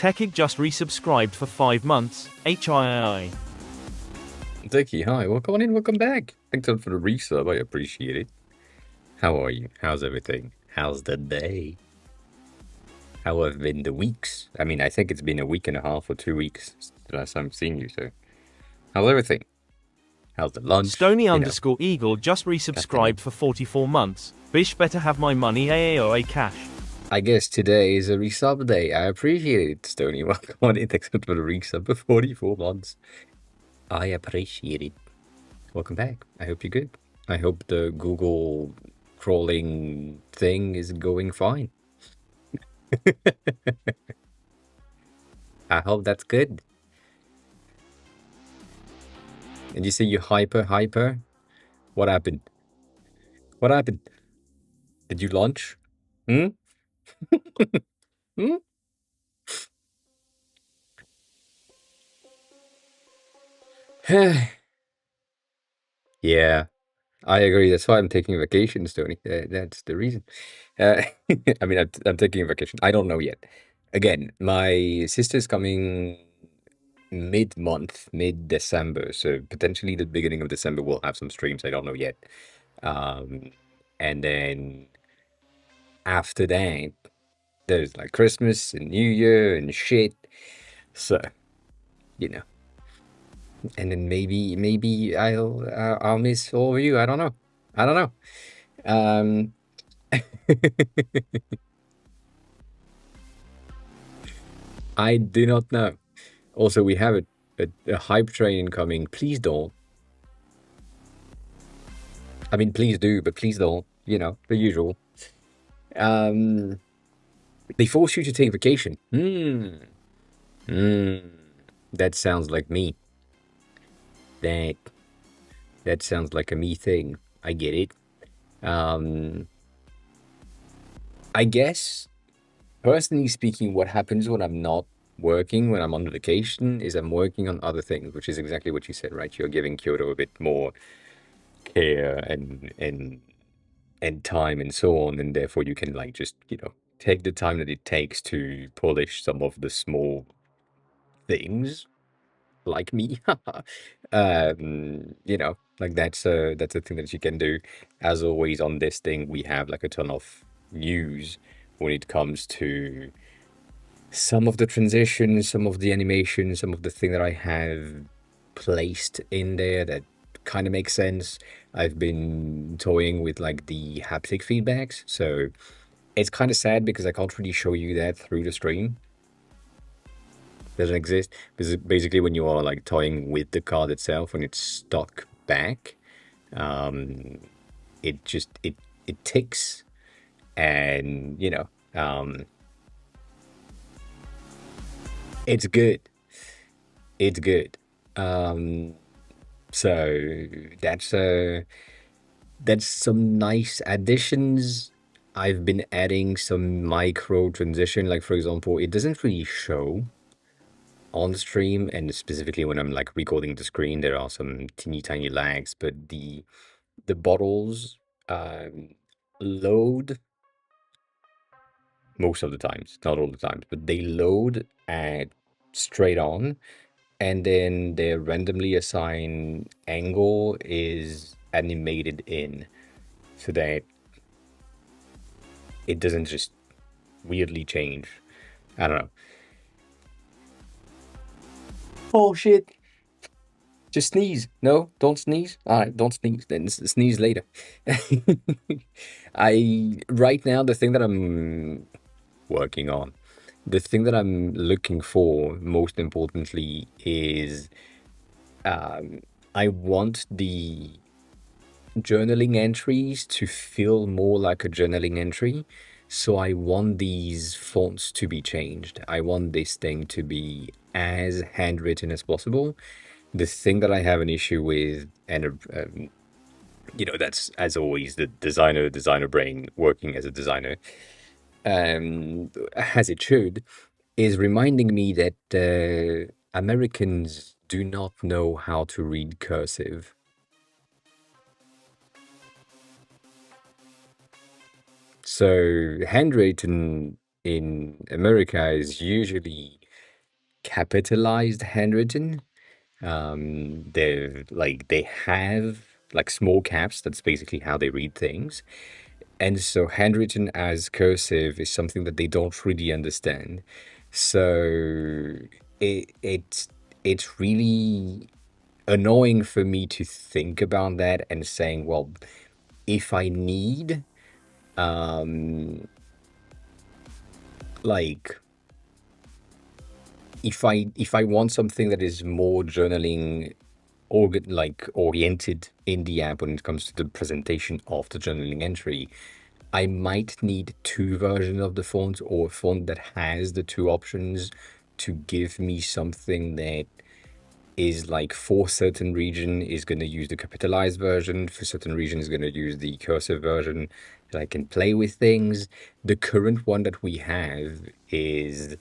Techig just resubscribed for 5 months. HII. Dickie, hi, welcome on in, welcome back. Thanks a lot for the resub, I appreciate it. How are you? How's everything? How's the day? How have been the weeks? I mean, I think it's been a week and a half or 2 weeks since the last time I've seen you, so how's everything? How's the lunch? Stony You know, underscore Eagle just God damn resubscribed it. for 44 months. Bish better have my money AAOA cash. I guess today is a resub day. I appreciate it, Stony. Welcome on in, thanks for the resub for 44 months. I appreciate it. Welcome back. I hope you're good. I hope the Google crawling thing is going fine. I hope that's good. And you say you hyper? What happened? What happened? Did you launch? Hmm? Hmm? Yeah, I agree. That's why I'm taking vacations, Tony. That's the reason. Uh, I mean, I'm taking a vacation. I don't know yet. Again, my sister's coming mid-month, mid-December. So potentially the beginning of December we'll have some streams. I don't know yet. Um, and then after that, there's like Christmas and New Year and shit. So, you know, and then maybe I'll miss all of you. I don't know. I don't know. Um, I do not know. Also, we have a hype train coming. Please don't. I mean, please do, but please don't. You know, the usual. Um, they force you to take vacation. Hmm. That sounds like me. That that sounds like a me thing. I get it. Um, I guess personally speaking, what happens when I'm not working, when I'm on vacation, is I'm working on other things, which is exactly what you said, right? You're giving Kyoto a bit more care and time and so on, and therefore you can like just, take the time that it takes to polish some of the small things like me. Like that's a thing that you can do. As always on this thing, we have like a ton of news when it comes to some of the transitions, some of the animation, some of the thing that I have placed in there that kind of makes sense. I've been toying with like the haptic feedbacks, so it's kind of sad because I can't really show you that through the stream. Doesn't exist because basically when you are like toying with the card itself, when it's stuck back, um, it ticks, and it's good. It's good. Um, so that's some nice additions. I've been adding some micro transition, like for example, it doesn't really show on the stream, and specifically when I'm like recording the screen, there are some teeny tiny lags, but the bottles um, load most of the times, not all the times, but they load at straight on, and then their randomly assigned angle is animated in so that it doesn't just weirdly change. I don't know. Oh shit. Just sneeze. No, don't sneeze. All right, don't sneeze. Then sneeze later. I right now the thing that I'm working on, the thing that I'm looking for most importantly is I want the journaling entries to feel more like a journaling entry. So I want these fonts to be changed. I want this thing to be as handwritten as possible. The thing that I have an issue with, and that's as always the designer brain working as a designer, as it should, is reminding me that Americans do not know how to read cursive. So handwritten in America is usually capitalized handwritten. They have like small caps. That's basically how they read things. And so handwritten as cursive is something that they don't really understand. So it it's it's really annoying for me to think about that and saying, well, if I need like if I want something that is more journaling oriented in the app when it comes to the presentation of the journaling entry, I might need two versions of the font or a font that has the two options to give me something that is like for certain region is going to use the capitalized version, for certain region is going to use the cursive version, that I can play with things. The current one that we have is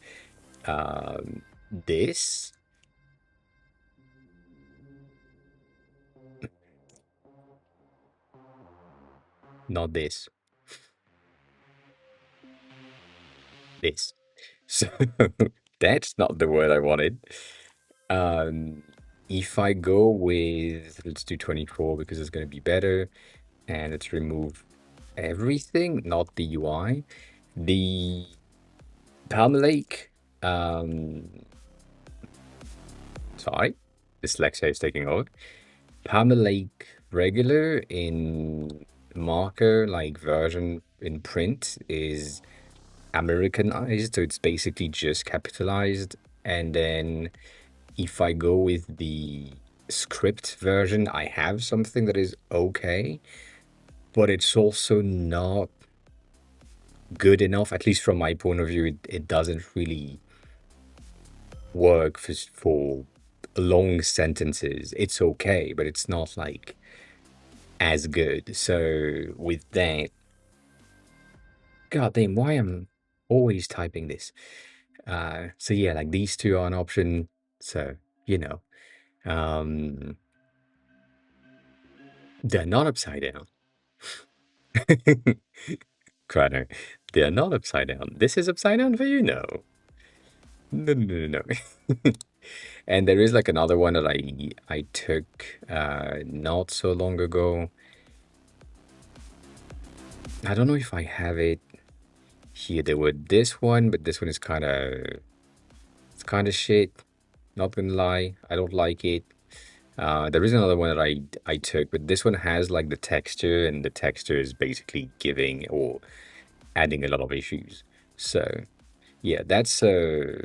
this, not this, this. So that's not the word I wanted. Um, if I go with, let's do 24 because it's going to be better, and let's remove everything, not the UI. The Palm Lake, sorry, dyslexia is taking over. Palm Lake regular in marker, like version in print, is Americanized, so it's basically just capitalized. And then if I go with the script version, I have something that is okay, but it's also not good enough, at least from my point of view. It doesn't really work for long sentences. It's okay, but it's not like as good. So with that, god damn, why am always typing this? So yeah, like these two are an option. So, you know, um, they're not upside down. Connor, they're not upside down. This is upside down for you? No. No, no, no, no. No. And there is like another one that I took not so long ago. I don't know if I have it here. There were this one, but this one is kind of shit. Not gonna lie, I don't like it. There is another one that I took, but this one has like the texture, and the texture is basically giving or adding a lot of issues. So yeah, that's a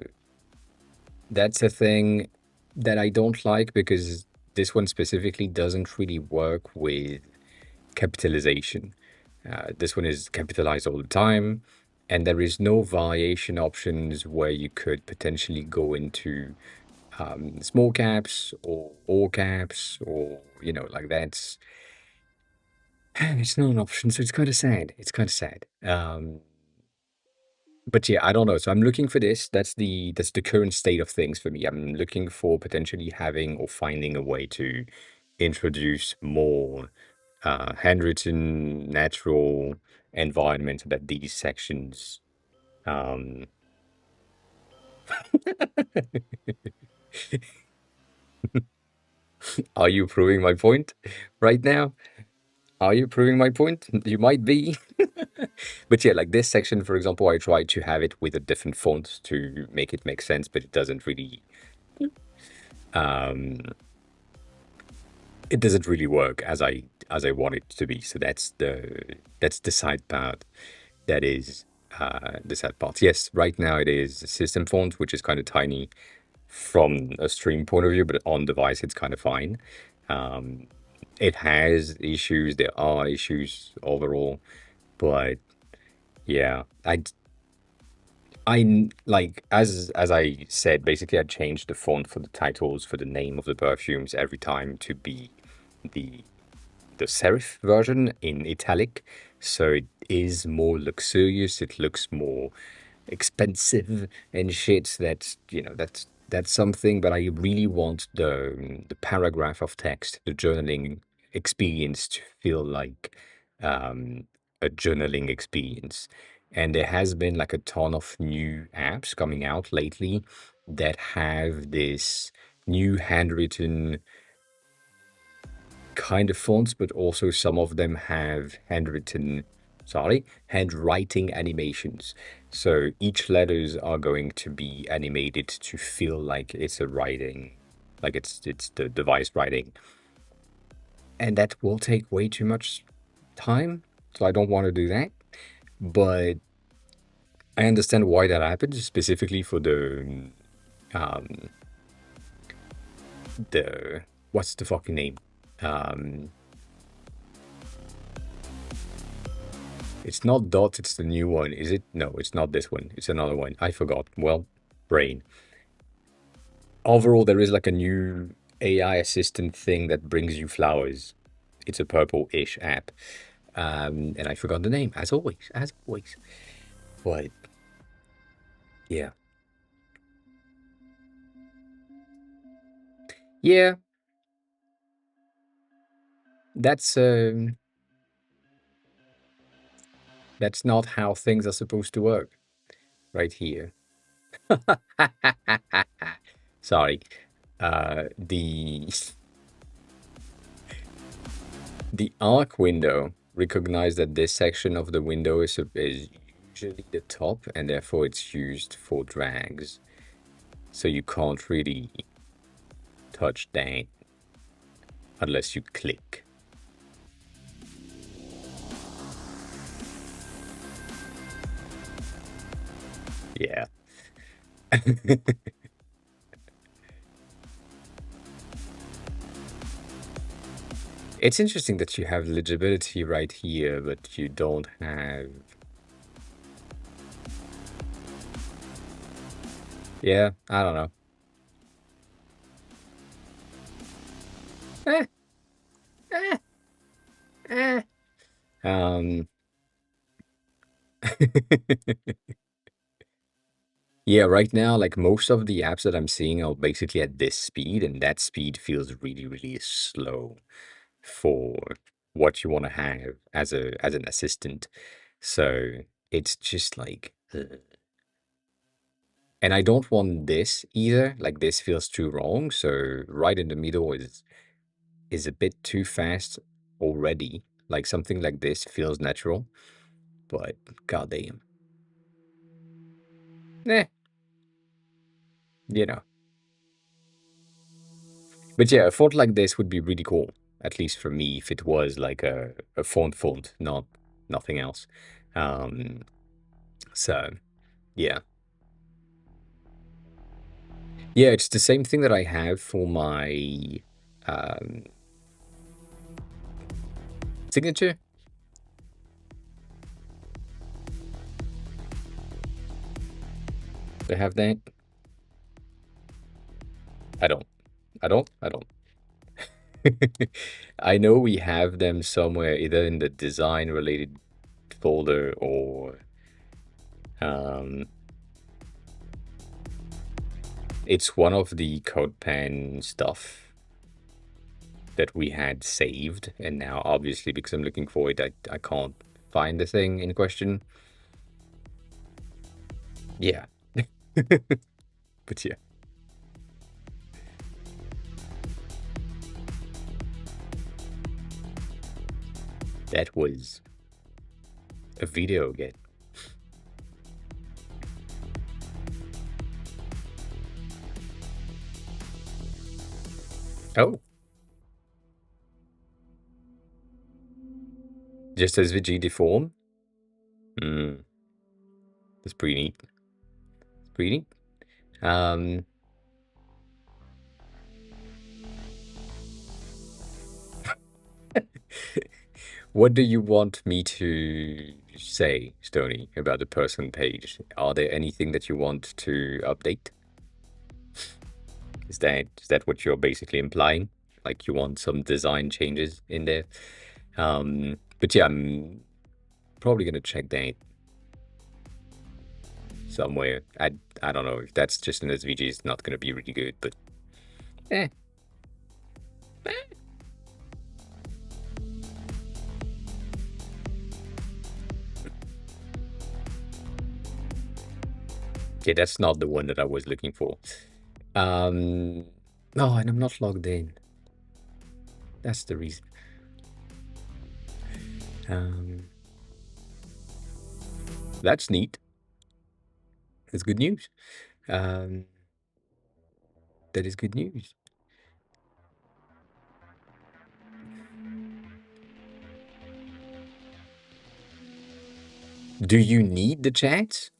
thing that I don't like because this one specifically doesn't really work with capitalization. This one is capitalized all the time, and there is no variation options where you could potentially go into small caps or all caps, or like that's it's not an option, so it's kind of sad. It's kind of sad. But yeah, I don't know. So I'm looking for this. That's the current state of things for me. I'm looking for potentially having or finding a way to introduce more handwritten, natural environment so that these sections. Um, are you proving my point right now? Are you proving my point? You might be. But yeah, like this section, for example, I tried to have it with a different font to make it make sense, but um, it doesn't really work as I want it to be. So that's the side part. That is the sad part. Yes, right now it is a system font, which is kind of tiny from a stream point of view, but on device it's kind of fine. Um, it has issues. There are issues overall, but yeah, I like as I said, basically I changed the font for the titles for the name of the perfumes every time to be the the serif version in italic, so it is more luxurious. It looks more expensive and shit. That's something, but I really want the paragraph of text, the journaling experience to feel like um, a journaling experience. And there has been like a ton of new apps coming out lately that have this new handwritten kind of fonts, but also some of them have handwriting animations. So each letters are going to be animated to feel like it's a writing, like it's the device writing. And that will take way too much time, so I don't want to do that. But I understand why that happens, specifically for um the what's the fucking name? Um it's not Dot, it's the new one. Is it? No, it's not this one. It's another one. I forgot. Well, brain. Overall, there is like a new AI assistant thing that brings you flowers. It's a purple-ish app. And I forgot the name, as always, as always. But yeah. Yeah, that's that's not how things are supposed to work right here. Sorry. The arc window recognize that this section of the window is usually the top, and therefore it's used for drags. So you can't really touch that unless you click. Yeah. It's interesting that you have legibility right here, but you don't have... Yeah, I don't know. Eh, eh, eh. Um, yeah, right now, like most of the apps that I'm seeing are basically at this speed, and that speed feels really, really slow for what you want to have as an assistant. So it's just like, ugh. And I don't want this either. Like this feels too wrong. So right in the middle is a bit too fast already. Like something like this feels natural, but goddamn, eh, you know. But yeah, a font like this would be really cool, at least for me, if it was like a font, not nothing else. Um, so yeah. Yeah, it's the same thing that I have for my um, signature. They have that. I don't. I don't. I know we have them somewhere, either in the design related folder or um, it's one of the CodePen stuff that we had saved, and now obviously because I'm looking for it, I can't find the thing in question. Yeah. But yeah, that was a video again. Oh, just as Vegeta deform. Hmm, that's pretty neat. Pretty neat. Um, what do you want me to say, Stony, about the person page? Are there anything that you want to update? Is that what you're basically implying? Like you want some design changes in there? But yeah, I'm probably gonna check that somewhere. I don't know if that's just an SVG. It's not gonna be really good, but eh. Okay, that's not the one that I was looking for. Oh, and I'm not logged in. That's the reason. Um, that's neat. That's good news. Um, that is good news. Do you need the chat?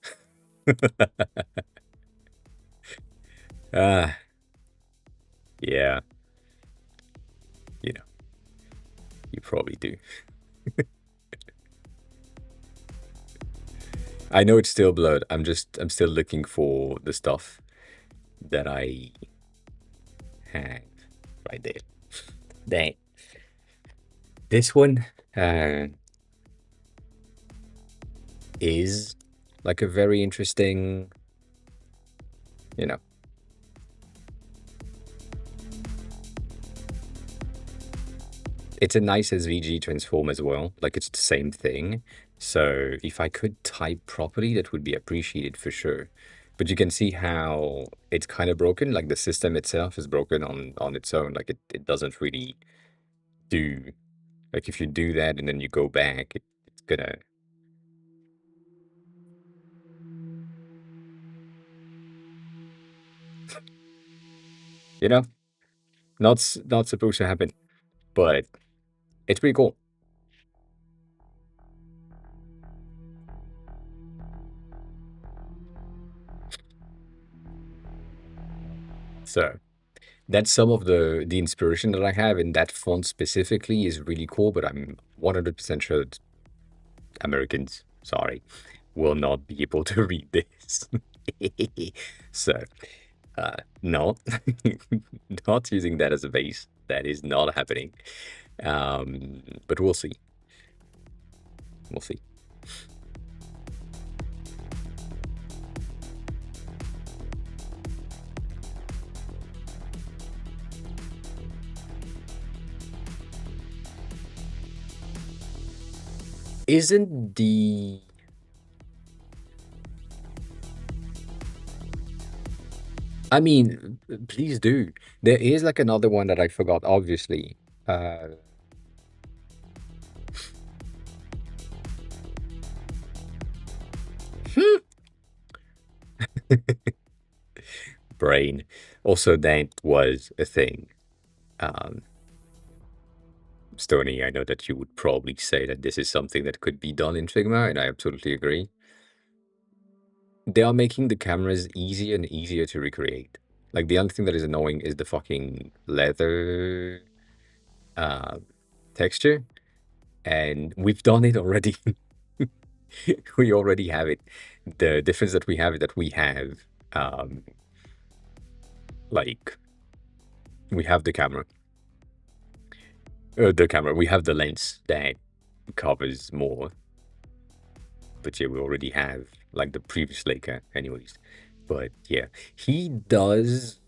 Ah, yeah, you know, you probably do. I know it's still blurred. I'm still looking for the stuff that I have right there. Dang. This one uh, is like a very interesting, you know, it's a nice SVG transform as well. Like it's the same thing. So if I could type properly, that would be appreciated for sure. But you can see how it's kind of broken. Like the system itself is broken on its own. Like it doesn't really do. Like if you do that and then you go back, it's gonna, you know, not supposed to happen. But it's pretty cool. So that's some of the inspiration that I have, and that font specifically is really cool. But I'm 100% sure that Americans, sorry, will not be able to read this. So, no, not using that as a base. That is not happening. But we'll see. We'll see. Isn't the I mean, please do. There is like another one that I forgot, obviously. Uh, brain. Also, that was a thing. Um, Stony, I know that you would probably say that this is something that could be done in Figma, and I absolutely agree. They are making the cameras easier and easier to recreate. Like the only thing that is annoying is the fucking leather uh, texture, and we've done it already. We already have it. The difference that we have is that we have um, like we have we have the lens that covers more, but yeah, we already have like the previous Laker anyways. But yeah, he does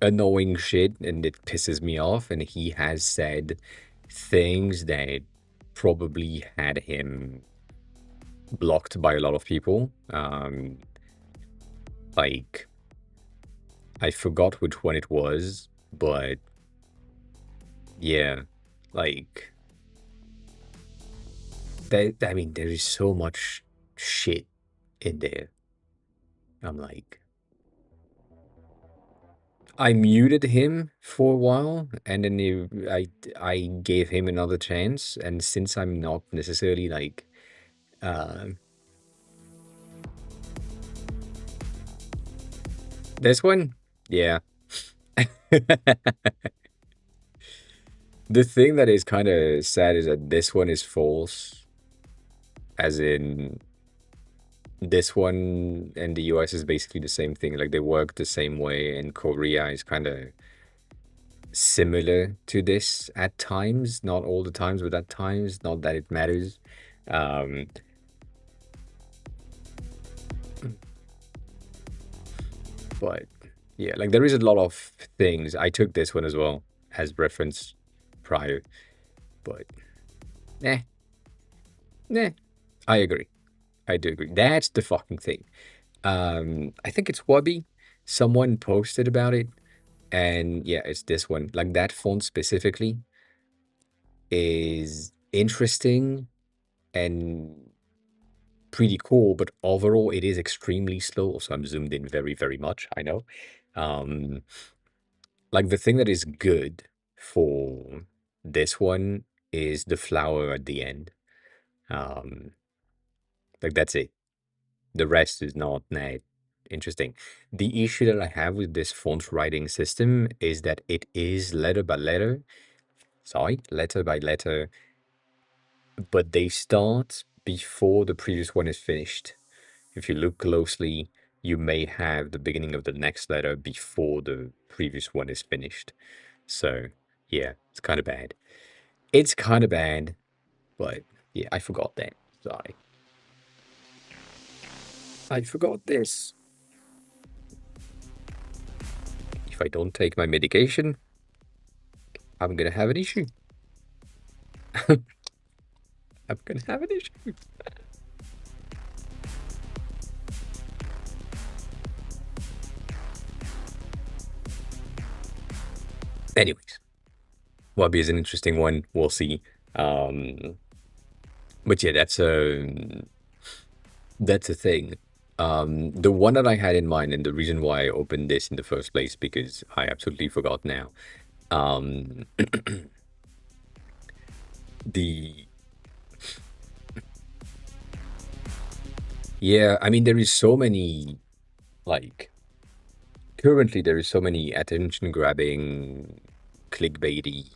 annoying shit and it pisses me off, and he has said things that probably had him blocked by a lot of people. Like I forgot which one it was, but yeah, like I mean, there is so much shit in there. I'm like, I muted him for a while, and then I gave him another chance, and since I'm not necessarily like, uh, this one, yeah. The thing that is kind of sad is that this one is false, as in this one and the US is basically the same thing. Like they work the same way, and Korea is kind of similar to this at times, not all the times, but at times, not that it matters. Um, but yeah, like there is a lot of things. I took this one as well as reference prior, but eh, I agree. I do agree. That's the fucking thing. I think it's Wubby. Someone posted about it, and yeah, it's this one. Like that font specifically is interesting and pretty cool, but overall it is extremely slow. So I'm zoomed in very, very much. I know. Um, like the thing that is good for this one is the flower at the end. Um, like that's it. The rest is not that interesting. The issue that I have with this font writing system is that it is letter by letter. Sorry, letter by letter, but they start before the previous one is finished. If you look closely, you may have the beginning of the next letter before the previous one is finished. So, yeah, it's kind of bad. It's kind of bad, but yeah, I forgot that. Sorry. I forgot this. If I don't take my medication, I'm gonna have an issue. I'm gonna have an issue. Anyways, Wabi is an interesting one. We'll see. Um, but yeah, that's a thing. The one that I had in mind, and the reason why I opened this in the first place, because I absolutely forgot now. Um, the Yeah, I mean, there is so many, like, currently there is so many attention grabbing, clickbaity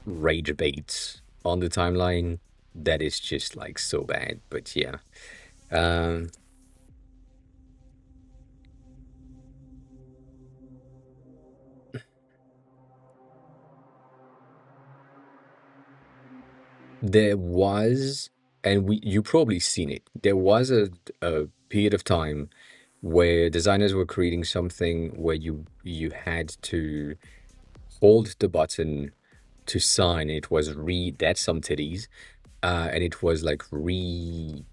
rage baits on the timeline that is just like so bad. But yeah, um, there was, and you probably seen it. There was a period of time where designers were creating something where you had to hold the button to sign. It was that's some titties, and it was like redrawing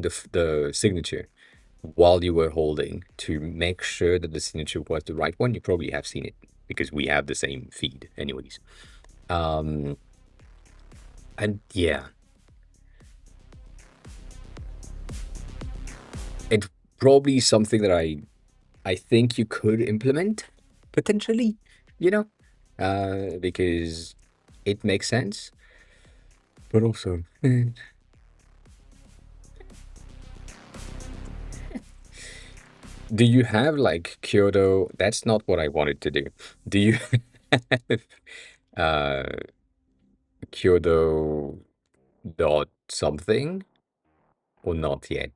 the signature while you were holding to make sure that the signature was the right one. You probably have seen it because we have the same feed, anyways. Um, and yeah, it's probably something that I think you could implement potentially, you know, because it makes sense, but also. Do you have like Kyoto? That's not what I wanted to do. Do you have uh Kyoto dot something or not yet?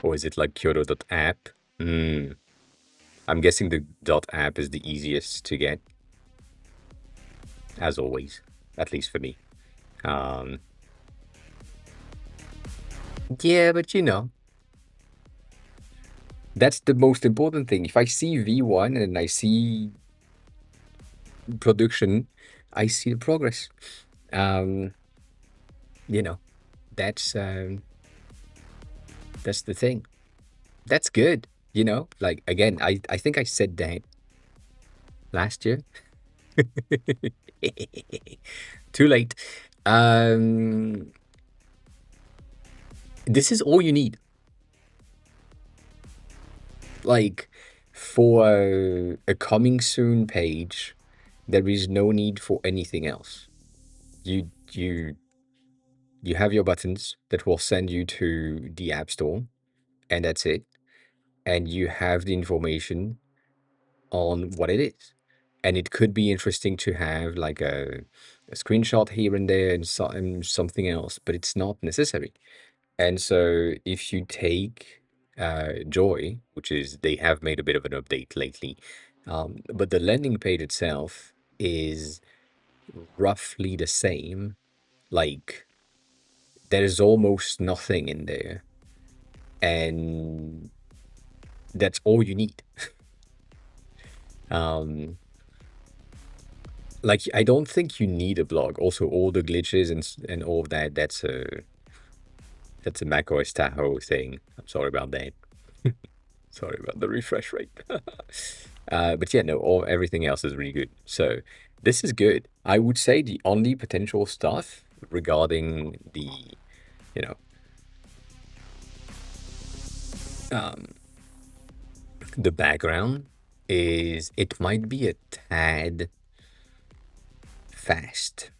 Or is it like Kyoto dot app? Hmm. I'm guessing the dot app is the easiest to get, as always, at least for me. Um, yeah, but that's the most important thing. If I see V1 and I see production, I see the progress. Um, you know, that's that's the thing. That's good. Like again, I think I said that last year. Too late. Um, this is all you need. Like for a coming soon page, there is no need for anything else. You have your buttons that will send you to the App Store, and that's it. And you have the information on what it is. And it could be interesting to have like a screenshot here and there and something else, but it's not necessary. And so if you take Joy, which is they have made a bit of an update lately, but the landing page itself is roughly the same. Like there's almost nothing in there, and that's all you need. Um, like I don't think you need a blog. Also, all the glitches and all of that, that's a macOS Tahoe thing. I'm sorry about that. Sorry about the refresh rate. But yeah, no, everything else is really good. So this is good. I would say the only potential stuff regarding you know, um, the background is it might be a tad fast.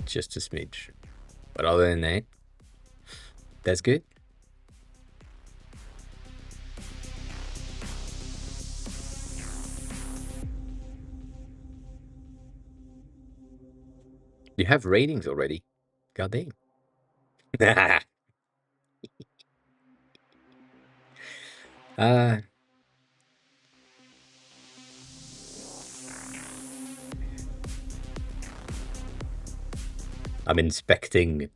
Just a smidge. But other than that, that's good. You have ratings already. God damn. uh, I'm inspecting.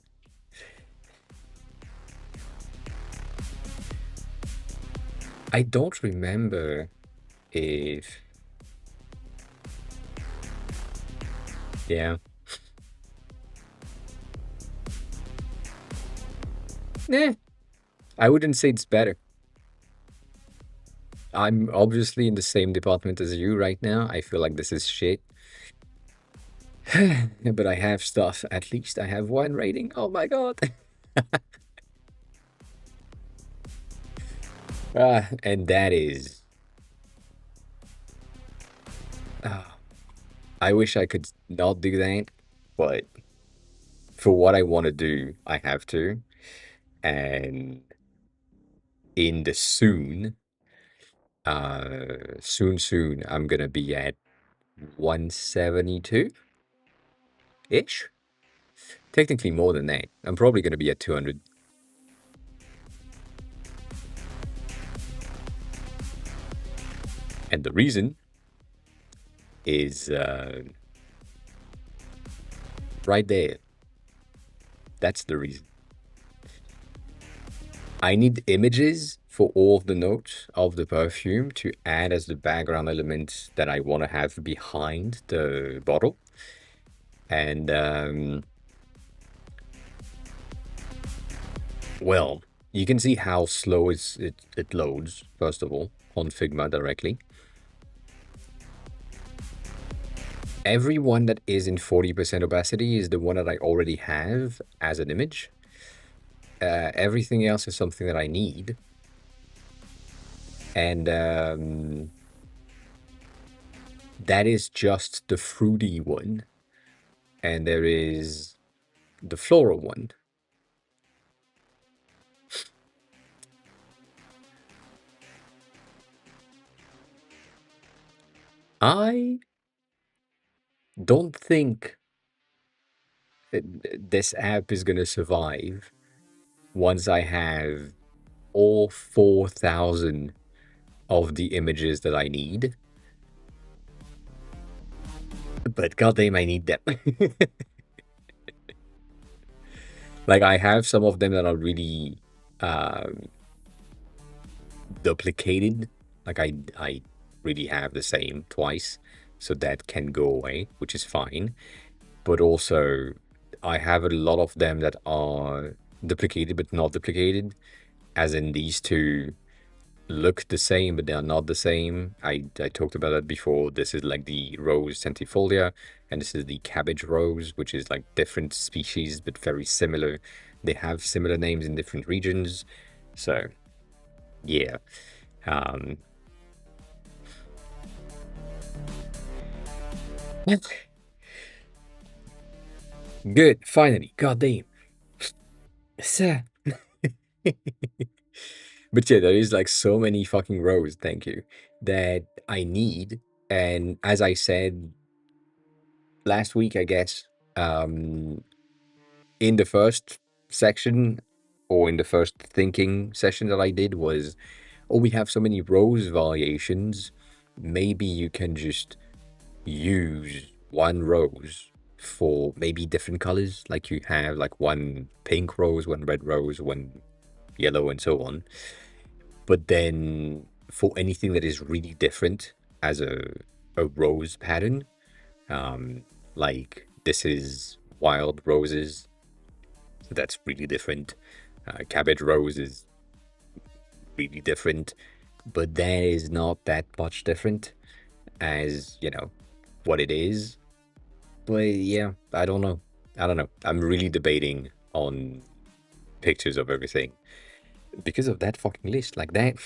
I don't remember if. Yeah. Eh, I wouldn't say it's better. I'm obviously in the same department as you right now. I feel like this is shit. But I have stuff. At least I have one rating. Oh my god. And that is. ah, I wish I could not do that, but for what I want to do, I have to. And in the soon, I'm gonna be at 172 ish. Technically more than that. I'm probably gonna be at 200. And the reason is right there. That's the reason. I need images for all of the notes of the perfume to add as the background elements that I want to have behind the bottle. And well, you can see how slow it loads, first of all, on Figma directly. Every one that is in 40% opacity is the one that I already have as an image. Everything else is something that I need. And that is just the fruity one. And there is the floral one. I don't think this app is going to survive once I have all 4,000 of the images that I need. But goddamn, I need them. Like, I have some of them that are really duplicated. Like, I really have the same twice, so that can go away, which is fine. But also, I have a lot of them that are duplicated but not duplicated, as in these two look the same but they are not the same. I talked about that before. This is like the rose centifolia, and this is the cabbage rose, which is like different species but very similar. They have similar names in different regions. So yeah. Good, finally. God damn. So, but yeah, there is like so many fucking rows, thank you, that I need. And as I said last week, I guess, in the first section or in the first thinking session that I did was, oh, we have so many rose variations. Maybe you can just use one rose for maybe different colors. Like you have like one pink rose, one red rose, one yellow, and so on. But then for anything that is really different as a rose pattern, like this is wild roses, so that's really different. Cabbage rose is really different, but that is not that much different as, what it is. But yeah, I don't know. I don't know. I'm really debating on pictures of everything because of that fucking list. Like that.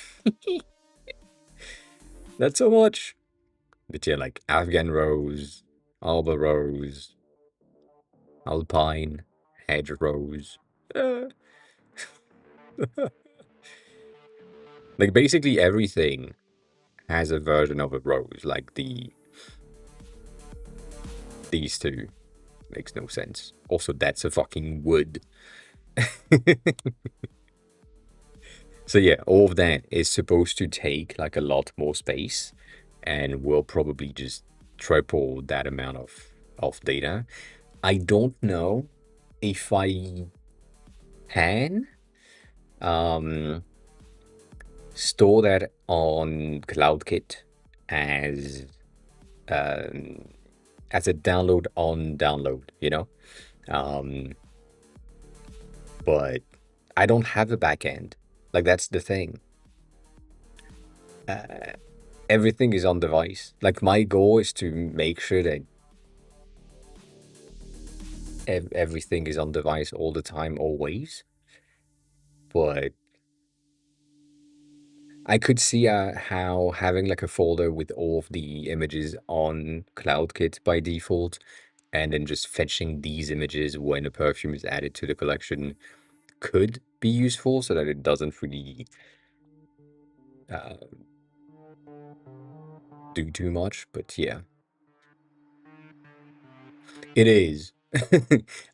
That's so much. But yeah, like Afghan rose, Alba rose, Alpine, hedge rose. Uh, like basically everything has a version of a rose. Like these two makes no sense. Also, that's a fucking wood. So yeah, all of that is supposed to take like a lot more space, and will probably just triple that amount of data. I don't know if I can store that on CloudKit as um, as a download on download, but I don't have a backend. Like that's the thing. Everything is on device. Like my goal is to make sure that everything is on device all the time, always. But I could see how having like a folder with all of the images on CloudKit by default, and then just fetching these images when a perfume is added to the collection could be useful, so that it doesn't really uh, do too much. But yeah, it is.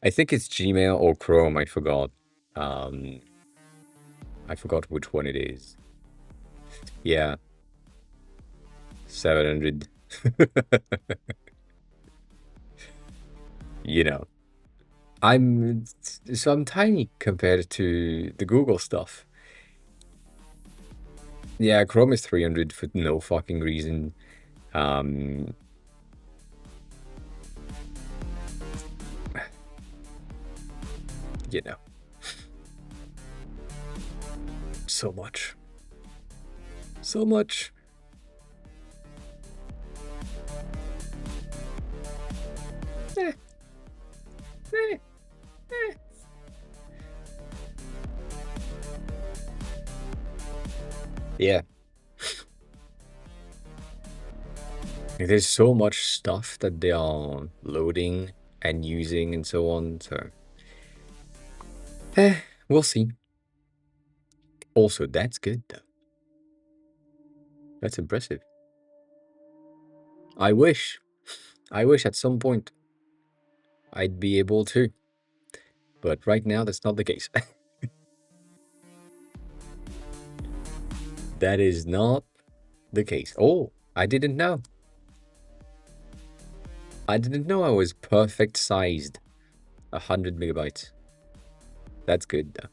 I think it's Gmail or Chrome. Um, I forgot which one it is. Yeah, 700. You know, I'm tiny compared to the Google stuff. Yeah, Chrome is 300 for no fucking reason. Um, you know, so much. So much. Eh, eh, eh. Yeah. There's so much stuff that they are loading and using and so on, so we'll see. Also, that's good though. That's impressive. I wish at some point I'd be able to, but right now that's not the case. That is not the case. Oh, I didn't know. I didn't know I was perfect sized. 100 megabytes. That's good though.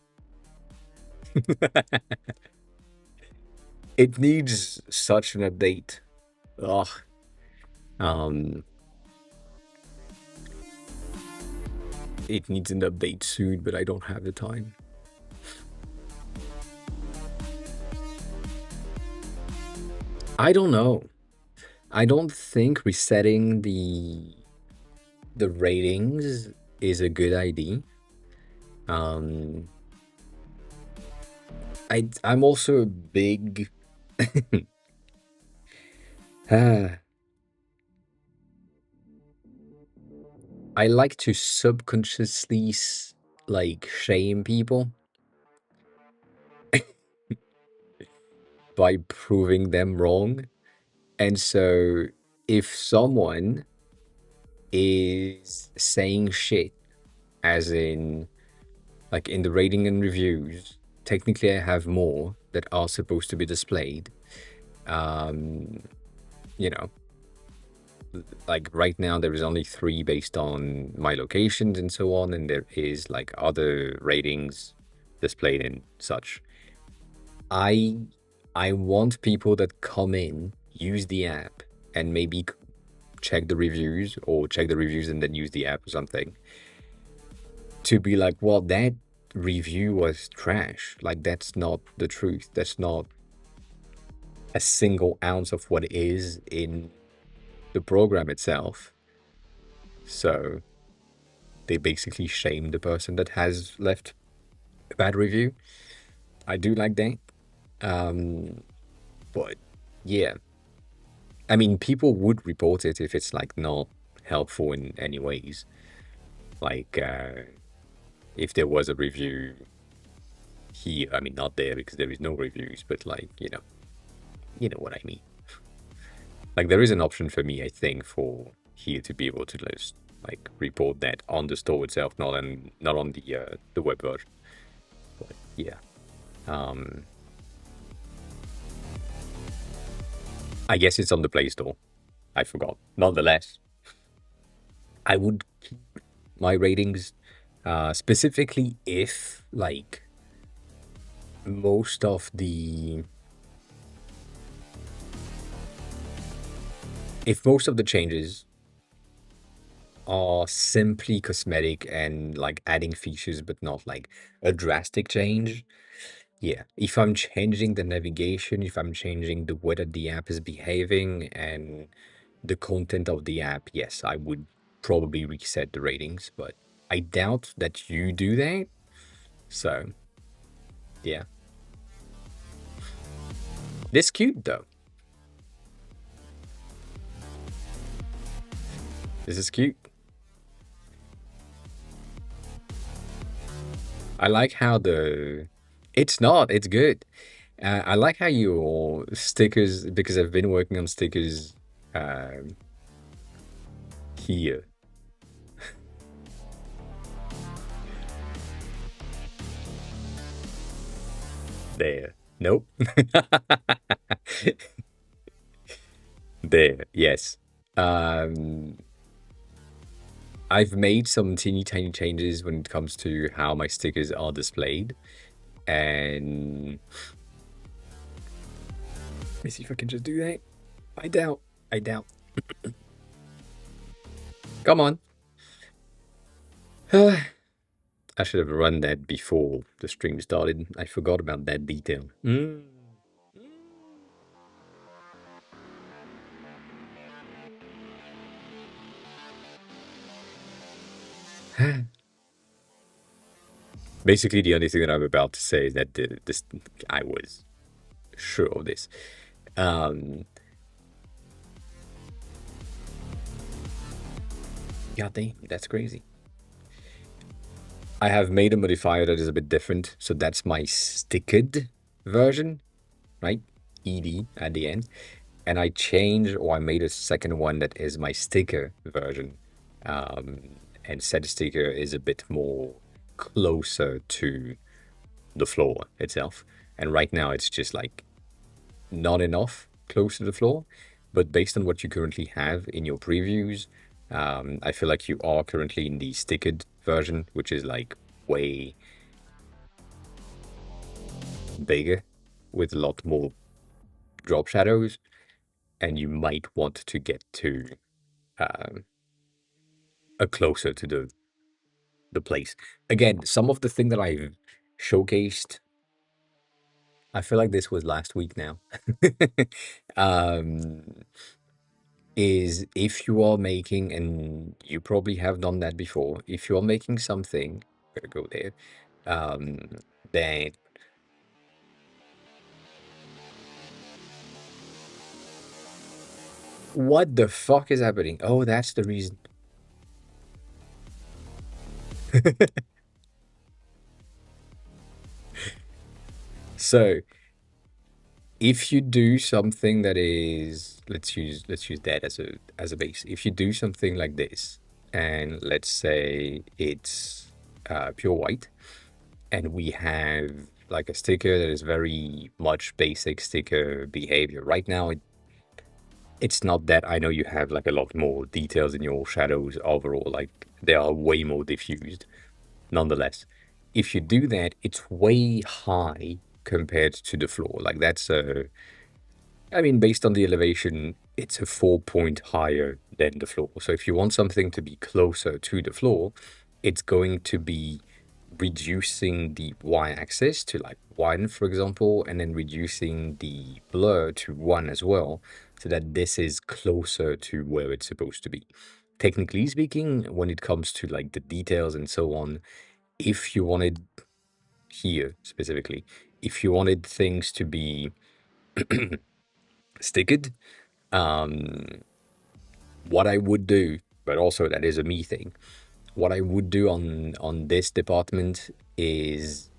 It needs such an update. Ugh. Um, it needs an update soon, but I don't have the time. I don't know. I don't think resetting the ratings is a good idea. I'm also a big I like to subconsciously like shame people by proving them wrong. And so if someone is saying shit, as in like in the rating and reviews, technically I have more that are supposed to be displayed. You know, like right now there is only 3 based on my locations and so on, and there is like other ratings displayed and such. I I want people that come in, use the app, and maybe check the reviews or check the reviews and then use the app or something to be like, well, that review was trash. Like, that's not the truth. That's not a single ounce of what is in the program itself. So they basically shame the person that has left a bad review. I do like that. But yeah, I mean, people would report it if it's like not helpful in any ways. Like, if there was a review here, I mean, not there because there is no reviews, but like, you know what I mean. Like, there is an option for me, I think, for here to be able to just like report that on the store itself, not on the web version. But yeah, I guess it's on the Play Store. I forgot. Nonetheless, I would keep my ratings, specifically if like most of the changes are simply cosmetic and like adding features, but not like a drastic change. Yeah, if I'm changing the navigation, if I'm changing the way that the app is behaving and the content of the app, yes, I would probably reset the ratings, but I doubt that you do that. So, yeah. This cute though. This is cute. I like how it's not, it's good. I like how your stickers, because I've been working on stickers um, here. There. Nope. There. Yes. Um, I've made some teeny tiny changes when it comes to how my stickers are displayed. And let me see if I can just do that. I doubt. I doubt. Come on. I should have run that before the stream started. I forgot about that detail. Basically, the only thing that I'm about to say is that this I was sure of this. God damn, that's crazy. I have made a modifier that is a bit different. So that's my stickered version, right? ED at the end. And I changed, or I made a second one that is my sticker version. And said sticker is a bit more closer to the floor itself. And right now it's just like not enough close to the floor. But based on what you currently have in your previews, I feel like you are currently in the stickered version, which is like way bigger with a lot more drop shadows. And you might want to get to a closer to the place. Again, some of the thing that I've showcased, I feel like this was last week now, is if you are making, and you probably have done that before, if you are making something, gotta go there, that what the fuck is happening? Oh, that's the reason. So if you do something that is, let's use that as a base. If you do something like this, and let's say it's pure white, and we have like a sticker that is very much basic sticker behavior. Right now, it's not that. I know you have like a lot more details in your shadows overall, like they are way more diffused. Nonetheless, if you do that, it's way high compared to the floor. Like that's I mean, based on the elevation, it's a 4 point higher than the floor. So if you want something to be closer to the floor, it's going to be reducing the y-axis to like 1, for example, and then reducing the blur to 1 as well, so that this is closer to where it's supposed to be. Technically speaking, when it comes to like the details and so on, if you wanted here specifically, if you wanted things to be sticked, what I would do, but also that is a me thing, what I would do on this department is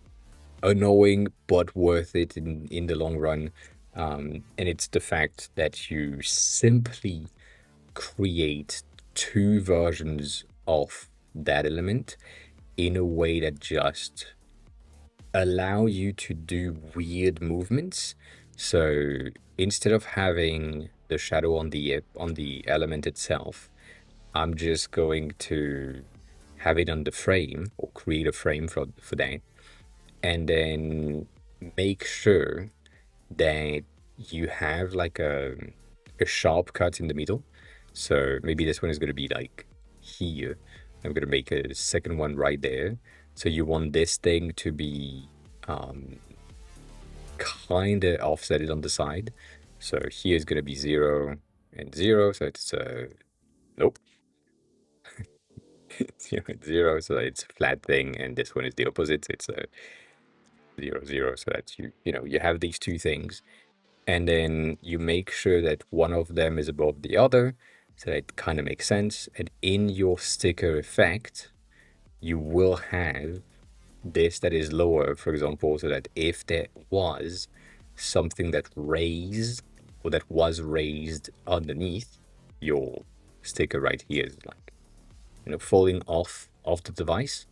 annoying but worth it in the long run. And it's the fact that you simply create two versions of that element in a way that just allow you to do weird movements. So instead of having the shadow on the element itself, I'm just going to have it on the frame or create a frame for that, and then make sure that you have like a sharp cut in the middle. So maybe this one is going to be like here. I'm going to make a second one right there. So you want this thing to be kind of offsetted on the side. So here is going to be 0 and 0. So it's nope. 0 and 0. So it's a flat thing. And this one is the opposite. It's a 0, 0. So that's you have these two things. And then you make sure that one of them is above the other, so that it kind of makes sense. And in your sticker effect, you will have this that is lower, for example, so that if there was something that raised or that was raised underneath your sticker right here is like, falling off the device,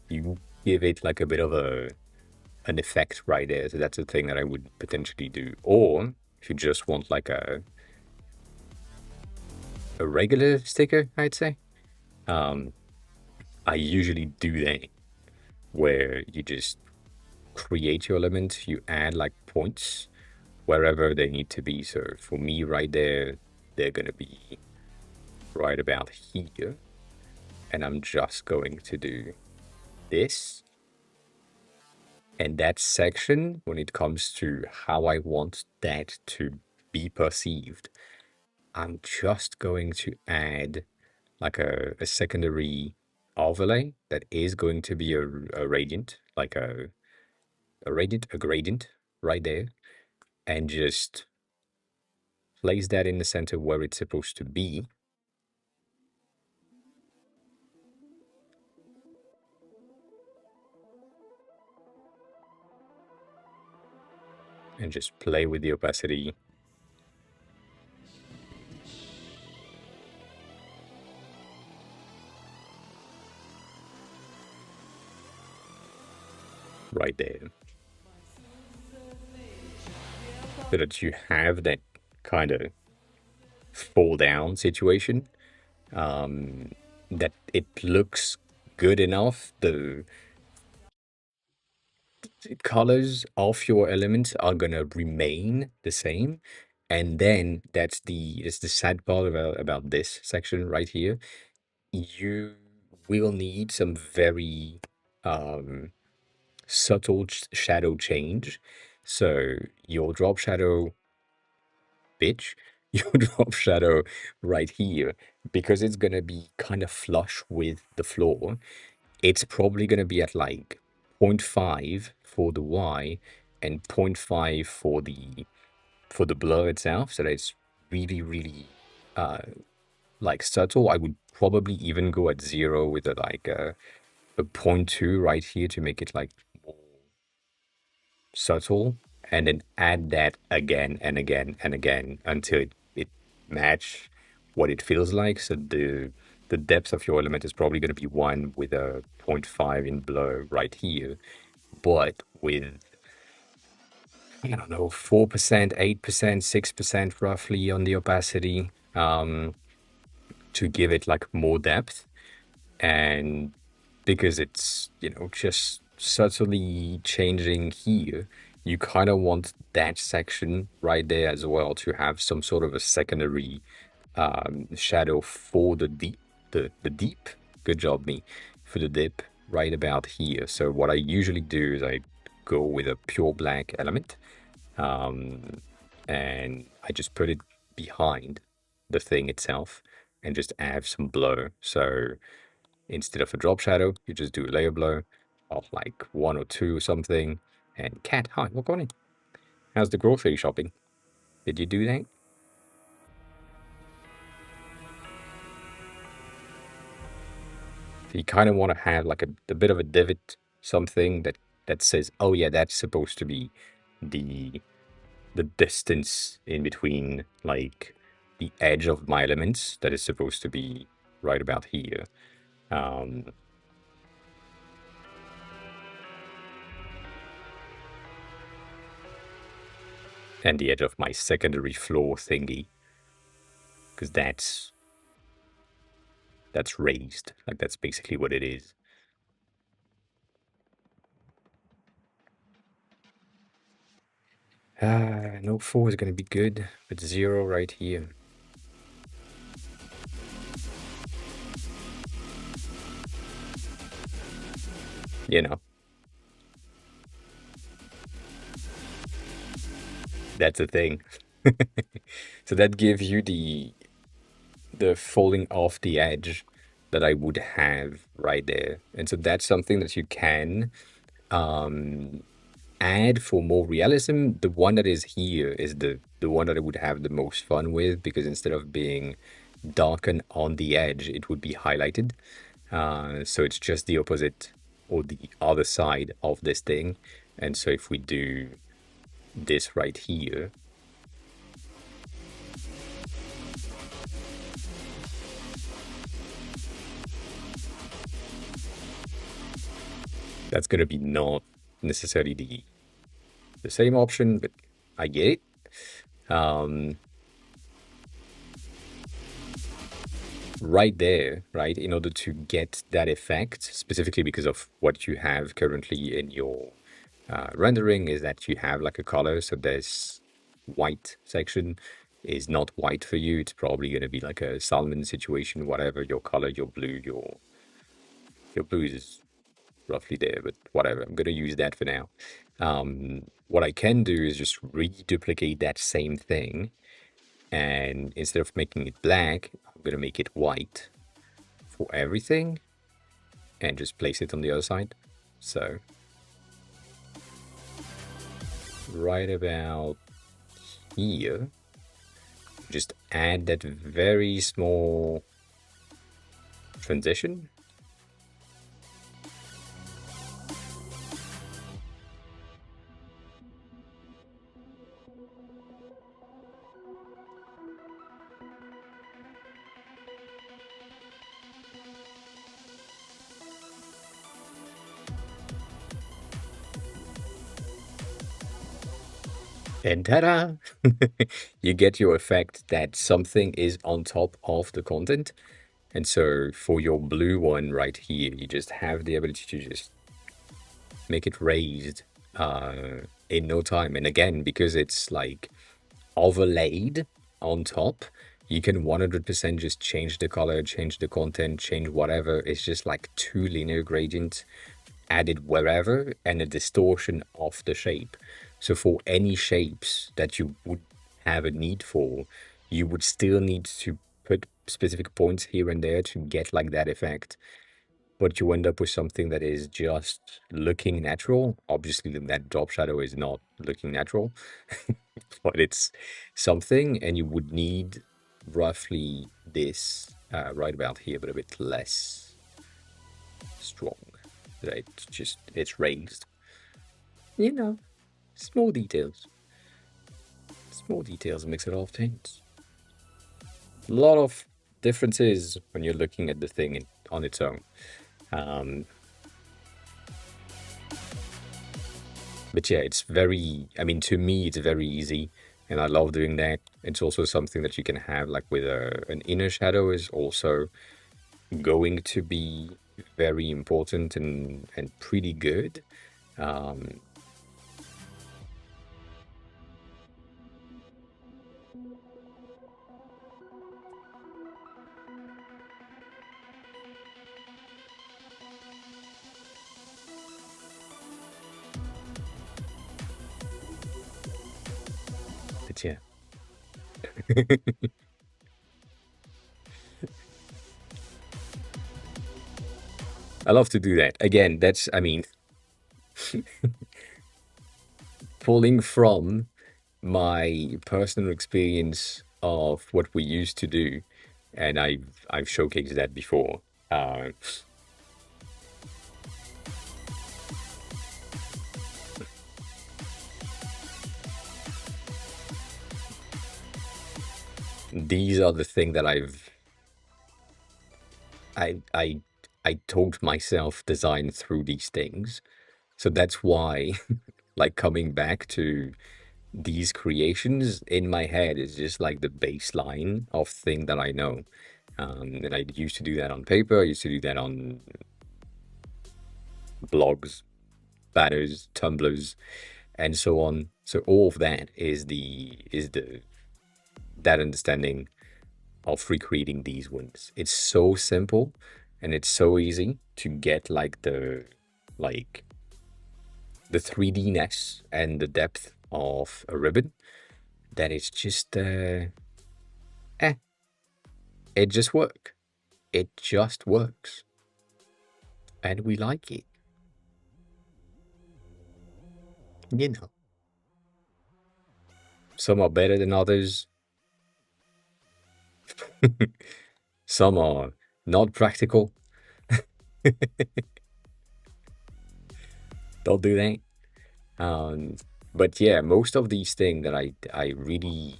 you give it like a bit of an effect right there. So that's a thing that I would potentially do. Or if you just want like a regular sticker, I'd say, I usually do that, where you just create your element, you add like points wherever they need to be. So for me right there, they're gonna be right about here, and I'm just going to do this. And that section, when it comes to how I want that to be perceived, I'm just going to add like a secondary overlay that is going to be a radiant, like a gradient right there, and just place that in the center where it's supposed to be. And just play with the opacity. Right there. So that you have that kind of fall down situation. That it looks good enough. The colors of your elements are gonna remain the same. And then that's the sad part about this section right here. You will need some very subtle shadow change. So your drop shadow, bitch, your drop shadow right here, because it's gonna be kind of flush with the floor, it's probably gonna be at like 0.5 for the Y and 0.5 for the blur itself. So that it's really, really like subtle. I would probably even go at 0 with a 0.2 right here to make it like more subtle, and then add that again and again and again until it match what it feels like. So the depth of your element is probably going to be 1 with a 0.5 in blur right here, but with, I don't know, 4%, 8%, 6% roughly on the opacity, to give it like more depth. And because it's, just subtly changing here, you kind of want that section right there as well to have some sort of a secondary shadow for the deep, the deep. Good job, me, for the dip right about here. So what I usually do is I go with a pure black element, and I just put it behind the thing itself and just add some blur. So instead of a drop shadow, you just do a layer blur of like 1 or 2 or something. And cat, hi, welcome in. How's the grocery shopping? Did you do that? So you kind of want to have like a bit of a divot, something that says, oh yeah, that's supposed to be the the distance in between like the edge of my elements that is supposed to be right about here. Um, and the edge of my secondary floor thingy, because that's raised. Like that's basically what it is. Note 4 is going to be good, but 0 right here. You know, that's the thing. So that gives you the falling off the edge that I would have right there. And so that's something that you can add for more realism. The one that is here is the one that I would have the most fun with, because instead of being darkened on the edge, it would be highlighted. So it's just the opposite or the other side of this thing. And so if we do this right here, that's going to be not necessarily the same option, but I get it. Right there, right, in order to get that effect, specifically because of what you have currently in your rendering, is that you have like a color. So this white section is not white for you. It's probably going to be like a salmon situation, whatever your color, your blue is roughly there, but whatever. I'm going to use that for now. What I can do is just reduplicate that same thing, and instead of making it black, I'm going to make it white for everything and just place it on the other side. So right about here, just add that very small transition. And ta-da! You get your effect that something is on top of the content. And so for your blue one right here, you just have the ability to just make it raised in no time. And again, because it's like overlaid on top, you can 100% just change the color, change the content, change whatever. It's just like 2 linear gradients added wherever and a distortion of the shape. So for any shapes that you would have a need for, you would still need to put specific points here and there to get like that effect. But you end up with something that is just looking natural. Obviously, that drop shadow is not looking natural, but it's something, and you would need roughly this right about here, but a bit less strong. Right? It's raised. You know, small details. Small details makes it all tense. A lot of differences when you're looking at the thing on its own. But yeah, it's very, I mean, to me, it's very easy, and I love doing that. It's also something that you can have like with an inner shadow is also going to be very important and pretty good. I love to do that. Again, that's, I mean, pulling from my personal experience of what we used to do, and I've showcased that before. Uh, these are the thing that I I I taught myself design through these things. So that's why, like coming back to these creations in my head is just like the baseline of thing that I know. And I used to do that on paper. I used to do that on blogs, banners, tumblers, and so on. So all of that is the that understanding of recreating these ones. It's so simple and it's so easy to get like the 3D-ness and the depth of a ribbon that it's just eh, it just works. It just works. And we like it. You know. Some are better than others. Some are not practical. Don't do that. Um, but yeah, most of these things that I really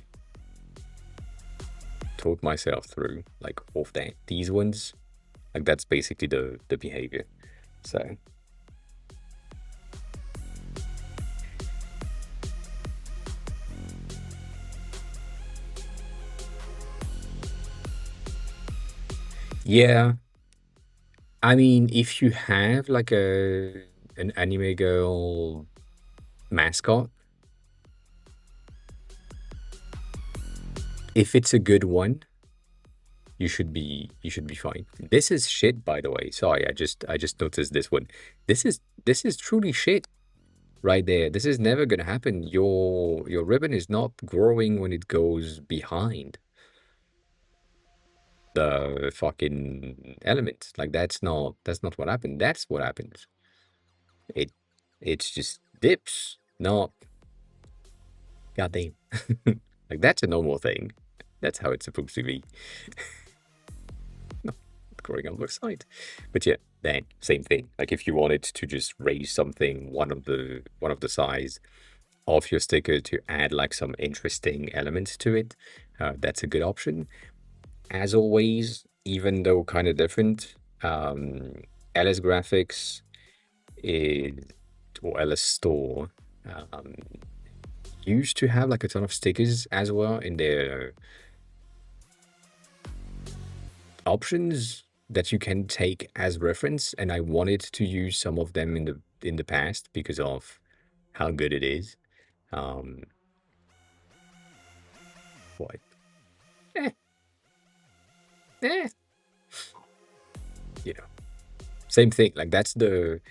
taught myself through, like off that, these ones, like that's basically the behavior. So yeah, I mean, if you have like an anime girl mascot, if it's a good one, you should be fine. This is shit, by the way. Sorry, I just noticed this one. This is truly shit right there. This is never gonna happen. Your ribbon is not growing when it goes behind the fucking element. Like that's not what happened. That's what happens. It it's just dips. Not goddamn. Like that's a normal thing. That's how it's supposed to be. Not growing on the side. But yeah, then same thing. Like if you wanted to just raise something one of the size of your sticker to add like some interesting elements to it, that's a good option. As always, even though kind of different, LS Graphics is or LS Store um, used to have like a ton of stickers as well in their options that you can take as reference, and I wanted to use some of them in the past because of how good it is. Um, what? Eh, eh, you know, same thing. Like that's the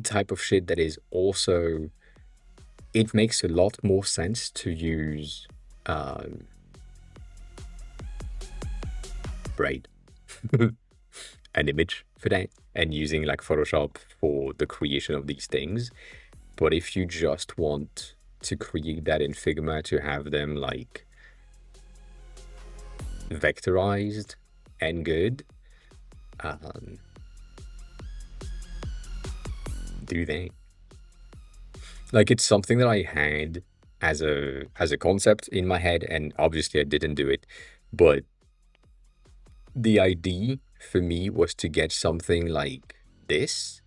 type of shit that is also it makes a lot more sense to use braid an image for that and using like Photoshop for the creation of these things. But if you just want to create that in Figma to have them like vectorized and good, um, do that. Like it's something that I had as a concept in my head, and obviously I didn't do it, but the idea for me was to get something like this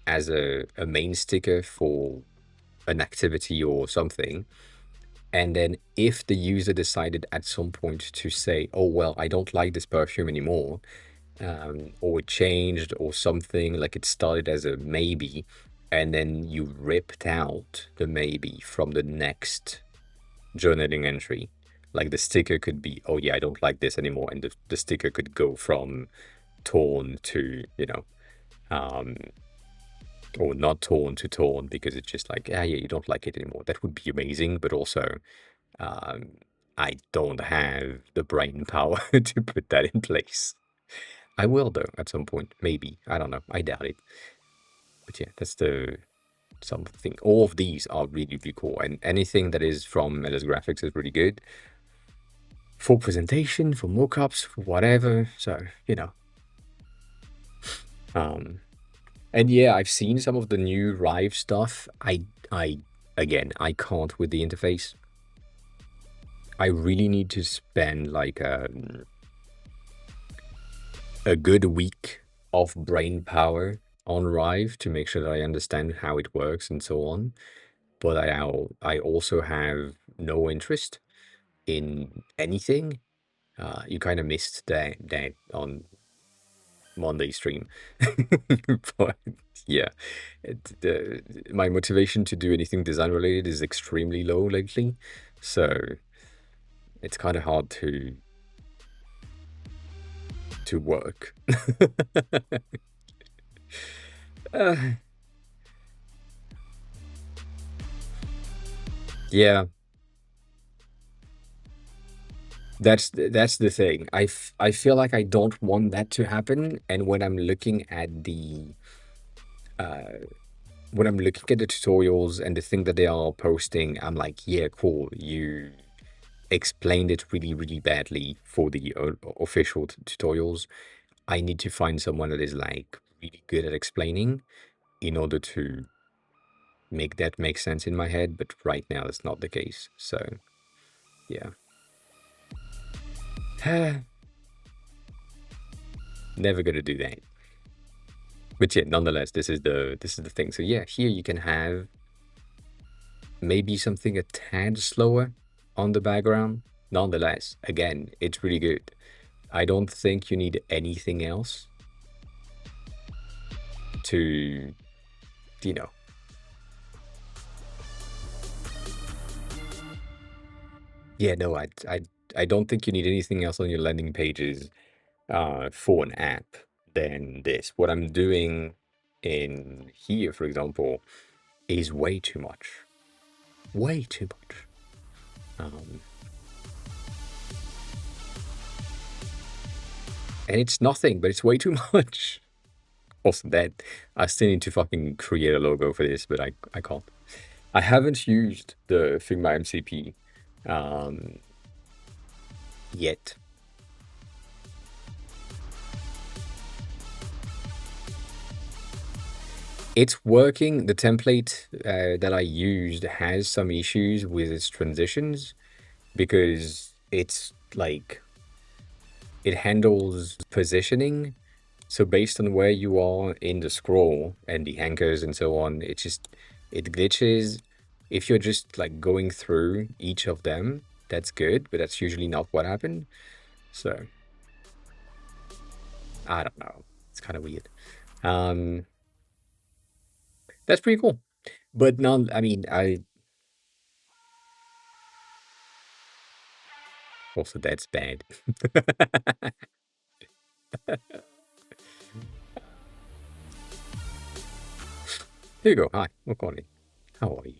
as a main sticker for an activity or something. And then if the user decided at some point to say, oh, well, I don't like this perfume anymore, or it changed or something, like it started as a maybe, and then you ripped out the maybe from the next journaling entry. Like the sticker could be, oh yeah, I don't like this anymore. And the sticker could go from torn to, um, or not torn to torn because it's just like, yeah, you don't like it anymore. That would be amazing. But also, um, I don't have the brain power to put that in place. I will though at some point, maybe. I don't know. I doubt it. But yeah, that's the something. All of these are really, really cool, and anything that is from LS Graphics is really good for presentation, for mockups, for whatever. So um, and yeah, I've seen some of the new Rive stuff. I again, I can't with the interface. I really need to spend like a good week of brain power on Rive to make sure that I understand how it works and so on. But I also have no interest in anything. You kind of missed that on Monday stream, but yeah, my motivation to do anything design related is extremely low lately, so it's kind of hard to work. uh, yeah, that's the thing. I feel like I don't want that to happen, and when I'm looking at the tutorials and the thing that they are posting, I'm like, yeah, cool. You explained it really, really badly for the official tutorials. I need to find someone that is like really good at explaining in order to make that make sense in my head. But right now, that's not the case. So, yeah. Never gonna do that. But yeah, nonetheless, this is the thing. So yeah, here you can have maybe something a tad slower on the background. Nonetheless, again, it's really good. I don't think you need anything else to, you know. Yeah, no, I don't think you need anything else on your landing pages for an app than this. What I'm doing in here, for example, is way too much. Way too much. Um, and it's nothing, but it's way too much. Also, that I still need to fucking create a logo for this, but I can't. I haven't used the Figma MCP yet. It's working. The template that I used has some issues with its transitions because it's like it handles positioning. So based on where you are in the scroll and the anchors and so on, it glitches. If you're just like going through each of them, that's good, but that's usually not what happened. So I don't know. It's kind of weird. Um, that's pretty cool. But no, I mean, I also that's bad. Here you go. Hi, Makoni. How are you?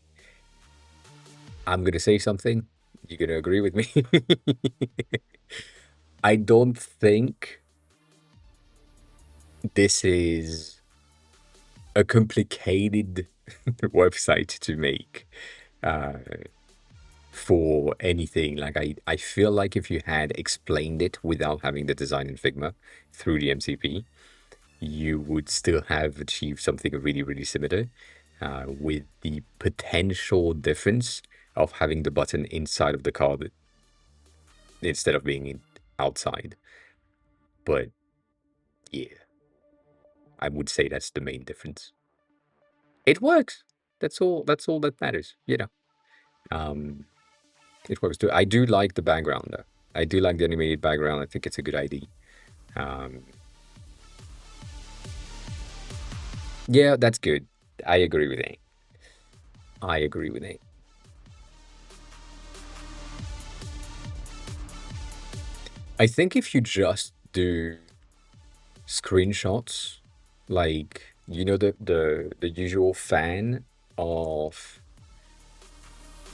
I'm gonna say something. You're gonna agree with me. I don't think this is a complicated website to make for anything. Like I feel like if you had explained it without having the design in Figma through the MCP, you would still have achieved something really, really similar, with the potential difference of having the button inside of the card instead of being outside. But yeah, I would say that's the main difference. It works. That's all. That's all that matters. Um, it works too. I do like the background though. I do like the animated background. I think it's a good idea. Um, yeah, that's good. I agree with it. I agree with it. I think if you just do screenshots, like the usual fan of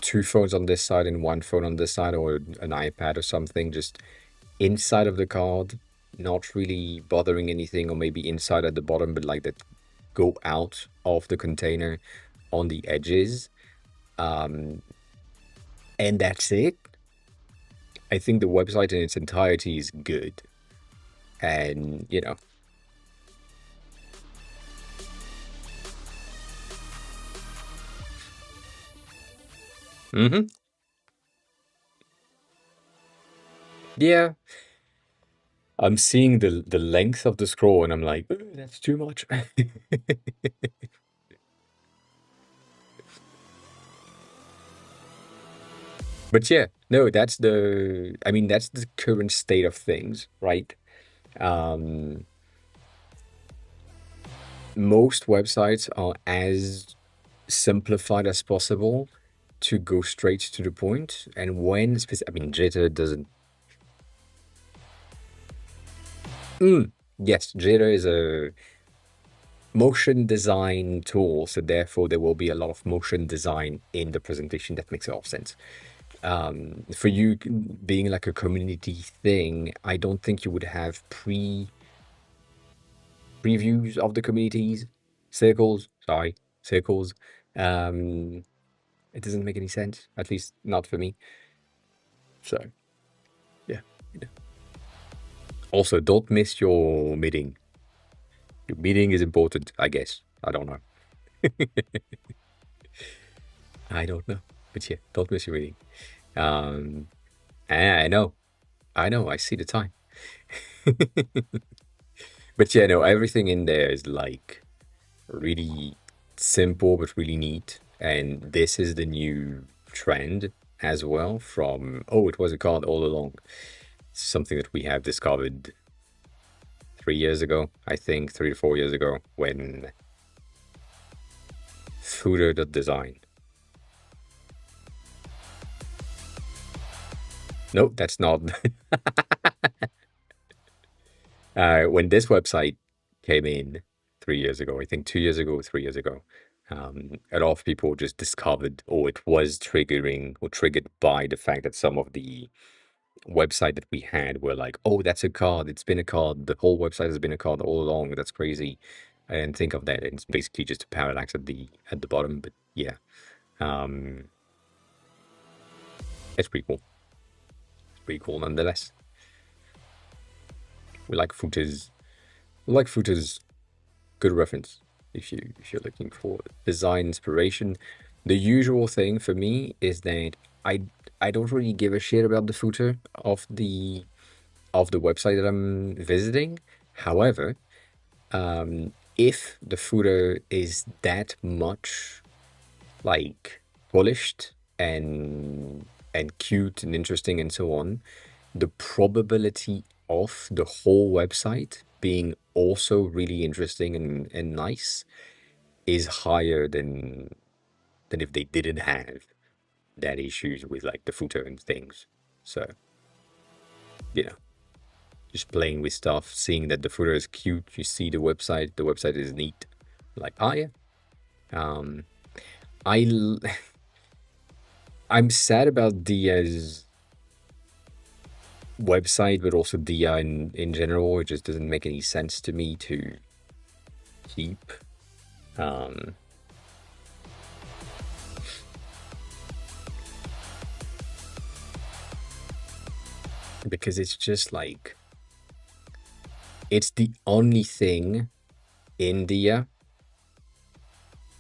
two phones on this side and one phone on this side, or an iPad or something, just inside of the card, not really bothering anything, or maybe inside at the bottom, but like that go out of the container on the edges. And that's it. I think the website in its entirety is good. And, hmm yeah, I'm seeing the length of the scroll and I'm like, "Ugh, that's too much." But yeah, no, that's the current state of things, right? Um, most websites are as simplified as possible to go straight to the point. And Jitter doesn't. Yes, Jitter is a motion design tool, so therefore there will be a lot of motion design in the presentation. That makes a lot of sense. For you being like a community thing, I don't think you would have previews of the communities, circles. Um, it doesn't make any sense, at least not for me. So yeah. Also, don't miss your meeting. Your meeting is important, I guess. I don't know. I don't know. But yeah, don't miss your meeting. Um, I know. I know. I see the time. But yeah, no, everything in there is like really simple but really neat. And this is the new trend as well from, oh, it was a card all along. Something that we have discovered 3 years ago, I think 3 to 4 years ago, when Design. Nope, that's not. When this website came in 3 years ago, I think 2 years ago, 3 years ago, a lot of people just discovered, or it was triggering or triggered by the fact that some of the website that we had were like, oh, that's a card. It's been a card. The whole website has been a card all along. That's crazy. And think of that. It's basically just a parallax at the bottom. But yeah, um, it's pretty cool. It's pretty cool nonetheless. We like footers. We like footers. Good reference if you're looking for design inspiration. The usual thing for me is that I don't really give a shit about the footer of the website that I'm visiting. However, if the footer is that much like polished and cute and interesting and so on, the probability of the whole website being also really interesting and nice is higher than if they didn't have that issues with like the footer and things. So, you know, just playing with stuff, seeing that the footer is cute, you see the website is neat. Like, oh yeah. Um, I I'm sad about Dia's website, but also Dia in general. It just doesn't make any sense to me to keep. Um, because it's just like it's the only thing in Dia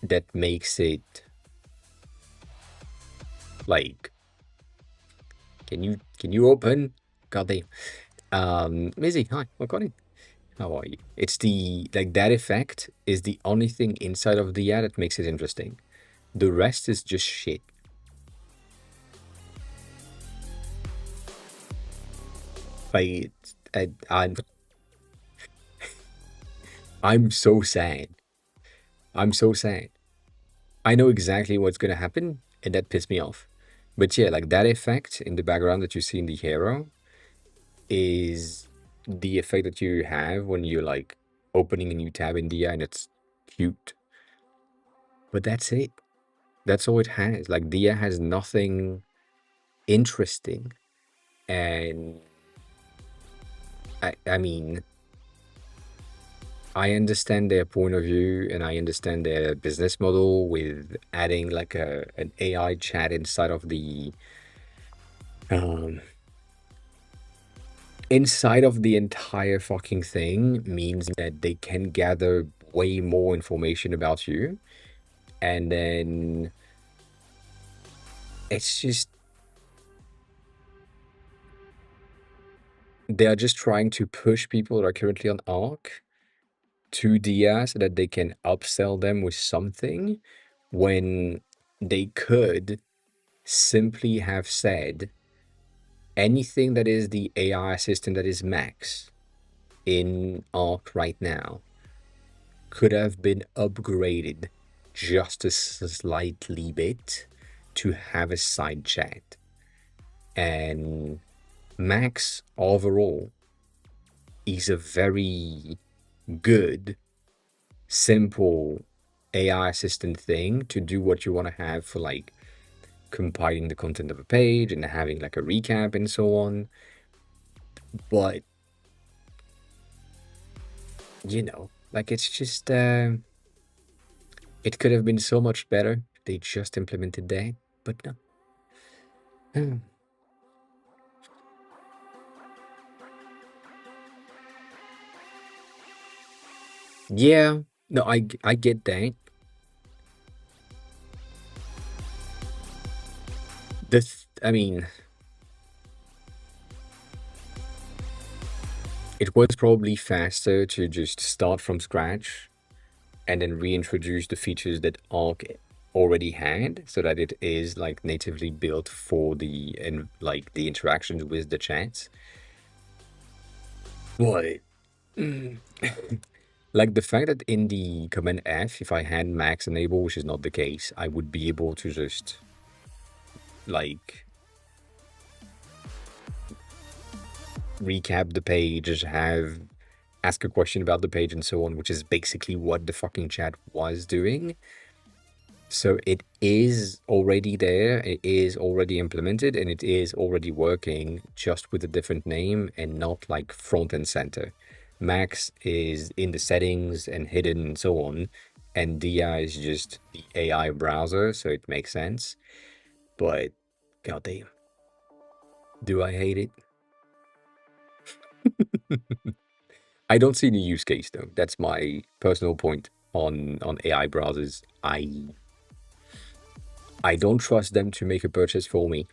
that makes it like can you open? God damn. Mizzy, hi, welcome in. How are you? It's the like that effect is the only thing inside of the ad that makes it interesting. The rest is just shit. Like I'm so sad. I'm so sad. I know exactly what's gonna happen, and that pissed me off. But yeah, like that effect in the background that you see in the hero is the effect that you have when you're like opening a new tab in DI and it's cute. But that's it. That's all it has. Like Dia has nothing interesting. And I mean, I understand their point of view and I understand their business model with adding like an AI chat um inside of the entire fucking thing means that they can gather way more information about you. And then it's just they're just trying to push people that are currently on Arc to Dia so that they can upsell them with something when they could simply have said anything that is the AI assistant that is Max in Arc right now could have been upgraded just a slightly bit to have a side chat. And Max overall is a very good, simple AI assistant thing to do what you want to have for like compiling the content of a page and having like a recap and so on. But like it's just it could have been so much better if they just implemented that, but no. Yeah, no, I get that. I mean, it was probably faster to just start from scratch and then reintroduce the features that Arc already had so that it is like natively built for the and like the interactions with the chats. But like the fact that in the command F, if I had Max enable, which is not the case, I would be able to just like recap the page, just have ask a question about the page and so on, which is basically what the fucking chat was doing. So it is already there, it is already implemented, and it is already working just with a different name and not like front and center. Max is in the settings and hidden and so on, and Dia is just the AI browser, so it makes sense. But goddamn, do I hate it? I don't see the use case though. That's my personal point on AI browsers. I don't trust them to make a purchase for me.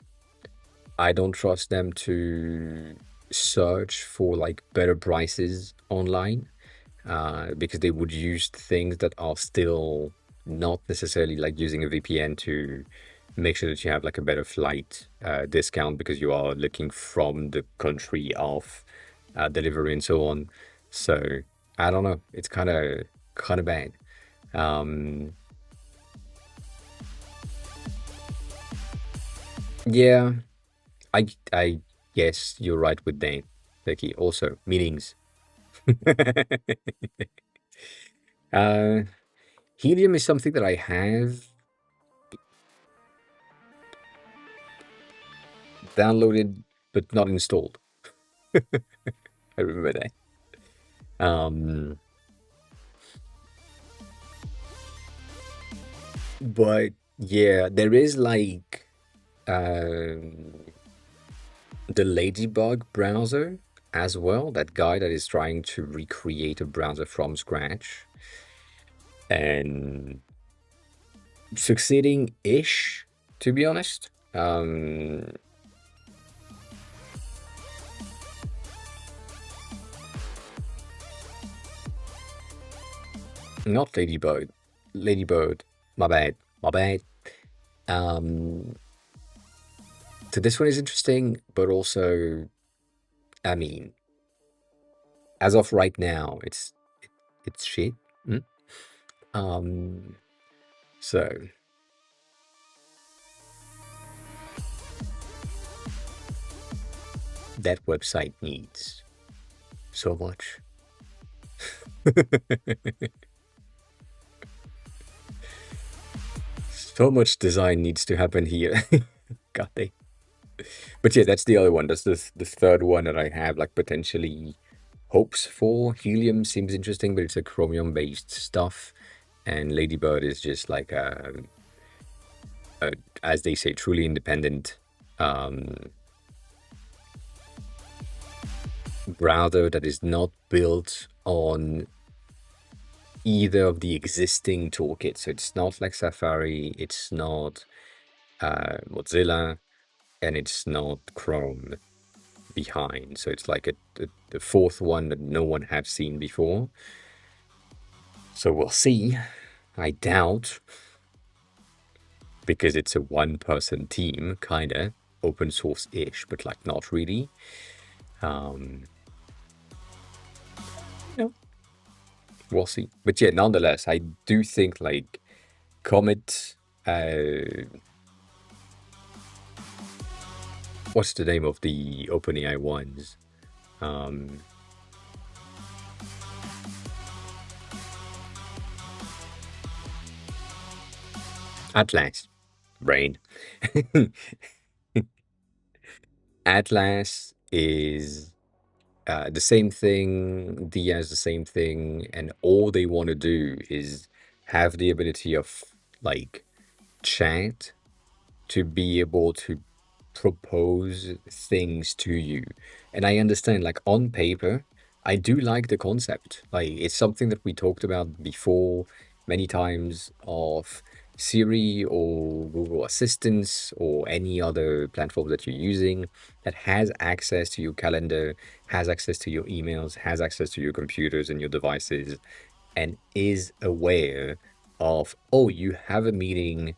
I don't trust them to search for like better prices online because they would use things that are still not necessarily like using a VPN to make sure that you have like a better flight discount because you are looking from the country of delivery and so on. So I don't know. It's kind of bad. Um, yeah, I guess you're right with that, Becky. Also, meanings. uh, Helium is something that I have downloaded but not installed. I remember that. Um, but yeah, there is like um, the Ladybug browser as well. That guy that is trying to recreate a browser from scratch and succeeding ish, to be honest. Not Ladybird. Ladybird. My bad. My bad. Um, so this one is interesting, but also, I mean, as of right now, it's shit. Mm? Um, so that website needs so much. So much design needs to happen here. God dang. But yeah, that's the other one. That's the third one that I have like potentially hopes for. Helium seems interesting, but it's a Chromium based stuff, and Ladybird is just like a as they say, truly independent um, browser that is not built on either of the existing toolkits. So it's not like Safari, it's not Mozilla, and it's not Chrome behind. So it's like the fourth one that no one had seen before. So we'll see. I doubt, because it's a one-person team, kinda open source-ish, but like not really. Um, no, we'll see. But yeah, nonetheless, I do think like Comet. What's the name of the OpenAI ones? Um, Atlas, brain. Atlas is the same thing. Dia is the same thing, and all they want to do is have the ability of like chat to be able to propose things to you. And I understand, like on paper, I do like the concept. Like it's something that we talked about before many times of Siri or Google Assistants or any other platform that you're using that has access to your calendar, has access to your emails, has access to your computers and your devices, and is aware of, oh, you have a meeting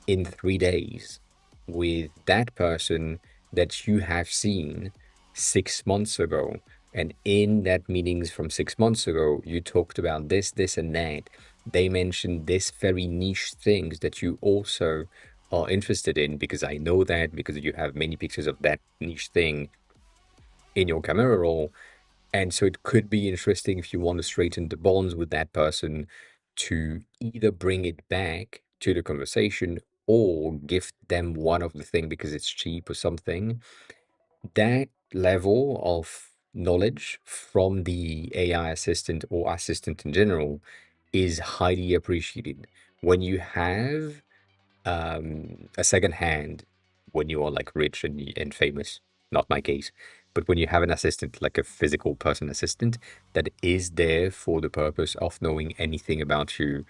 in 3 days with that person that you have seen 6 months ago. And in that meetings from 6 months ago, you talked about this, this, and that. They mentioned this very niche things that you also are interested in because I know that because you have many pictures of that niche thing in your camera roll. And so it could be interesting if you want to straighten the bonds with that person to either bring it back to the conversation or gift them one of the thing because it's cheap or something. That level of knowledge from the AI assistant or assistant in general is highly appreciated. When you have a second hand, when you are like rich and famous, not my case, but when you have an assistant, like a physical person assistant that is there for the purpose of knowing anything about you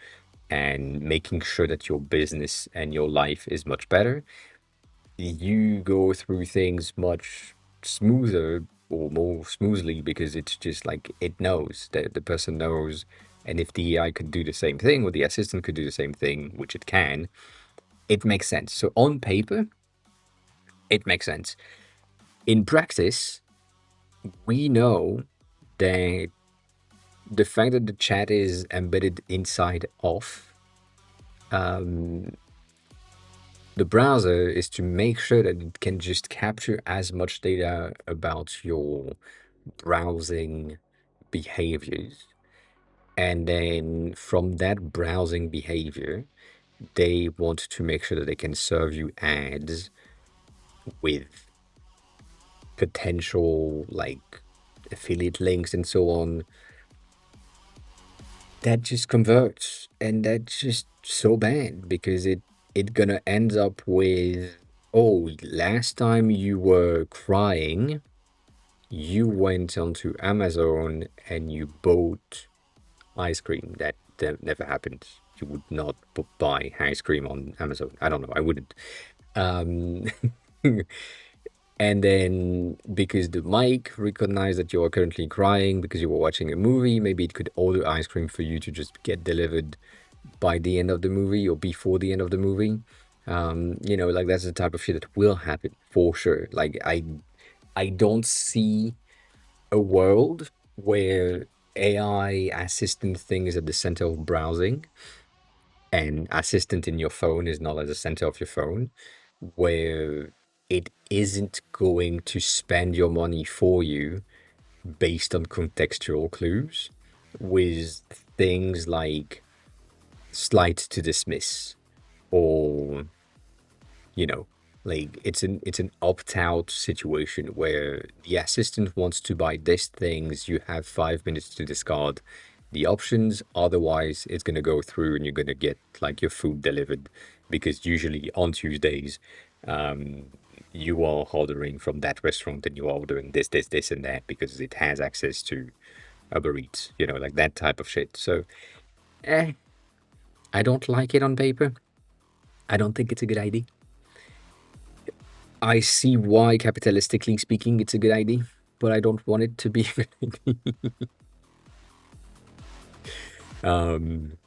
and making sure that your business and your life is much better, you go through things much smoother or more smoothly because it's just like it knows that the person knows. And if the AI could do the same thing or the assistant could do the same thing, which it can, it makes sense. So on paper, it makes sense. In practice, we know that the fact that the chat is embedded inside of the browser is to make sure that it can just capture as much data about your browsing behaviors. And then from that browsing behavior, they want to make sure that they can serve you ads with potential like affiliate links and so on. That just converts, and that's just so bad because it gonna end up with, oh, last time you were crying, you went onto Amazon and you bought ice cream. That never happened. You would not buy ice cream on Amazon. I don't know. I wouldn't. Um, And then because the mic recognized that you are currently crying because you were watching a movie, maybe it could order ice cream for you to just get delivered by the end of the movie or before the end of the movie. Like that's the type of shit that will happen for sure. Like I don't see a world where AI assistant thing is at the center of browsing and assistant in your phone is not at the center of your phone, where it isn't going to spend your money for you based on contextual clues with things like slight to dismiss or you know, like it's an opt-out situation where the assistant wants to buy these things, you have 5 minutes to discard the options, otherwise it's gonna go through and you're gonna get like your food delivered, because usually on Tuesdays, um, you are ordering from that restaurant and you are ordering this, and that because it has access to Uber Eats, like that type of shit. So, eh, I don't like it on paper. I don't think it's a good idea. I see why, capitalistically speaking, it's a good idea, but I don't want it to be a good idea. Um,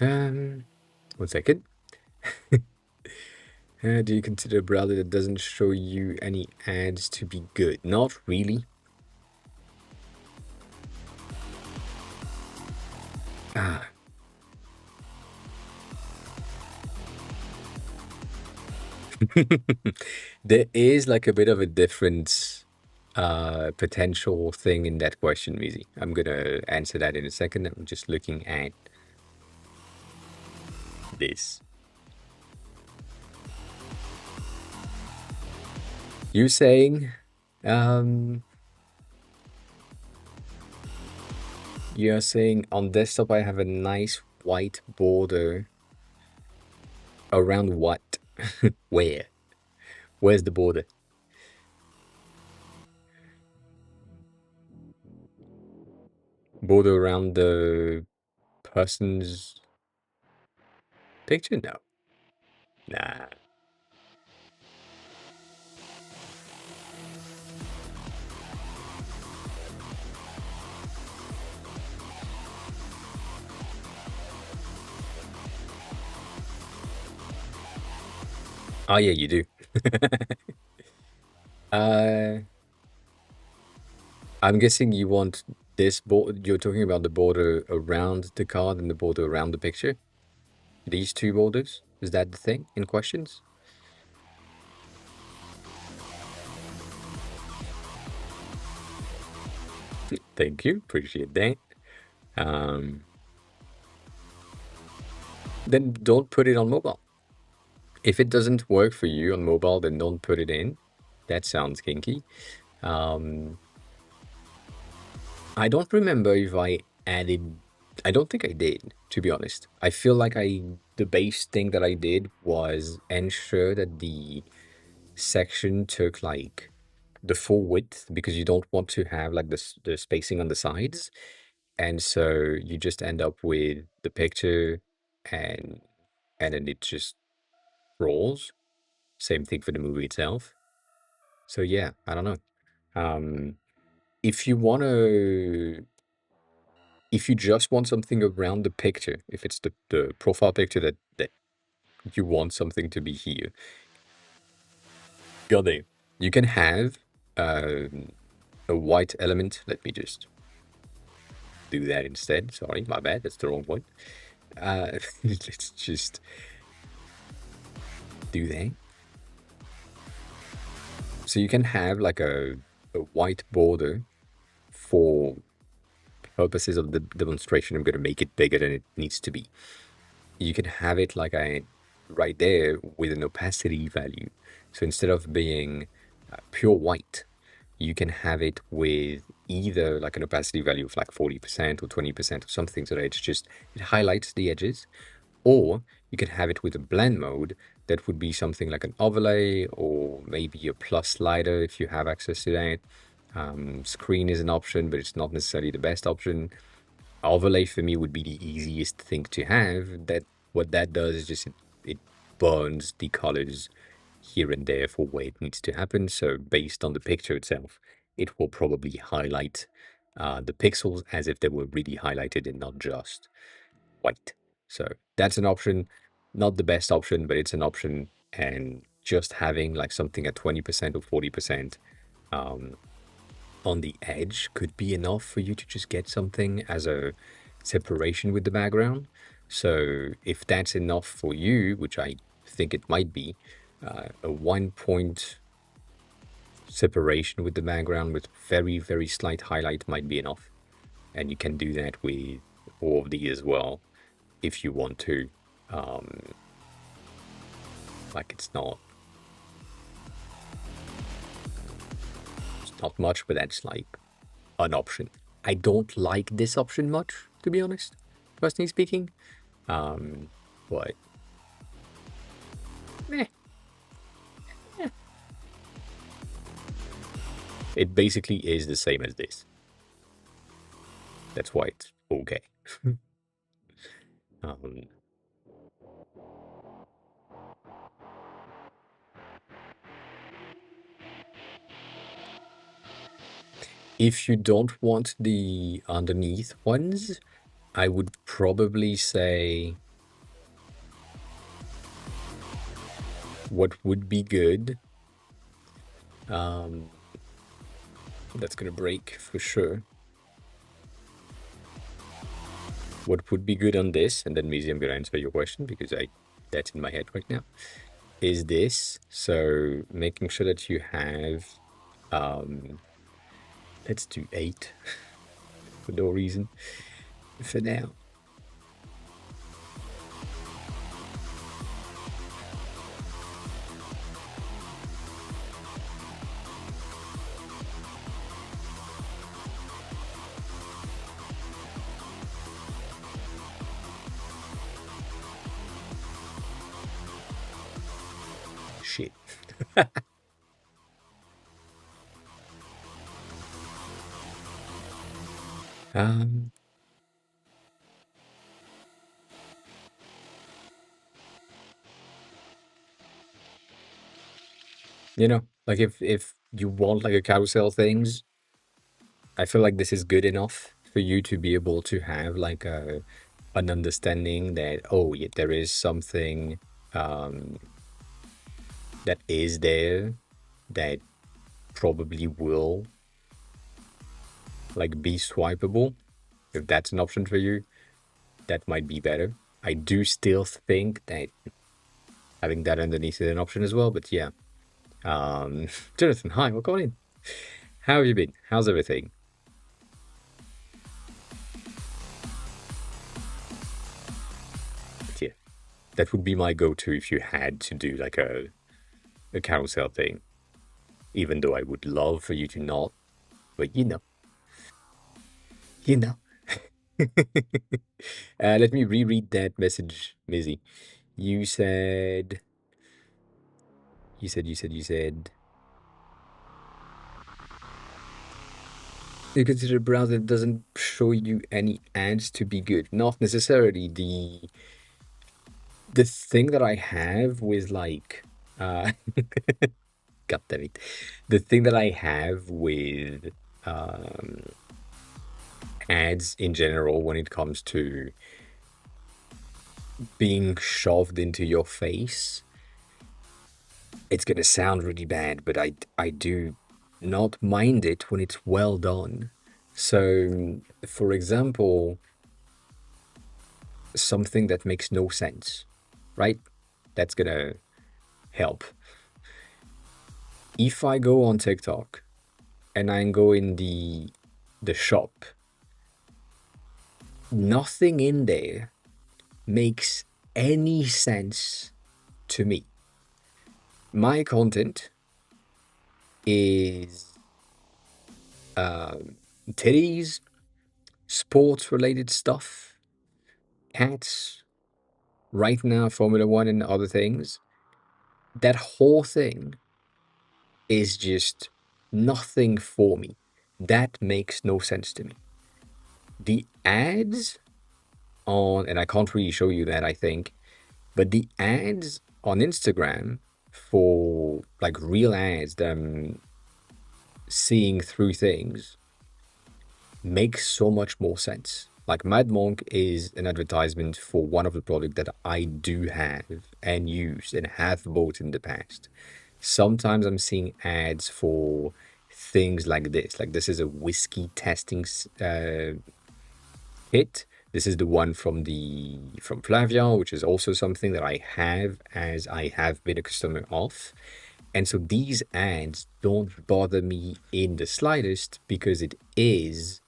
um, 1 second. Do you consider a browser that doesn't show you any ads to be good? Not really. Ah, there is like a bit of a different potential thing in that question, Mizi. I'm gonna answer that in a second. I'm just looking at this. You saying, um, you're saying on desktop I have a nice white border around what? Where? Where's the border? Border around the person's picture? No. Nah. Oh yeah, you do. uh, I'm guessing you want this border. You're talking about the border around the card and the border around the picture. These two borders. Is that the thing in questions? Thank you. Appreciate that. Um, then don't put it on mobile. If it doesn't work for you on mobile, then don't put it in. That sounds kinky. Um, I don't remember if I added. I don't think I did, to be honest. I feel like the base thing that I did was ensure that the section took like the full width, because you don't want to have like the spacing on the sides, and so you just end up with the picture, and then it just rolls. Same thing for the movie itself. So yeah, I don't know. Um, if you want to, if you just want something around the picture, if it's the profile picture that you want something to be here, got it. You can have a white element. Let me just do that instead. Sorry, my bad. That's the wrong one. Let's just do that. So you can have like a white border for purposes of the demonstration. I'm going to make it bigger than it needs to be. You can have it like right there with an opacity value. So instead of being pure white, you can have it with either like an opacity value of like 40% or 20% or something, so that it highlights the edges, or you can have it with a blend mode. That would be something like an overlay or maybe a plus slider if you have access to that. Screen is an option, but it's not necessarily the best option. Overlay for me would be the easiest thing to have. That what that does is just it burns the colors here and there for where it needs to happen. So based on the picture itself, it will probably highlight the pixels as if they were really highlighted and not just white. So that's an option, not the best option, but it's an option. And just having like something at 20% or 40% on the edge could be enough for you to just get something as a separation with the background. So if that's enough for you, which I think it might be, a 1 point separation with the background with very, very slight highlight might be enough. And you can do that with all of these as well if you want to. Um, like it's not much, but that's like an option. I don't like this option much, to be honest, personally speaking. But eh, it basically is the same as this. That's why it's okay. um, if you don't want the underneath ones, I would probably say what would be good. That's gonna break for sure. What would be good on this, and then Maisie, I'm gonna answer your question because that's in my head right now. Is this so making sure that you have let's do 8 for no reason for now. Shit. um like if you want like a carousel things, I feel like this is good enough for you to be able to have like an understanding that, oh yeah, there is something that is there that probably will like be swipeable. If that's an option for you, that might be better. I do still think that having that underneath is an option as well, but yeah. Jonathan, hi, welcome in. How have you been? How's everything? But yeah, that would be my go-to if you had to do like a carousel thing. Even though I would love for you to not, but you know. Let me reread that message, Mizzy. You said, you said, you consider a browser that doesn't show you any ads to be good. Not necessarily. The thing that I have with like, uh, God damn it, the thing that I have with ads in general when it comes to being shoved into your face, it's gonna sound really bad, but I do not mind it when it's well done. So, for example, something that makes no sense, right? That's gonna help. If I go on TikTok and I go in the shop, nothing in there makes any sense to me. My content is titties, sports related stuff, cats, right now Formula One and other things. That whole thing is just nothing for me. That makes no sense to me. The ads and I can't really show you that, I think, but the ads on Instagram for like real ads, them seeing through things, makes so much more sense. Like Mad Monk is an advertisement for one of the products that I do have and use and have bought in the past. Sometimes I'm seeing ads for things like this. Like this is a whiskey testing kit. This is the one from Flavia, which is also something that I have, as I have been a customer of. And so these ads don't bother me in the slightest because it is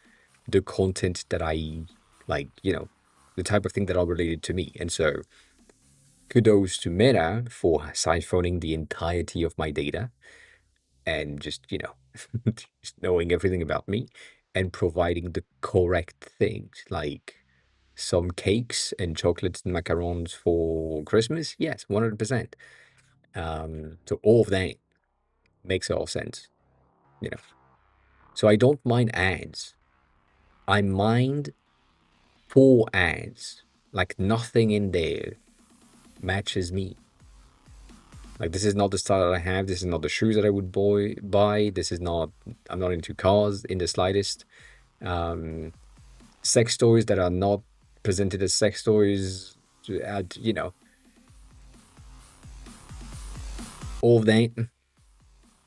the content that I like, the type of thing that are related to me. And so kudos to Meta for siphoning the entirety of my data and just, just knowing everything about me and providing the correct things like some cakes and chocolates and macarons for Christmas. Yes, 100%. So all of that makes all sense, you know. So I don't mind ads. I mind poor ads. Like nothing in there matches me. Like this is not the style that I have. This is not the shoes that I would buy. This is not. I'm not into cars in the slightest. Sex toys that are not presented as sex toys. All of that.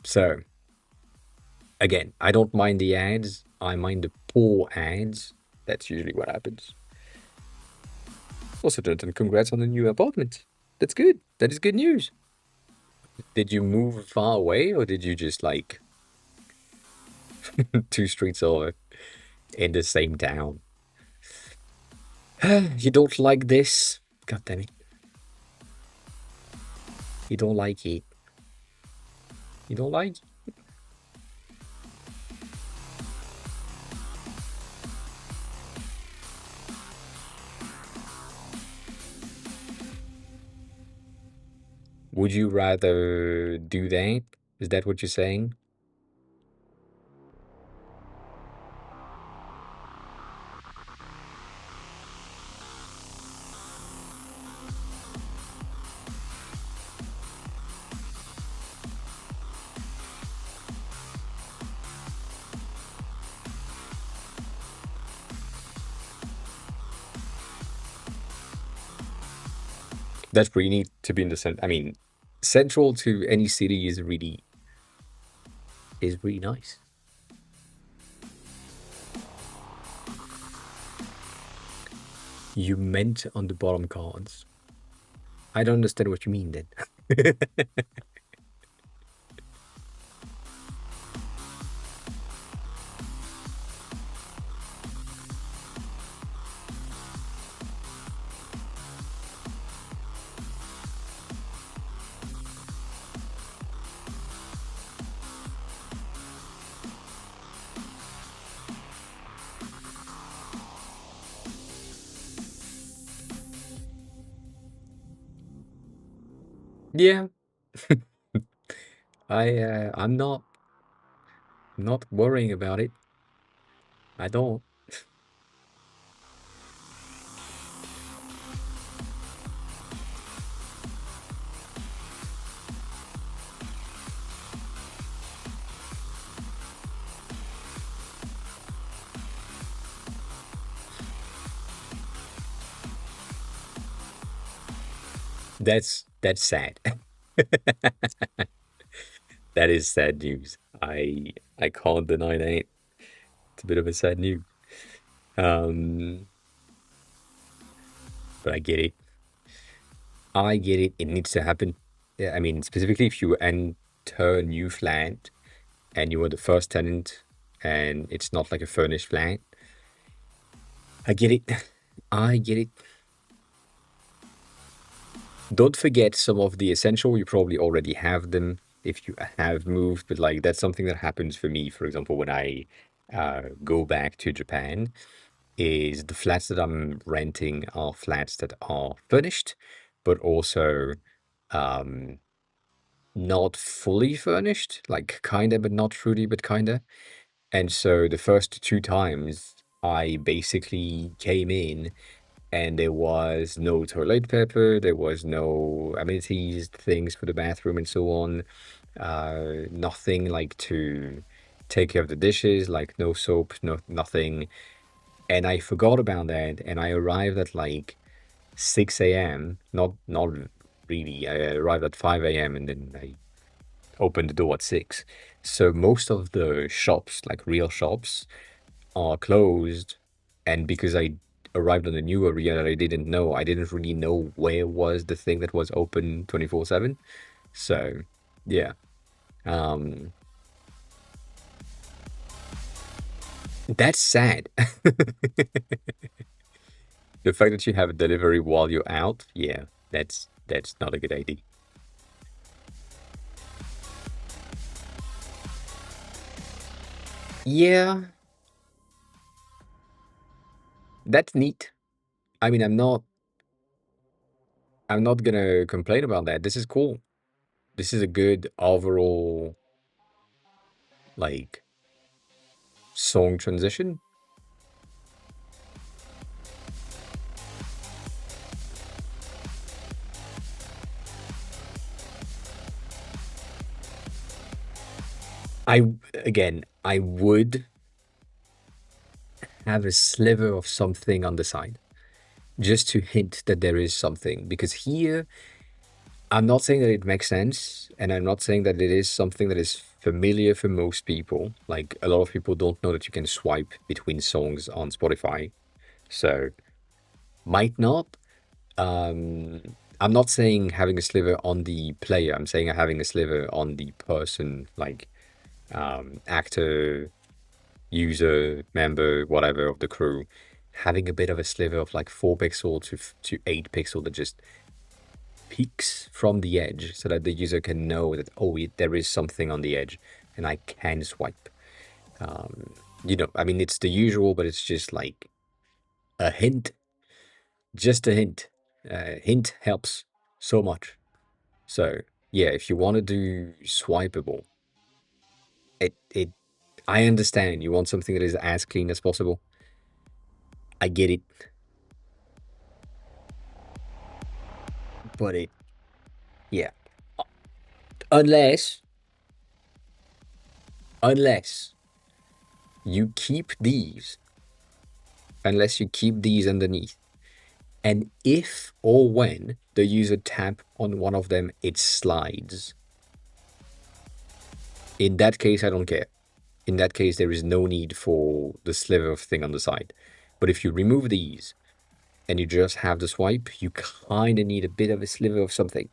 So again, I don't mind the ads. I mind the poor ads. That's usually what happens. Also, Jonathan, congrats on the new apartment. That's good. That is good news. Did you move far away or did you just like 2 streets over in the same town? You don't like this? God damn it. You don't like it. You don't like it? Would you rather do that? Is that what you're saying? That's pretty neat to be in the center. I mean, central to any city is really nice. You meant on the bottom cards. I don't understand what you mean then. Yeah, I'm not worrying about it. I don't. That's sad. That is sad news. I can't deny that. It's a bit of a sad news. Um, but I get it. I get it. It needs to happen. Yeah, I mean, specifically if you enter a new flat and you are the first tenant and it's not like a furnished flat. I get it. I get it. Don't forget some of the essential. You probably already have them if you have moved, but like that's something that happens for me. For example, when I go back to Japan, is the flats that I'm renting are flats that are furnished, but also um, not fully furnished, like kinda, but not truly, but kinda. And so the first 2 times I basically came in and there was no toilet paper, there was no amenities, things for the bathroom and so on. Nothing like to take care of the dishes, like no soap, nothing. And I forgot about that and I arrived at like 6 a.m. Not really. I arrived at 5 a.m. and then I open the door at 6. So most of the shops, like real shops, are closed. And because I arrived on a new area that I didn't know, I didn't really know where was the thing that was open 24/7. So, yeah. Um, that's sad. The fact that you have a delivery while you're out, yeah, that's not a good idea. Yeah, that's neat. I mean, I'm not gonna complain about that. This is cool. This is a good overall like song transition. I again, I would have a sliver of something on the side just to hint that there is something because here I'm not saying that it makes sense, and I'm not saying that it is something that is familiar for most people. Like a lot of people don't know that you can swipe between songs on Spotify, so might not. Um, I'm not saying having a sliver on the player. I'm saying having a sliver on the person, like actor, user, member, whatever of the crew, having a bit of a sliver of like 4 pixel to 8 pixel that just peaks from the edge so that the user can know that, oh, there is something on the edge and I can swipe. I mean, it's the usual, but it's just like a hint, just a hint. Hint helps so much. So yeah, if you want to do swipeable, it I understand you want something that is as clean as possible. I get it, but yeah, unless unless you keep these, unless you keep these underneath. And if or when the user tap on one of them, it slides. In that case, I don't care. In that case, there is no need for the sliver of thing on the side. But if you remove these and you just have the swipe, you kind of need a bit of a sliver of something.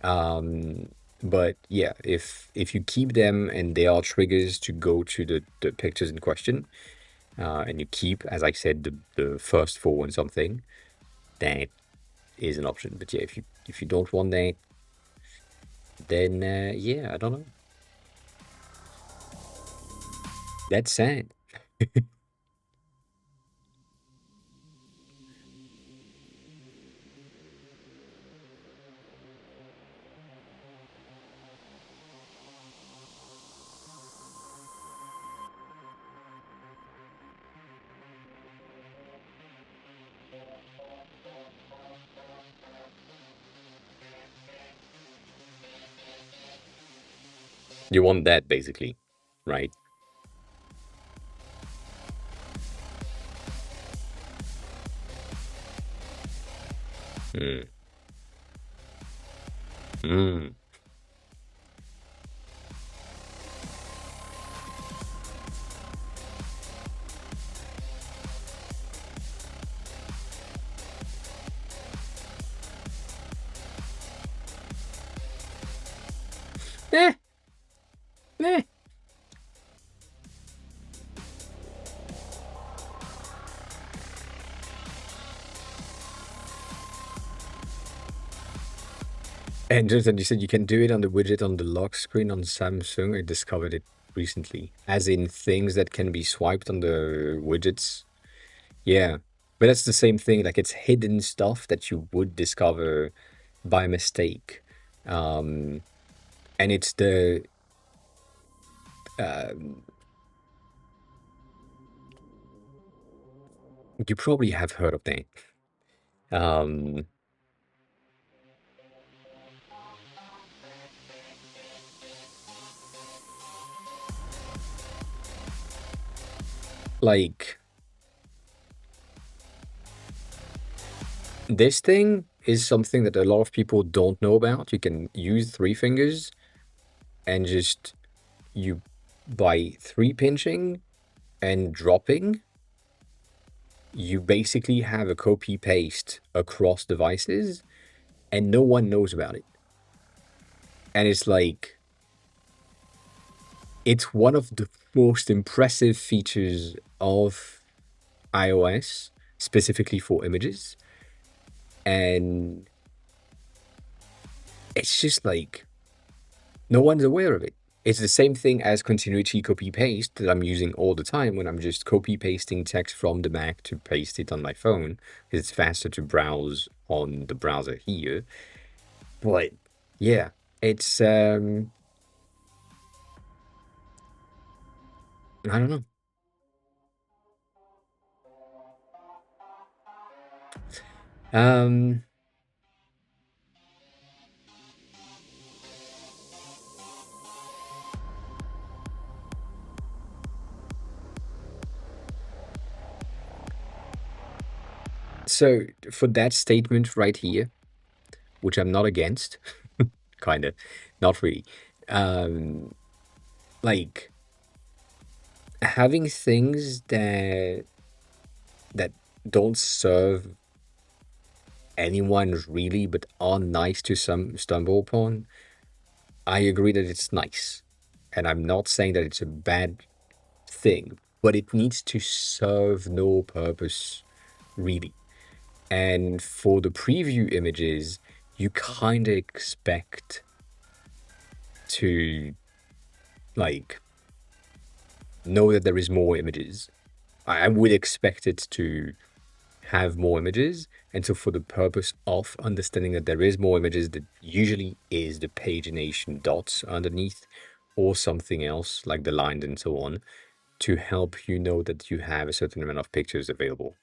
But yeah, if you keep them and they are triggers to go to the pictures in question, and you keep, as I said, the first four and something, that is an option. But yeah, if you don't want that, then yeah, I don't know. That's sad. You want that basically, right? Mm. Mm. Eh, eh. And just and you said you can do it on the widget on the lock screen on Samsung. I discovered it recently, as in things that can be swiped on the widgets. Yeah, but that's the same thing. Like it's hidden stuff that you would discover by mistake, um, and it's the you probably have heard of that. Um, like this thing is something that a lot of people don't know about. You can use three fingers and just you by three pinching and dropping, you basically have a copy paste across devices and no one knows about it. And it's like, it's one of the most impressive features of iOS, specifically for images. And it's just like, no one's aware of it. It's the same thing as continuity copy paste that I'm using all the time when I'm just copy pasting text from the Mac to paste it on my phone, because it's faster to browse on the browser here. But yeah, it's I don't know. Um so for that statement right here, which I'm not against, kind of, not really. Um like having things that don't serve anyone really, but are nice to some stumble upon, I agree that it's nice. And I'm not saying that it's a bad thing, but it needs to serve no purpose really. And for the preview images, you kind of expect to like know that there is more images. I would expect it to have more images. And so for the purpose of understanding that there is more images, that usually is the pagination dots underneath or something else like the lines and so on, to help you know that you have a certain amount of pictures available.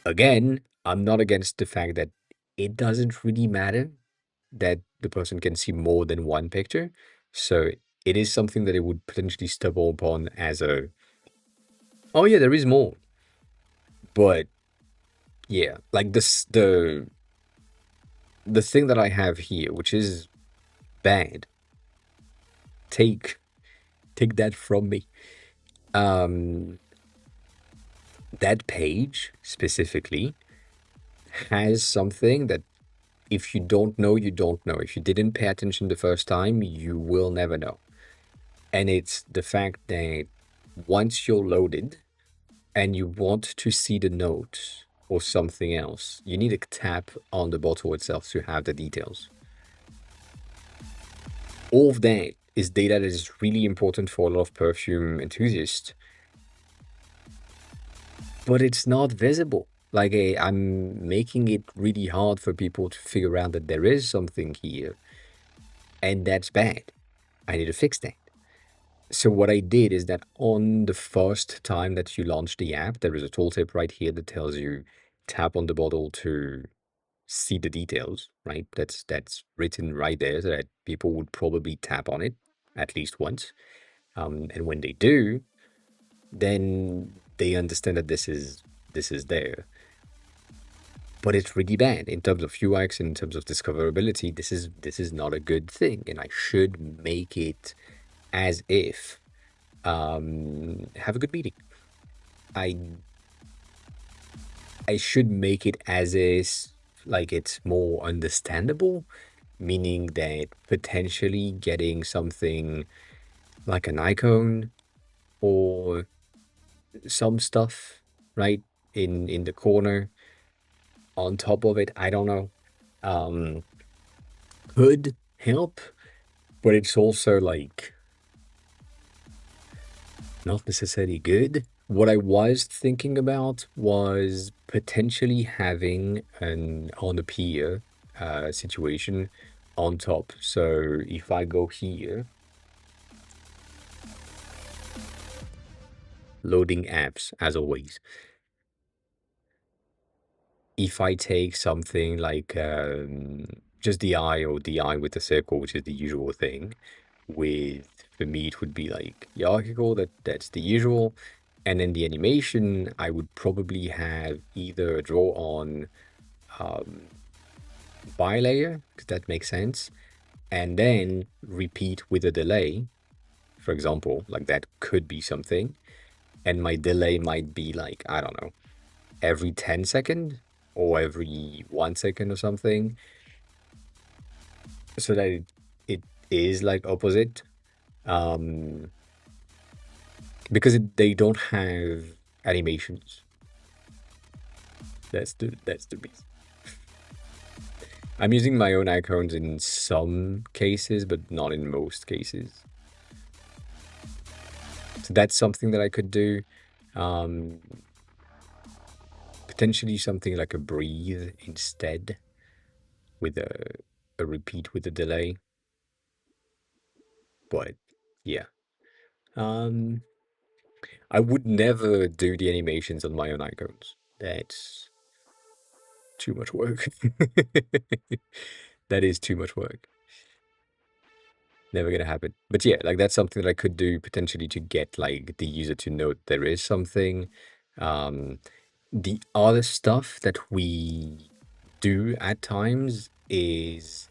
Again, I'm not against the fact that it doesn't really matter that the person can see more than one picture. So it is something that it would potentially stumble upon as a, oh yeah, there is more. But yeah, like this, the thing that I have here, which is bad, take that from me. Um, that page specifically has something that if you don't know, you don't know. If you didn't pay attention the first time, you will never know. And it's the fact that once you're loaded and you want to see the note or something else, you need to tap on the bottle itself to have the details. All of that is data that is really important for a lot of perfume enthusiasts, but it's not visible. Like I'm making it really hard for people to figure out that there is something here, and that's bad. I need to fix that. So what I did is that on the first time that you launch the app, there is a tooltip right here that tells you tap on the bottle to see the details, right? That's written right there so that people would probably tap on it at least once. And when they do, then they understand that this is there. But it's really bad in terms of UX, in terms of discoverability. This is not a good thing, and I should make it as if have a good meeting. I I should make it as is like it's more understandable, meaning that potentially getting something like an icon or some stuff right in the corner on top of it. I don't know. Um, could help, but it's also like not necessarily good. What I was thinking about was potentially having an on a pier situation on top. So if I go here, loading apps as always. If I take something like just the eye or the eye with the circle, which is the usual thing, with for me it would be like hierarchical, that's the usual. And then the animation, I would probably have either a draw on bilayer, because that makes sense, and then repeat with a delay, for example, like that could be something. And my delay might be like, I don't know, every 10 seconds or every 1 second or something. So that it is like opposite. Um, because they don't have animations. That's the reason. I'm using my own icons in some cases, but not in most cases. So that's something that I could do. Um, Potentially something like a breathe instead with a repeat with a delay. But yeah. Um, I would never do the animations on my own icons. That's too much work. That is too much work. Never gonna happen. But yeah, like that's something that I could do potentially to get like the user to know there is something. Um, the other stuff that we do at times is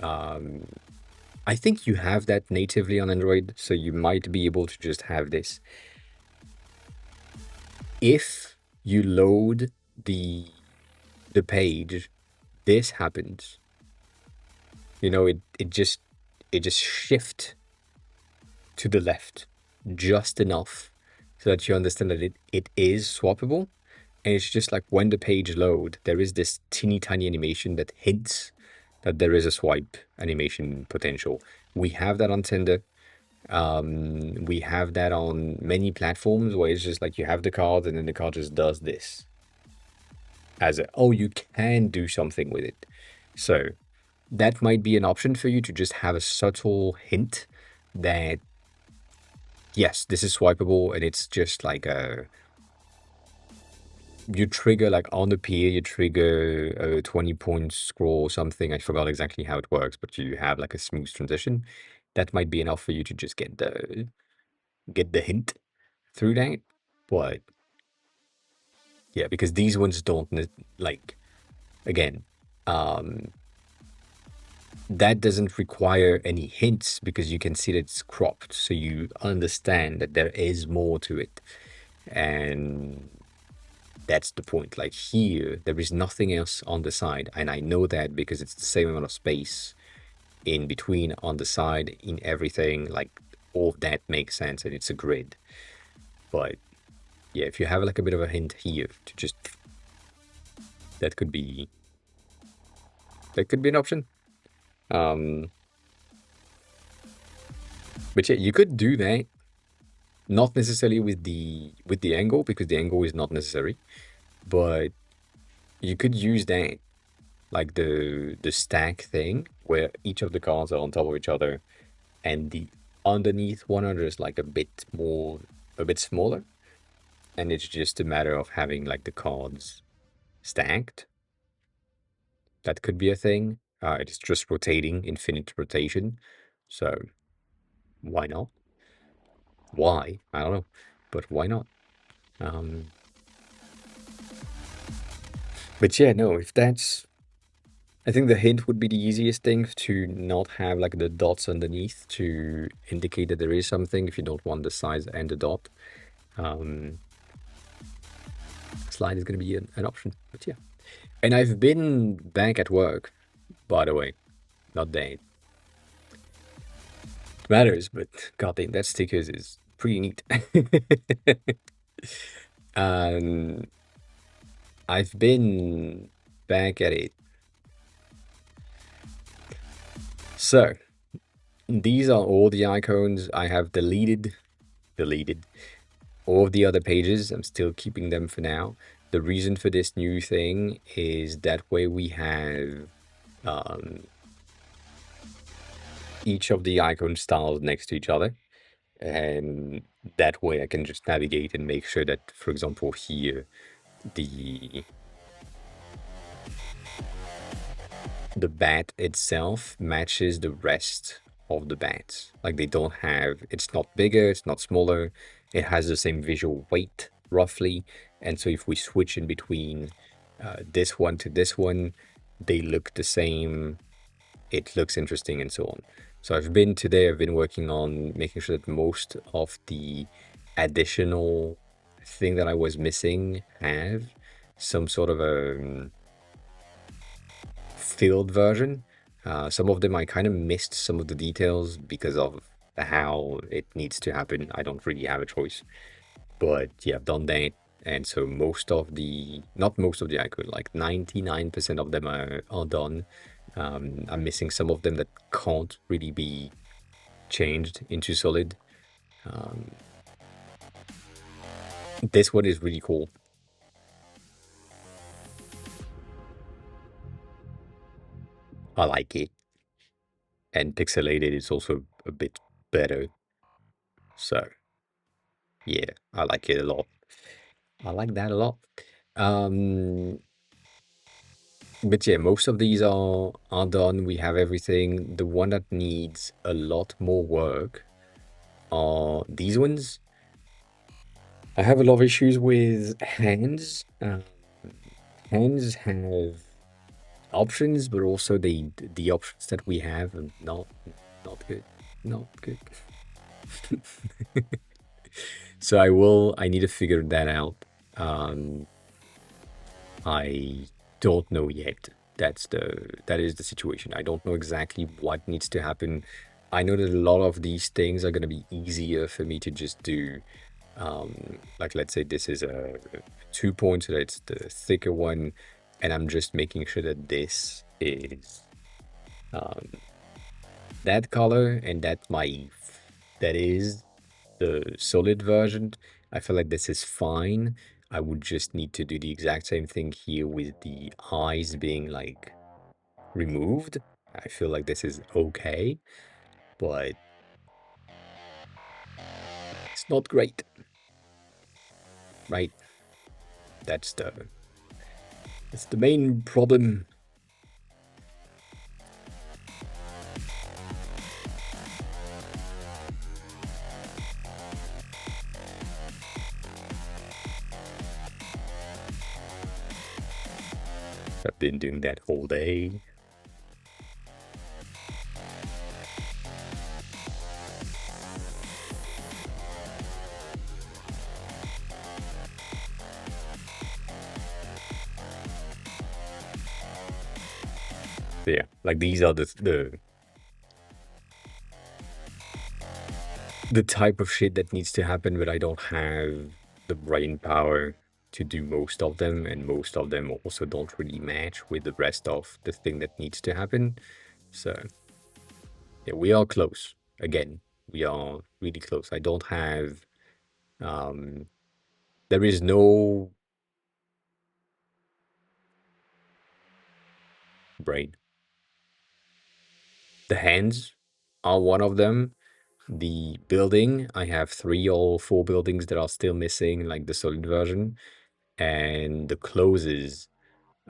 I think you have that natively on Android, so you might be able to just have this. If you load the page, this happens. You know, it just shift to the left just enough so that you understand that it is swappable. And it's just like when the page load, there is this teeny tiny animation that hints that there is a swipe animation potential. We have that on Tinder. We have that on many platforms where it's just like you have the card and then the card just does this as a, oh, you can do something with it. So that might be an option for you to just have a subtle hint that yes, this is swipeable, and it's just like a you trigger like on the peer, you trigger a 20-point scroll or something. I forgot exactly how it works, but you have like a smooth transition. That might be enough for you to just get the hint through that. But yeah, because these ones don't like again, um, that doesn't require any hints because you can see that it's cropped, so you understand that there is more to it, and that's the point. Like here, there is nothing else on the side, and I know that because it's the same amount of space in between, on the side, in everything. Like all of that makes sense, and it's a grid. But yeah, if you have like a bit of a hint here to just that could be an option. Um, but yeah, you could do that. Not necessarily with the angle because the angle is not necessary, but you could use that like the stack thing where each of the cards are on top of each other and the underneath one another is like a bit smaller, and it's just a matter of having like the cards stacked. That could be a thing. It's just rotating, infinite rotation. So why not? Why? I don't know, but why not? Um, but yeah, no, if that's I think the hint would be the easiest thing to not have like the dots underneath to indicate that there is something if you don't want the size and the dot. Um, Slide is going to be an option, but yeah. And I've been back at work, by the way, not that it matters, but goddamn, that stickers is pretty neat. um, I've been back at it. So these are all the icons I have deleted all of the other pages. I'm still keeping them for now. The reason for this new thing is that way we have each of the icon styles next to each other. And that way I can just navigate and make sure that, for example, here, the the bat itself matches the rest of the bats. Like they don't have, it's not bigger, it's not smaller, it has the same visual weight roughly. And so if we switch in between this one to this one, they look the same it looks interesting and so on. So I've been working on making sure that most of the additional thing that I was missing have some sort of a filled version. Some of them I kind of missed some of the details because of how it needs to happen. I don't really have a choice. But yeah, I've done that. And so not most of the, I could like 99% of them are done. I'm missing some of them that can't really be changed into solid. This one is really cool. I like it. And pixelated is also a bit better. So yeah, I like it a lot. I like that a lot. Um, but yeah, most of these are done. We have everything. The one that needs a lot more work are these ones. I have a lot of issues with hands. Hands have options, but also the options that we have are not good. Not good. So I need to figure that out. Um, I don't know yet. That is the situation. I don't know exactly what needs to happen. I know that a lot of these things are going to be easier for me to just do. Like let's say this is a 2 point, so that's the thicker one, and I'm just making sure that this is that color and that is the solid version. I feel like this is fine. I would just need to do the exact same thing here with the eyes being like removed. I feel like this is okay, but it's not great, right? That's the main problem. I've been doing that all day. Yeah, like these are the type of shit that needs to happen, but I don't have the brain power to do most of them, and most of them also don't really match with the rest of the thing that needs to happen. So yeah, we are close. Again, we are really close. I don't have there is no brain. The hands are one of them. The building, I have 3 or 4 buildings that are still missing, like the solid version, and the closes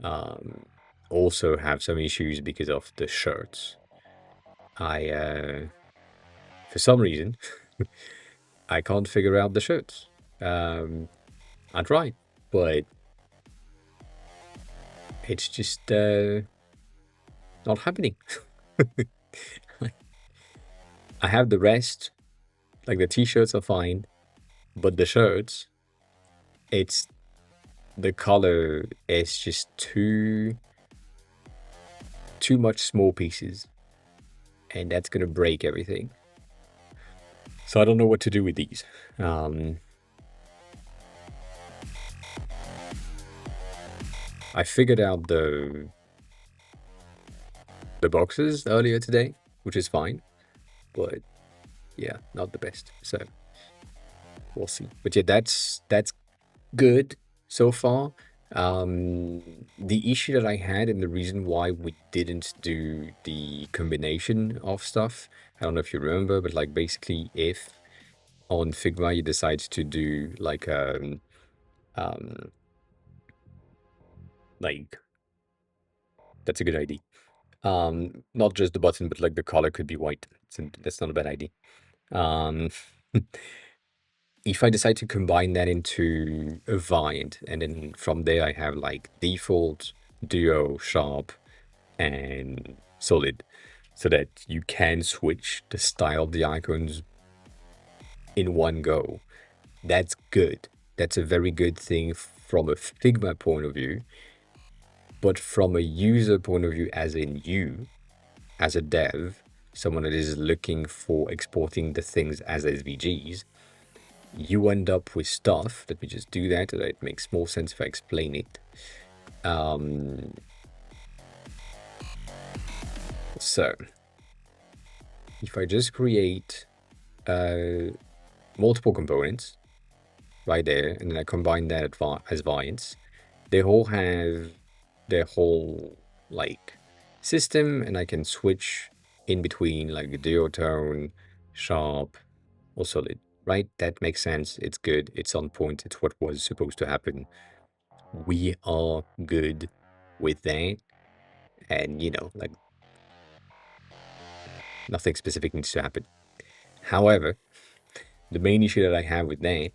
um, also have some issues because of the shirts. For some reason, I can't figure out the shirts. Um, I tried, but it's just not happening. I have the rest, like the t-shirts are fine, but the shirts, it's the color is just too much small pieces, and that's gonna break everything. So I don't know what to do with these. I figured out the boxes earlier today, which is fine, but yeah, not the best. So we'll see. But yeah, that's good so far. The issue that I had and the reason why we didn't do the combination of stuff, I don't know if you remember, but like basically if on Figma you decide to do um like that's a good idea. Not just the button, but like the color could be white. That's not a bad idea. Um, if I decide to combine that into a variant, and then from there I have like default, duo, sharp, and solid. so that you can switch the style of the icons in one go. That's good. That's a very good thing from a Figma point of view. But from a user point of view, as in you, as a dev, someone that is looking for exporting the things as SVGs, you end up with stuff. Let me just do that. It makes more sense if I explain it. So, if I just create multiple components right there, and then I combine that as variants, they all have their whole like system, and I can switch in between like duotone, sharp, or solid, right? That makes sense. It's good. It's on point. It's what was supposed to happen. We are good with that. And, like nothing specific needs to happen. However, the main issue that I have with that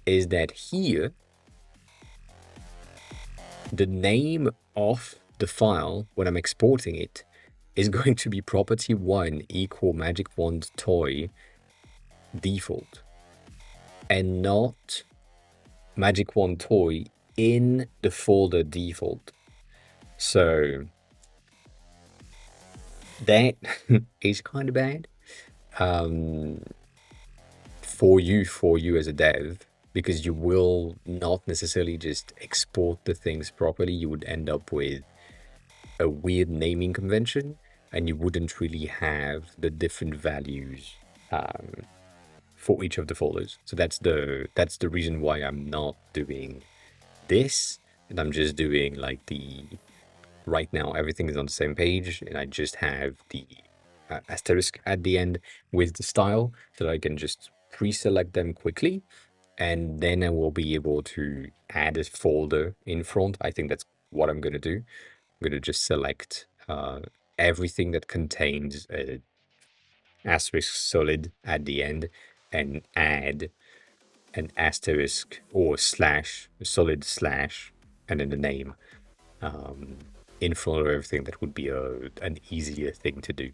is that here, the name of the file when I'm exporting it is going to be property1 equal magic wand toy default, and not magic wand toy in the folder default. So that is kind of bad for you as a dev, because you will not necessarily just export the things properly. You would end up with a weird naming convention, and you wouldn't really have the different values for each of the folders. So that's the reason why I'm not doing this, and I'm just doing like right now everything is on the same page, and I just have the asterisk at the end with the style, so that I can just pre-select them quickly, and then I will be able to add a folder in front. I think that's what I'm gonna do. I'm gonna just select everything that contains a asterisk solid at the end, and add an asterisk or slash, solid slash, and then the name in front of everything. That would be an easier thing to do,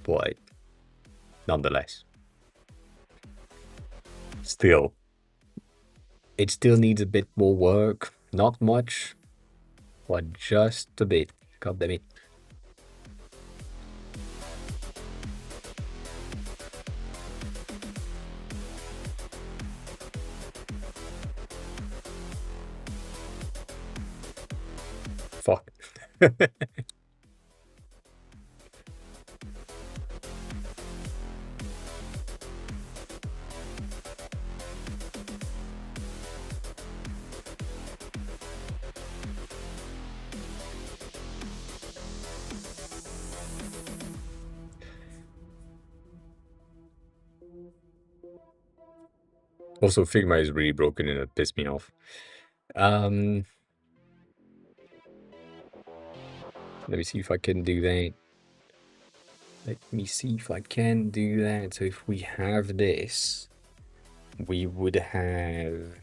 but nonetheless, it still needs a bit more work. Not much, but just a bit. God damn it. Fuck. Also, Figma is really broken and it pissed me off. Let me see if I can do that. Let me see if I can do that. So if we have this, we would have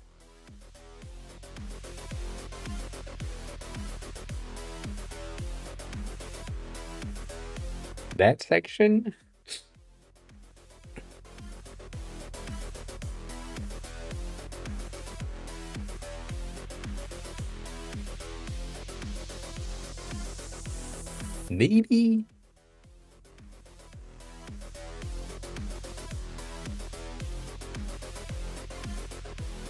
that section. Maybe.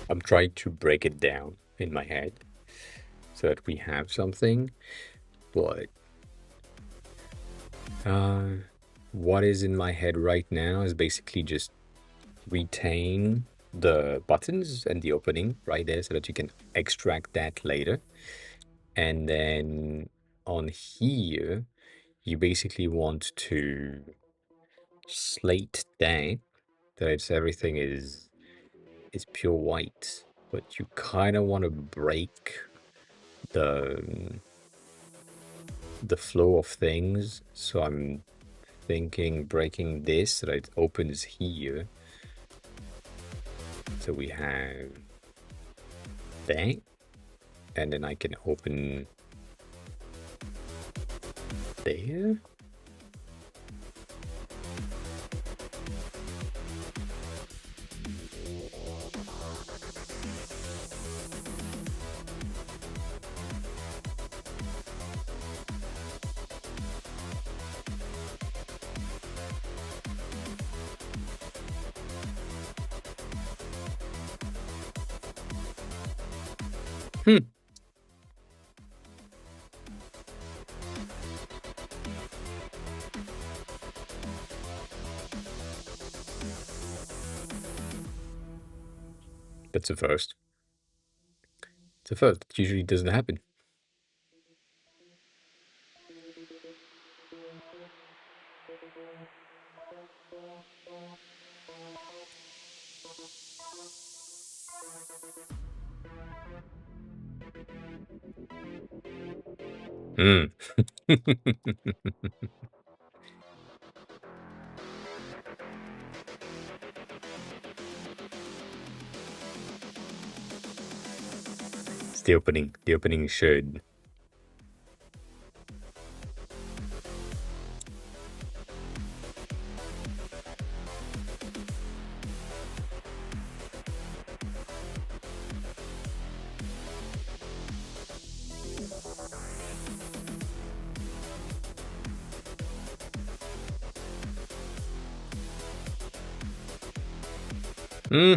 I'm trying to break it down in my head so that we have something, but what is in my head right now is basically just retain the buttons and the opening right there so that you can extract that later. And then on here, you basically want to slate that it's everything is pure white, but you kind of want to break the flow of things. So I'm thinking breaking this so that it opens here. So we have that, and then I can open there. Hmm. That's a first. It's a first. It usually doesn't happen. Hmm. It's the opening. The opening should. Hmm.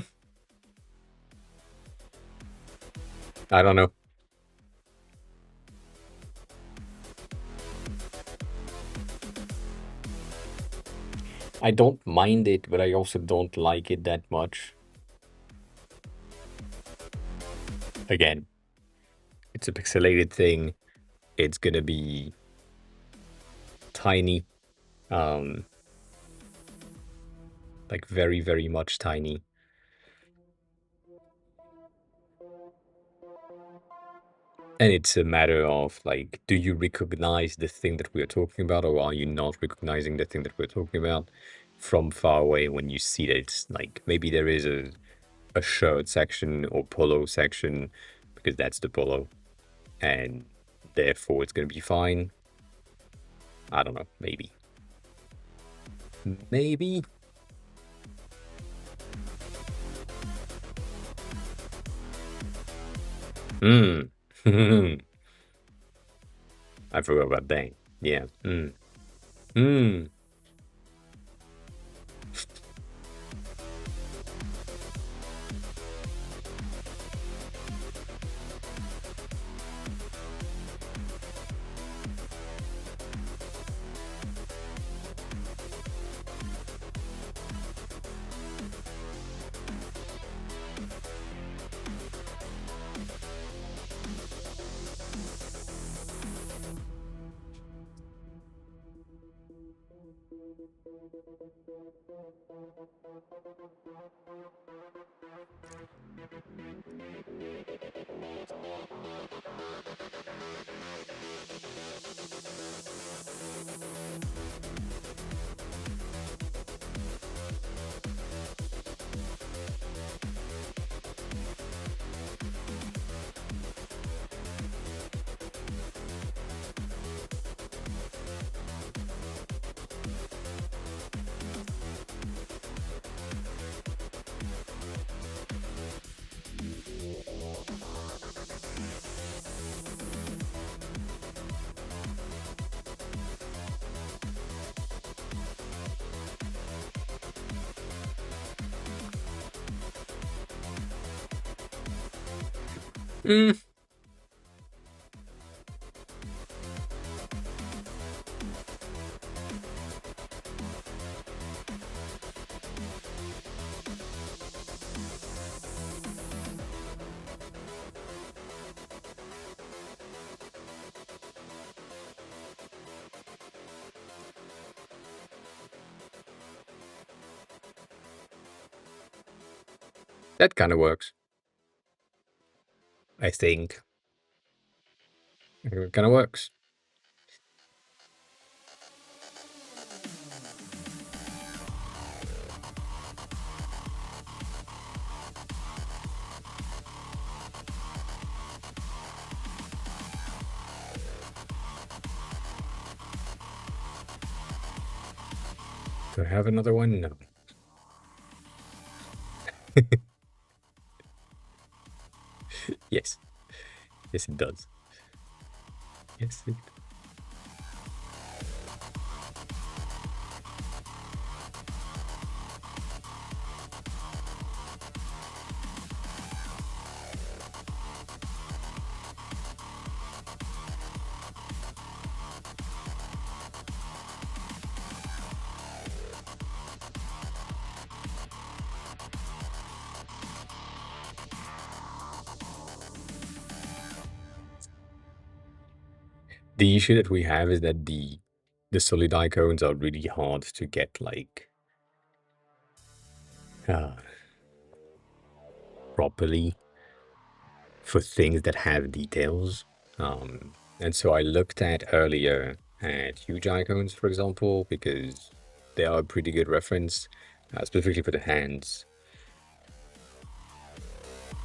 I don't know. I don't mind it, but I also don't like it that much. Again, it's a pixelated thing. It's gonna be tiny, um, like very, very much tiny. And it's a matter of like, do you recognize the thing that we're talking about, or are you not recognizing the thing that we're talking about from far away when you see that it's like maybe there is a shirt section or polo section because that's the polo, and therefore it's gonna be fine. I don't know, maybe. Maybe. Hmm. I forgot about that. Yeah. Hmm. Hmm. Hmm. That kind of works. I think it kind of works. Do I have another one? No. Yes. Yes, it does. Yes, it. The issue that we have is that the solid icons are really hard to get like uh, properly for things that have details. And so I looked at earlier at huge icons, for example, because they are a pretty good reference, specifically for the hands.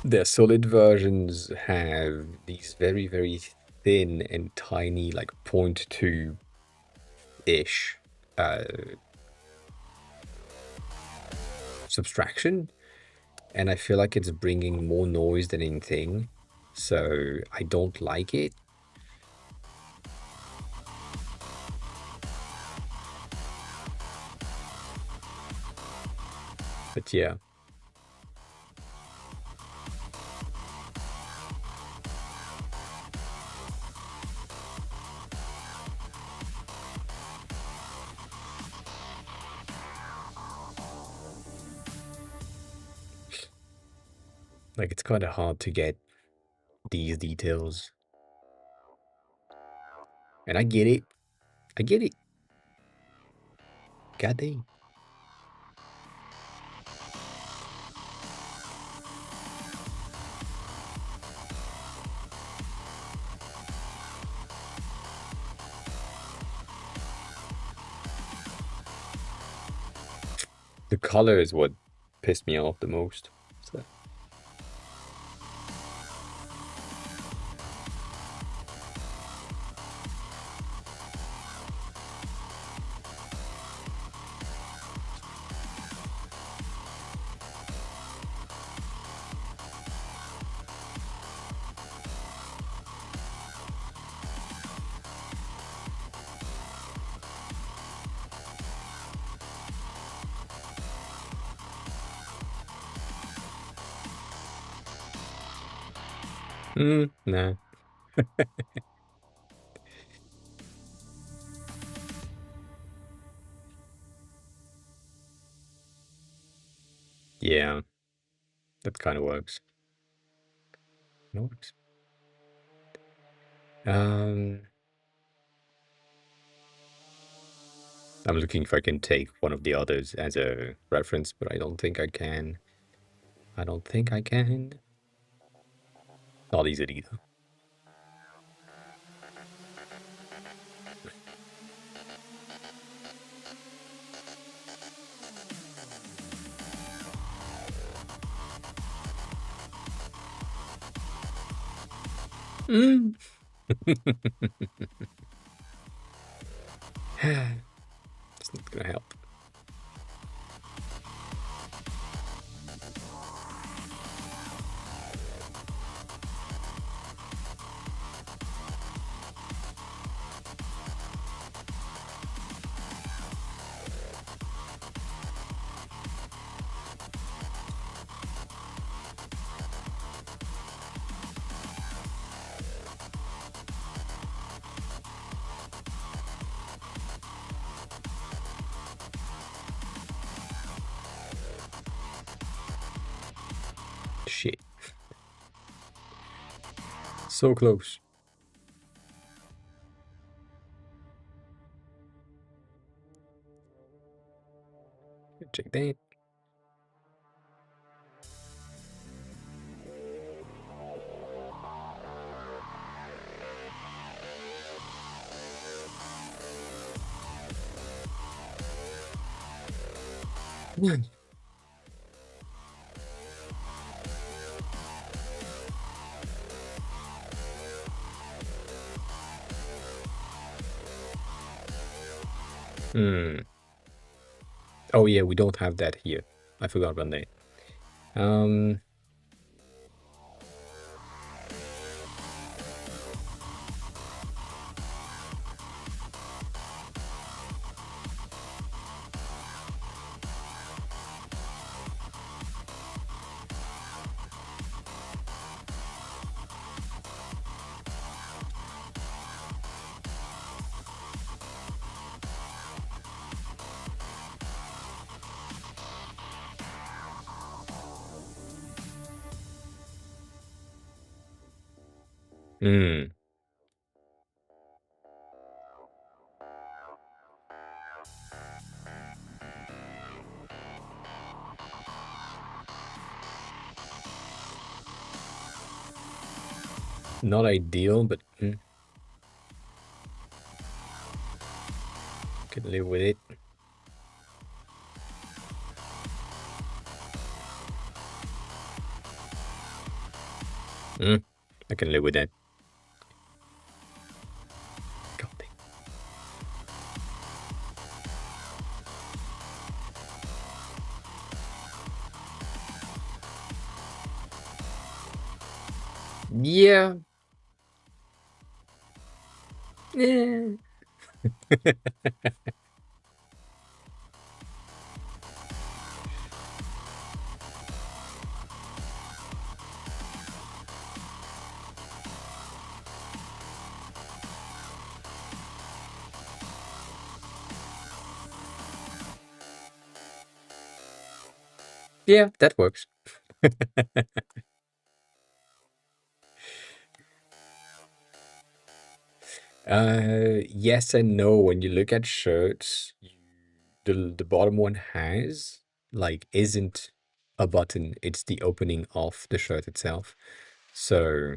Their solid versions have these very, very thin and tiny, like 0.2-ish uh, subtraction, and I feel like it's bringing more noise than anything, so I don't like it. But yeah, like it's kind of hard to get these details, and I get it. I get it. God dang. The color is what pissed me off the most. So. Nah. Yeah, that kind of works. It works. Um, I'm looking if I can take one of the others as a reference, but I don't think I can. I don't think I can. Not easy either. Mm. It's not gonna help. Shit. So close. Check that. Hmm. Oh yeah, we don't have that here. I forgot about that. Um. Hmm. Not ideal, but can live with it. I can live with that. God damn. Yeah. Yeah. Yeah, that works. Yes and no. When you look at shirts, the bottom one has like isn't a button. It's the opening of the shirt itself. So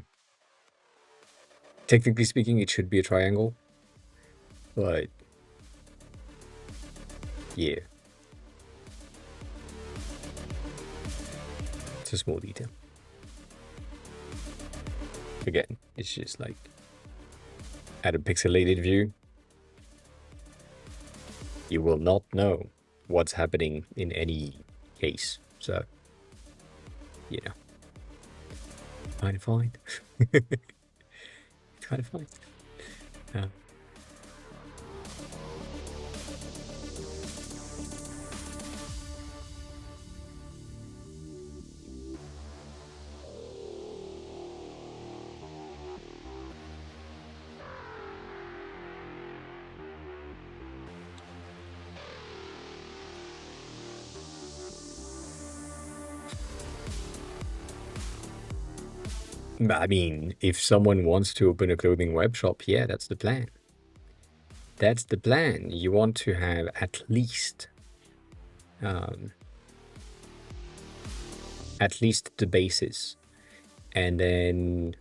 technically speaking, it should be a triangle. But yeah, it's a small detail. Again, it's just like at a pixelated view, you will not know what's happening in any case. So, you know, kind of fine. It's kind of fine. Uh, I mean, if someone wants to open a clothing web shop, yeah, that's the plan. That's the plan. You want to have um, at least the basis, and then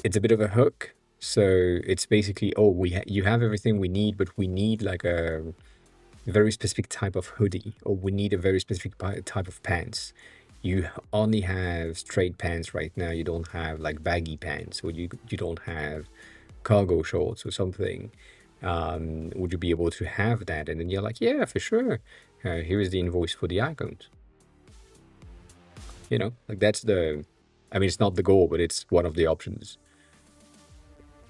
it's a bit of a hook. So it's basically, oh, you have everything we need, but we need like a very specific type of hoodie, or we need a very specific type of pants. You only have straight pants right now. You don't have like baggy pants, or you don't have cargo shorts or something. Would you be able to have that? And then you're like, yeah, for sure. Here is the invoice for the icons. You know, like that's the. I mean, it's not the goal, but it's one of the options.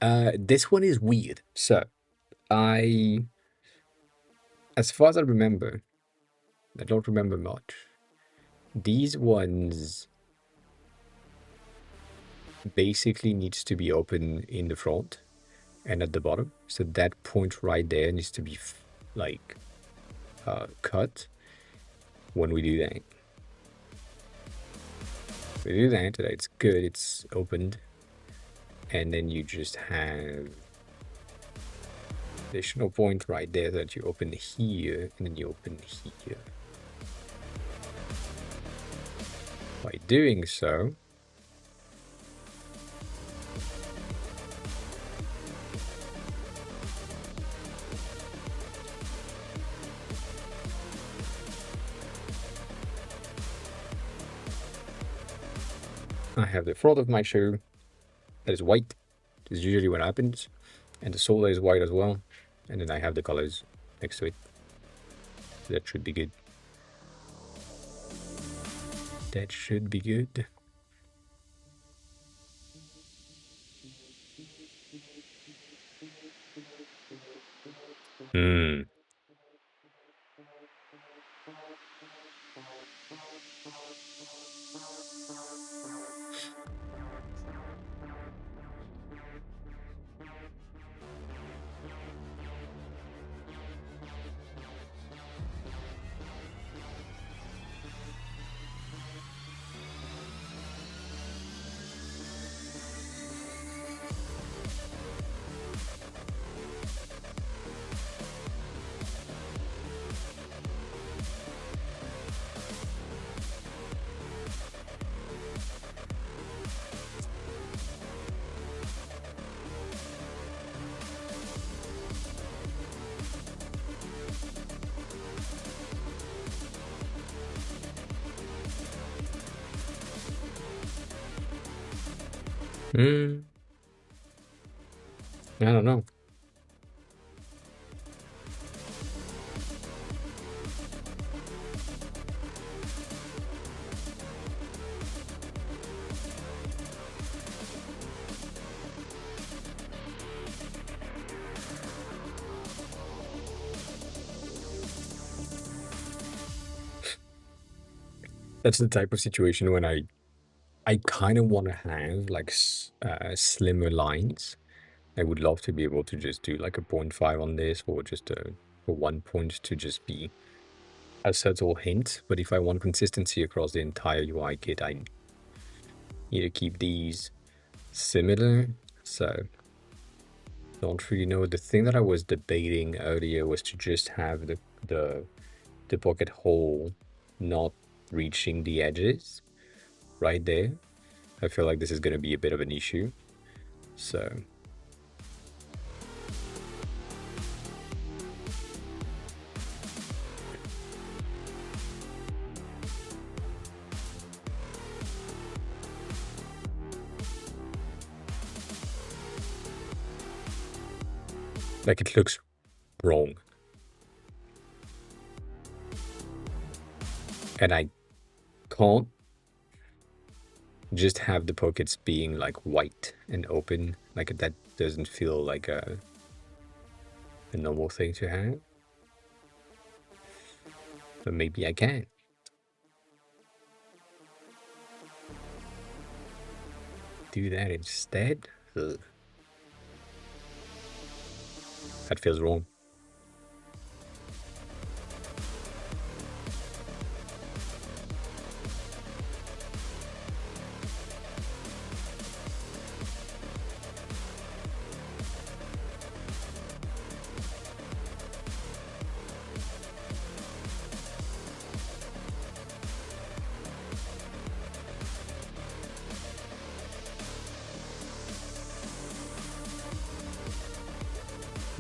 This one is weird. So I, as far as I remember, I don't remember much. These ones basically needs to be open in the front and at the bottom. So that point right there needs to be like cut when we do that. We do that, so it's good, it's opened. And then you just have additional point right there that you open here and then you open here. By doing so, I have the front of my shoe that is white. This is usually what happens. And the sole is white as well. And then I have the colors next to it. So that should be good. That should be good. Hmm. Hmm. I don't know. That's the type of situation when I kind of want to have like slimmer lines. I would love to be able to just do like a 0.5 on this, or just for 1 point to just be a subtle hint. But if I want consistency across the entire UI kit, I need to keep these similar. So don't really know. The thing that I was debating earlier was to just have the pocket hole not reaching the edges right there. I feel like this is going to be a bit of an issue. So like it looks wrong. And I can't just have the pockets being like white and open. Like that doesn't feel like a normal thing to have. But maybe I can. Do that instead. Ugh. That feels wrong.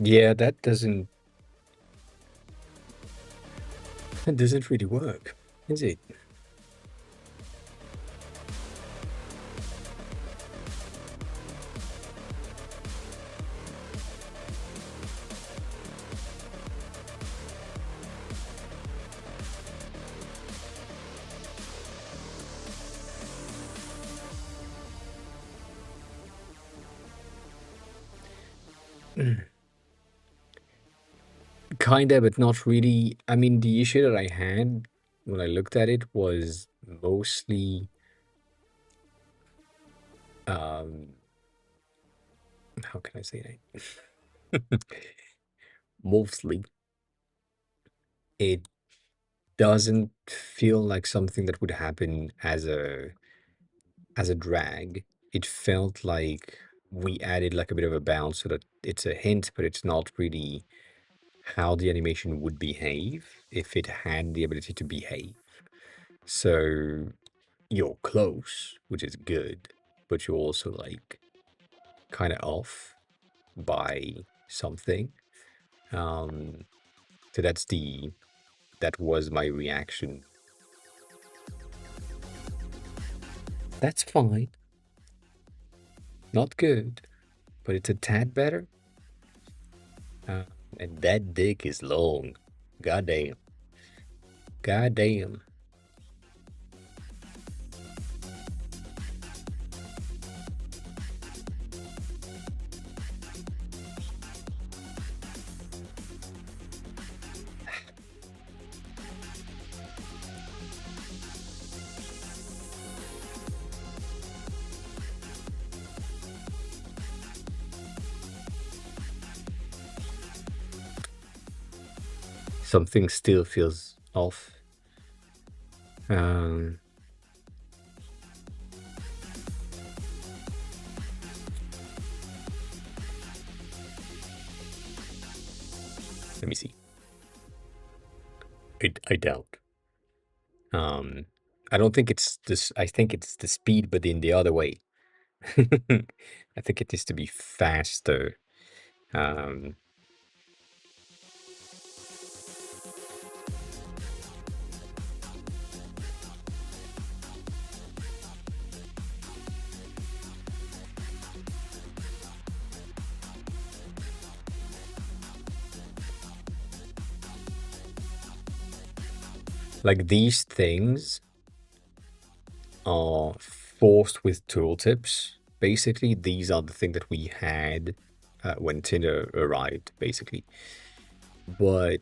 Yeah, that doesn't really work, is it? Kinda, but not really. I mean, the issue that I had when I looked at it was mostly um how can I say that? Mostly it doesn't feel like something that would happen as a drag. It felt like we added like a bit of a bounce so that it's a hint, but it's not really how the animation would behave if it had the ability to behave. So you're close, which is good, but you're also like kind of off by something. Um, so that was my reaction. That's fine. Not good, but it's a tad better. Uh, and that dick is long. Goddamn. Goddamn. Something still feels off. Um, Let me see. I doubt. Um, I don't think it's this. I think it's the speed, but in the other way. I think it needs to be faster. Um, Like these things are forced with tooltips. Basically, these are the things that we had when Tinder arrived, basically. But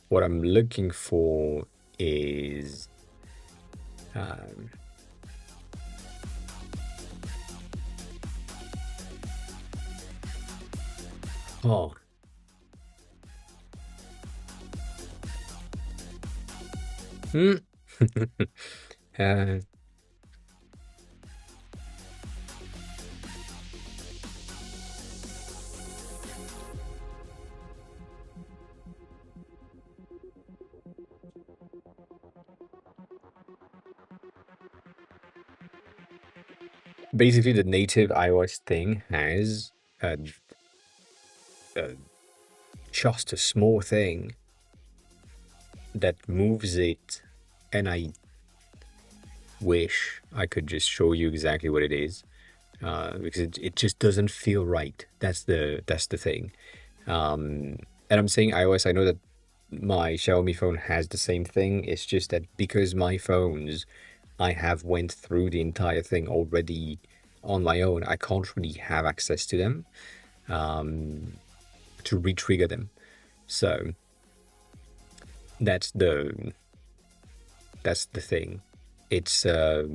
what I'm looking for is um, oh, hmm. uh, basically the native iOS thing has uh, uh, just a small thing that moves it, and I wish I could just show you exactly what it is, because it just doesn't feel right. That's the thing. And I'm saying iOS. I know that my Xiaomi phone has the same thing. It's just that because my phones, I have went through the entire thing already on my own. I can't really have access to them to re-trigger them. So that's the thing. It's huh.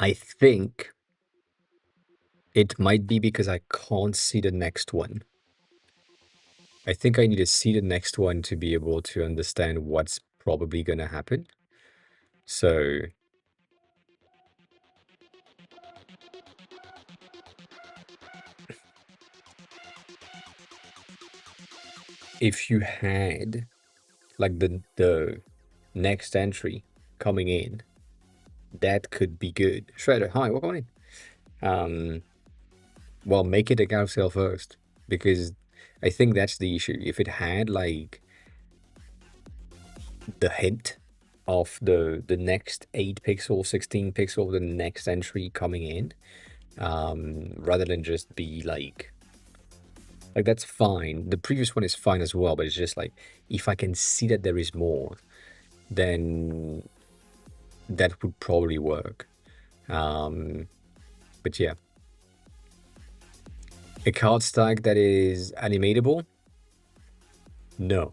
I think it might be because I can't see the next one. I think I need to see the next one to be able to understand what's probably gonna happen. So if you had like the next entry coming in, that could be good. Shredder, hi, welcome in. Um, well, make it a carousel first, because I think that's the issue. If it had like the hint of the next 8 pixel, 16 pixel, the next entry coming in, rather than just be like that's fine. The previous one is fine as well, but it's just like if I can see that there is more, then that would probably work. But yeah, a card stack that is animatable? No.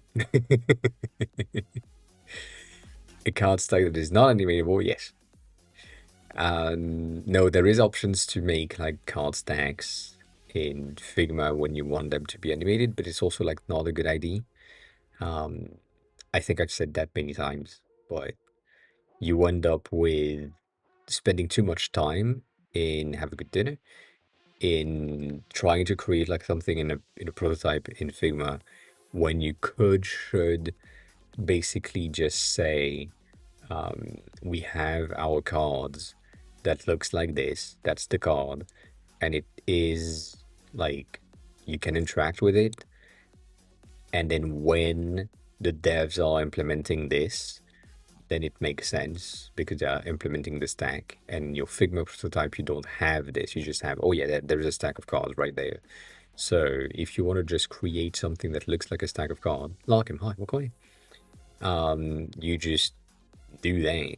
A card stack that is not animatable? Yes. No, there is options to make like card stacks in Figma when you want them to be animated, but it's also like not a good idea. I think I've said that many times, but you end up with spending too much time in Have a Good Dinner, in trying to create like something in a prototype in Figma, when you should basically just say, we have our cards that looks like this. That's the card, and it is like you can interact with it. And then when the devs are implementing this, then it makes sense because they are implementing the stack. And your Figma prototype, you don't have this. You just have, oh yeah, there's a stack of cards right there. So if you want to just create something that looks like a stack of cards, Larkin, hi, what calling? You just do that,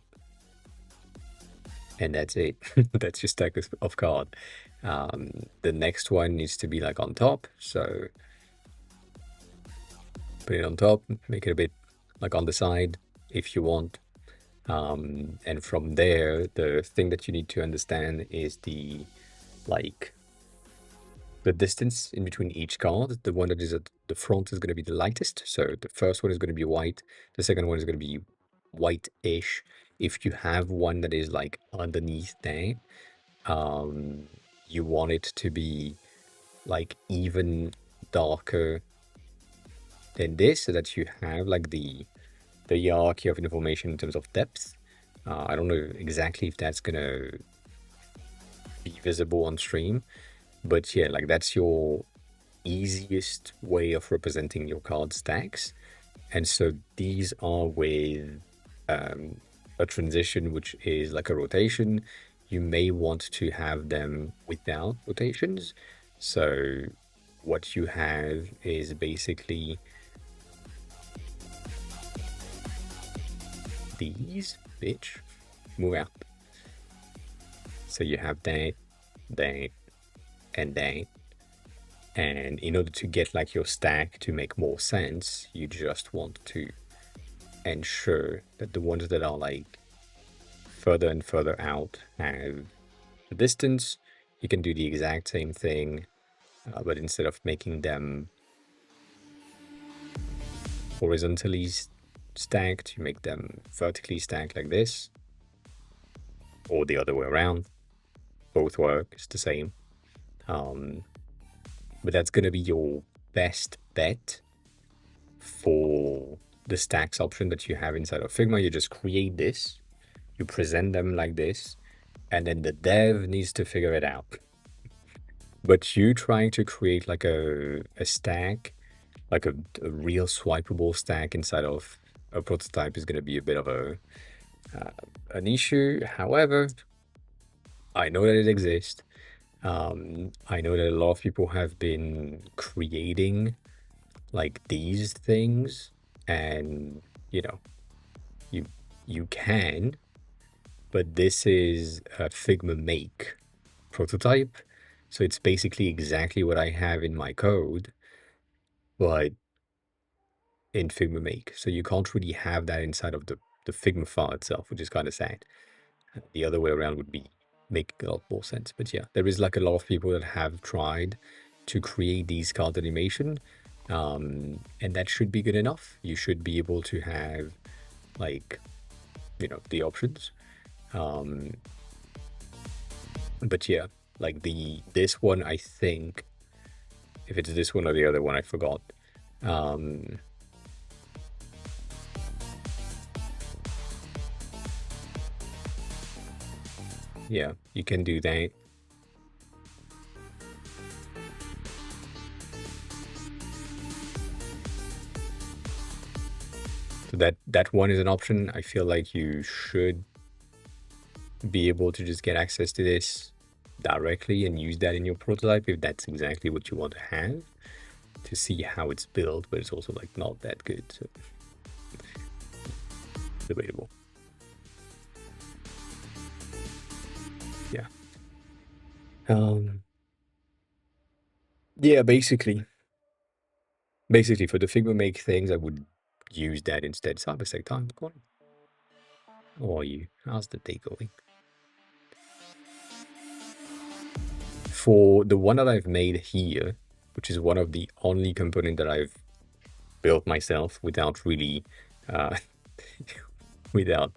and that's it. That's your stack of card. The next one needs to be like on top. So put it on top, make it a bit like on the side if you want. And from there, the thing that you need to understand is like the distance in between each card. The one that is at the front is going to be the lightest. So the first one is going to be white. The second one is going to be white-ish. If you have one that is like underneath there, you want it to be like even darker than this, so that you have like the hierarchy of information in terms of depth. I don't know exactly if that's gonna be visible on stream. But yeah, like that's your easiest way of representing your card stacks. And so these are with a transition, which is like a rotation. You may want to have them without rotations. So what you have is basically these, bitch, move out. So you have that, that, and that. And in order to get like your stack to make more sense, you just want to ensure that the ones that are like further and further out have the distance. You can do the exact same thing, but instead of making them horizontally stacked, you make them vertically stacked like this, or the other way around. Both work, it's the same. But that's going to be your best bet for the stacks option that you have inside of Figma. You just create this, you present them like this, and then the dev needs to figure it out. But you trying to create like a stack, like a real swipeable stack inside of a prototype is going to be a bit of an issue. However, I know that it exists. I know that a lot of people have been creating like these things, and you know, you can, but this is a Figma Make prototype, so it's basically exactly what I have in my code, but in Figma Make. So you can't really have that inside of the Figma file itself, which is kind of sad. The other way around would be make a lot more sense. But yeah, there is like a lot of people that have tried to create these card animation, and that should be good enough. You should be able to have like, you know, the options. But yeah, like this one, I think, if it's this one or the other one, I forgot. Yeah, you can do that. So that one is an option. I feel like you should be able to just get access to this directly and use that in your prototype if that's exactly what you want to have, to see how it's built, but it's also like not that good, so debatable. Yeah. Yeah, basically for the Figma Make things, I would use that instead. Cybersec time, recording. How are you? How's the day going? For the one that I've made here, which is one of the only component that I've built myself without really without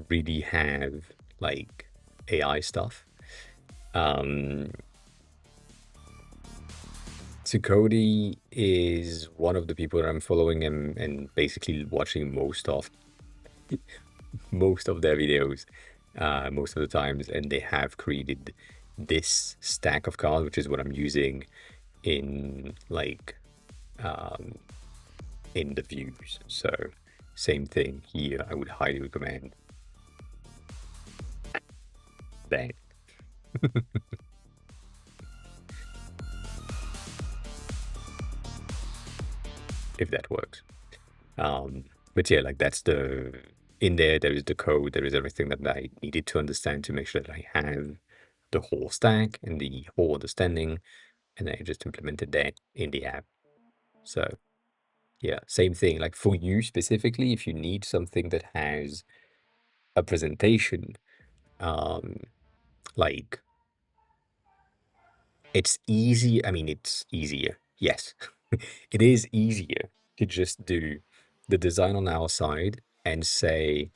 really have like AI stuff. So Cody is one of the people that I'm following and basically watching most of their videos most of the times, and they have created this stack of cards, which is what I'm using in like in the views. So same thing here. I would highly recommend that. If that works. But yeah, like that's in there is the code, there is everything that I needed to understand to make sure that I have the whole stack and the whole understanding, and I just implemented that in the app. So yeah, same thing. Like for you specifically, if you need something that has a presentation, like it's easy. I mean, it's easier. Yes, it is easier to just do the design on our side and say,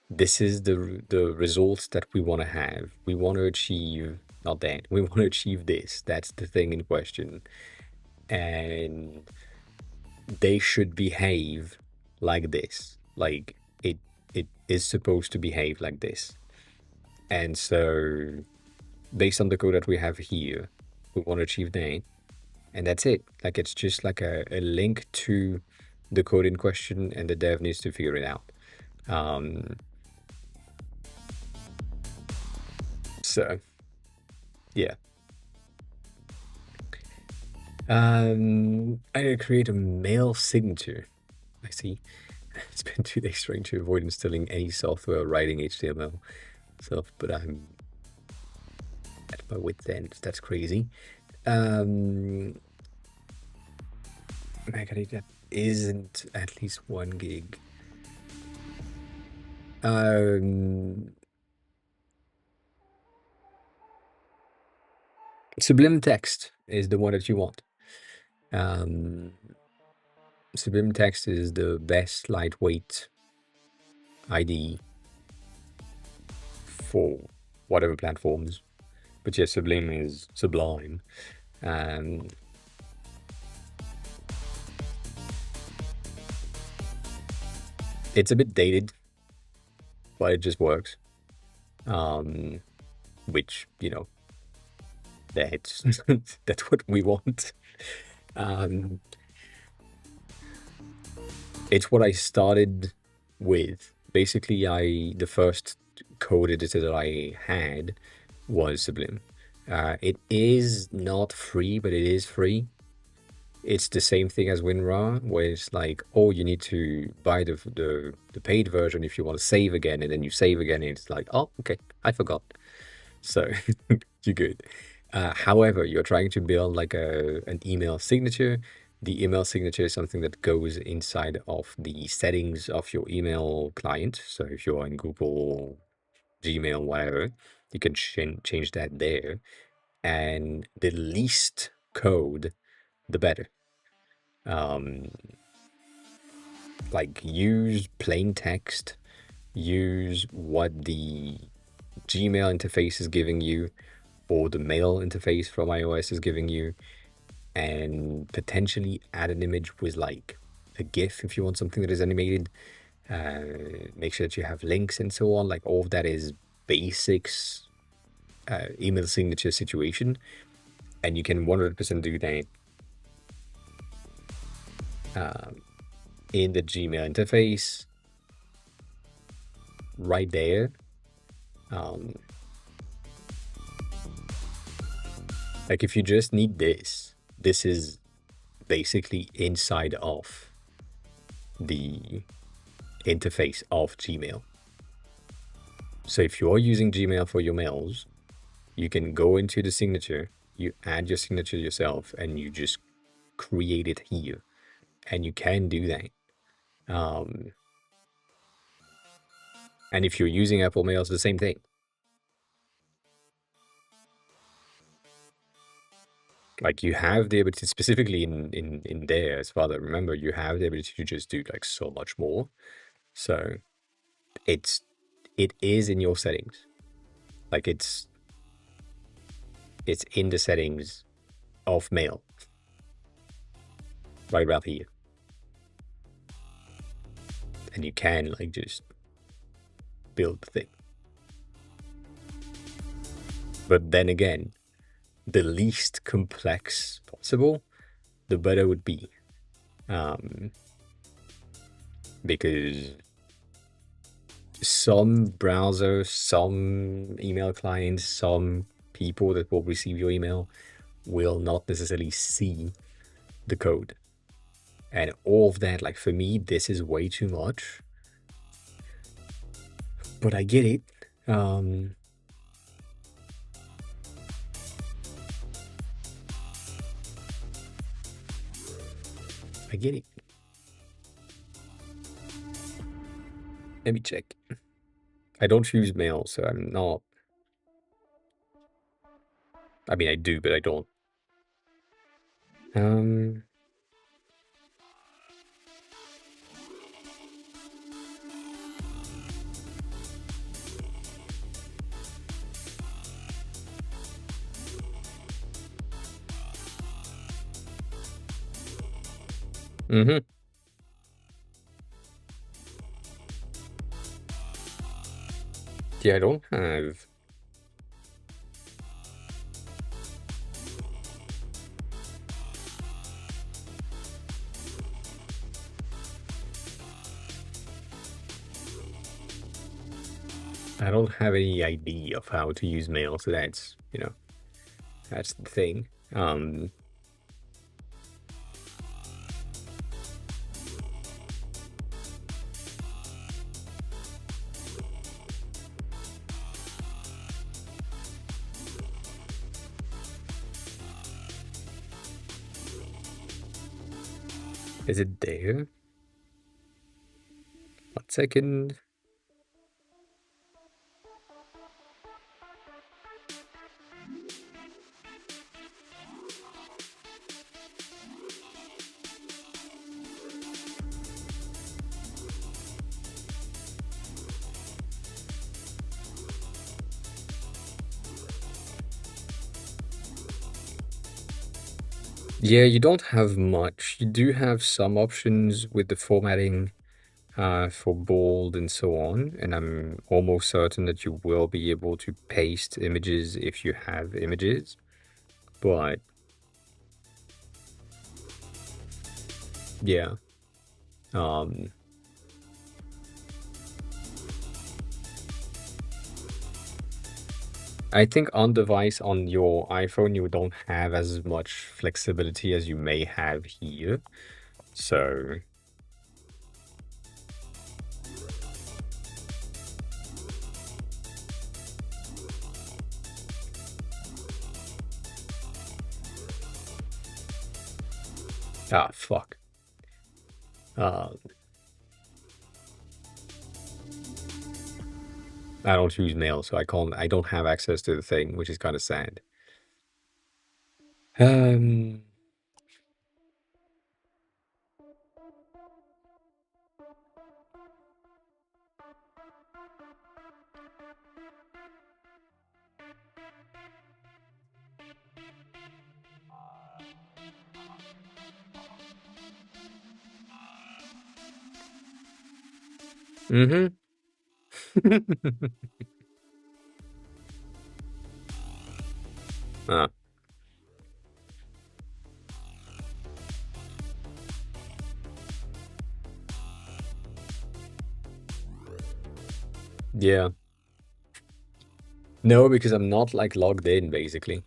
this is the results that we want to have. We want to achieve, not that, we want to achieve this. That's the thing in question. And they should behave like this. Like it is supposed to behave like this. And so based on the code that we have here, we want to achieve that, and that's it. Like, it's just like a link to the code in question, and the dev needs to figure it out. So yeah. I gotta create a mail signature. I see. Spent 2 days trying to avoid installing any software or writing HTML stuff, but I'm at my wit's end. That's crazy. That isn't at least 1 gig. Sublime Text is the one that you want. Sublime Text is the best lightweight IDE for whatever platforms. But yeah, Sublime is sublime. It's a bit dated, but it just works. Which, you know, that's that's what we want. It's what I started with. Basically, the first code editor that I had was Sublime. It is not free, but it is free. It's the same thing as WinRAR, where it's like, oh, you need to buy the paid version if you want to save again, and then you save again, and it's like, oh, okay, I forgot. So you're good. However, you're trying to build like an email signature. The email signature is something that goes inside of the settings of your email client. So if you're in Google, Gmail, whatever, you can change that there. And the least code, the better. Like, use plain text, use what the Gmail interface is giving you, or the mail interface from iOS is giving you, and potentially add an image with like a GIF if you want something that is animated. Make sure that you have links and so on. Like, all of that is basics email signature situation, and you can 100% do that in the Gmail interface right there. Like, if you just need this is basically inside of the interface of Gmail. So if you're using Gmail for your mails, you can go into the signature, you add your signature yourself, and you just create it here. And you can do that. And if you're using Apple Mail, it's the same thing. Like, you have the ability, specifically in there, as far as I remember, you have the ability to just do like so much more. So it is in your settings. Like, it's in the settings of Mail, right about here. And you can like just build the thing. But then again, the least complex possible, the better would be. Because some browsers, some email clients, some people that will receive your email will not necessarily see the code. And all of that, like, for me, this is way too much. But I get it. I get it. Let me check. I don't use mail, so I'm not. I mean, I do, but I don't. Yeah, I don't have I don't have any idea of how to use mail, so that's, that's the thing. Is it there? 1 second. Yeah, you don't have much. You do have some options with the formatting for bold and so on, and I'm almost certain that you will be able to paste images if you have images, but yeah. I think on device on your iPhone, you don't have as much flexibility as you may have here. So fuck. I don't use mail, so I don't have access to the thing, which is kind of sad. Um, mm-hmm. uh, yeah. No, because I'm not like logged in basically.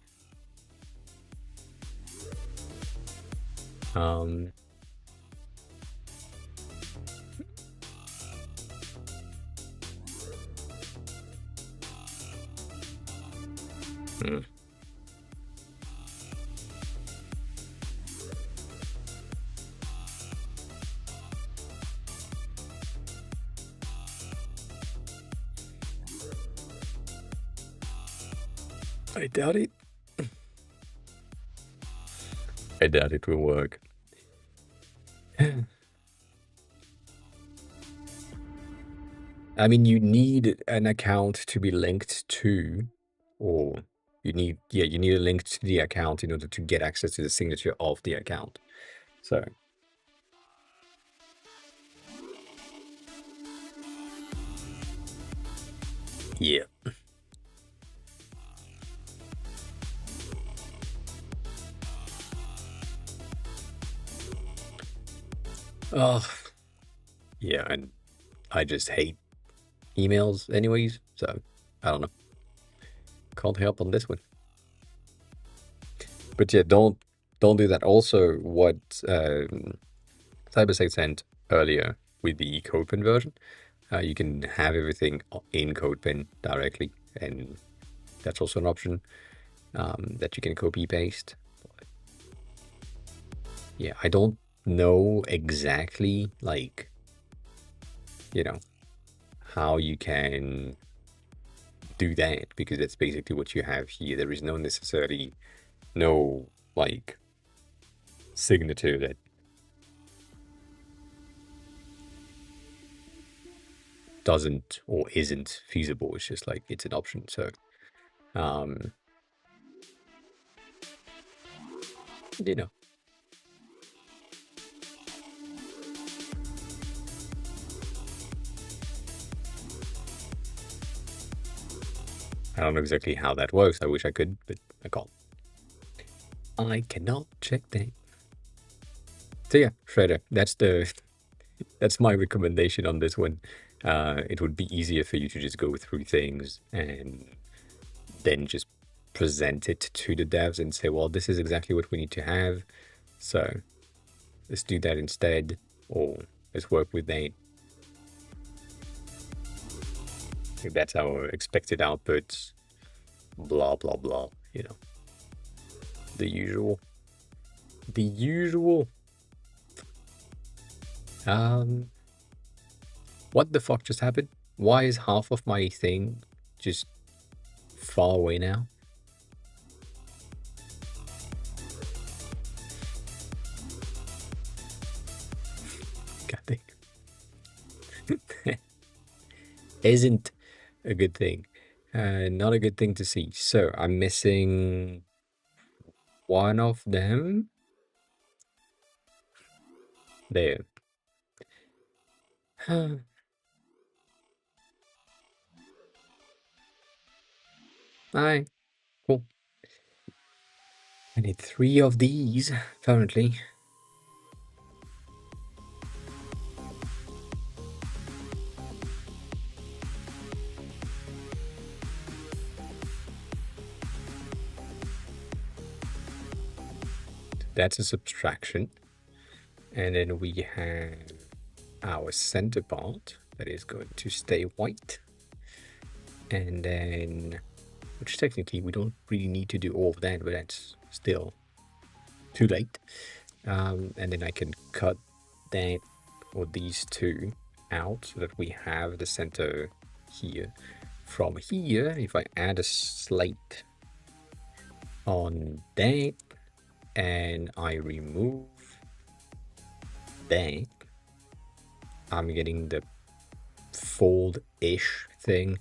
Um, hmm. I doubt it. I doubt it will work. I mean, you need an account to be linked to, or you need a link to the account in order to get access to the signature of the account. So, yeah. Oh, yeah, and I just hate emails anyways, so I don't know. Can't help on this one. But yeah, don't do that. Also, what CyberSec sent earlier with the CodePen version, you can have everything in CodePen directly, and that's also an option that you can copy paste. Yeah, I don't know exactly like how you can do that, because that's basically what you have here. There is no like signature that doesn't or isn't feasible. It's just like it's an option. So you know I don't know exactly how that works. I wish I could, but I can't. I cannot check that. So yeah, Shredder, that's my recommendation on this one. It would be easier for you to just go through things and then just present it to the devs and say, well, this is exactly what we need to have. So let's do that instead, or let's work with that. If that's our expected output, blah, blah, blah, you know, the usual. The usual. What the fuck just happened? Why is half of my thing just far away now? God damn. Isn't a good thing. Not a good thing to see. So I'm missing one of them. There. Alright, cool. I need 3 of these, apparently. That's a subtraction. And then we have our center part that is going to stay white. And then, which technically we don't really need to do all of that, but that's still too late. And then I can cut that, or these two, out so that we have the center here. From here, if I add a slate on that and I remove that, I'm getting the fold-ish thing.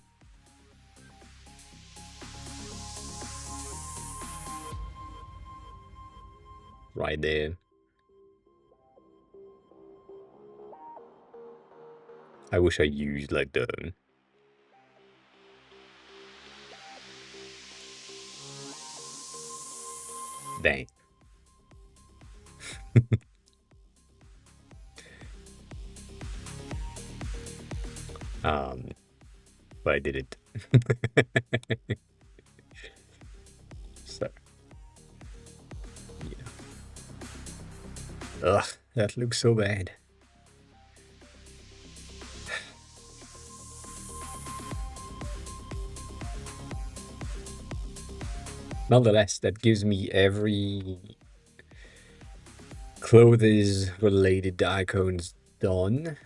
Right there. I wish I used like the bang. But I did it. So yeah. Ugh, that looks so bad. Nonetheless, that gives me every clothes related icons done.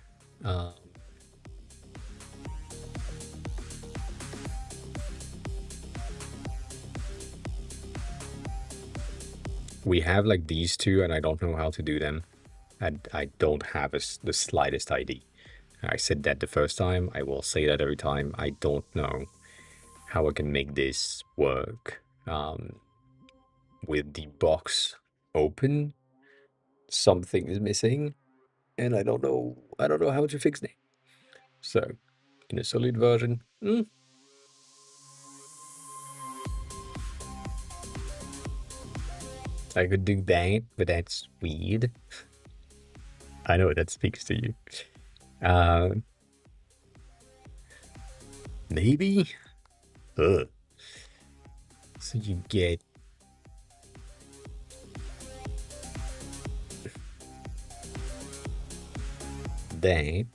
We have like these two, and I don't know how to do them. I don't have the slightest idea. I said that the first time. I will say that every time. I don't know how I can make this work. With the box open, something is missing, and I don't know how to fix it. So, in a solid version, I could do that, but that's weird. I know that speaks to you. Maybe. Ugh. So you get that,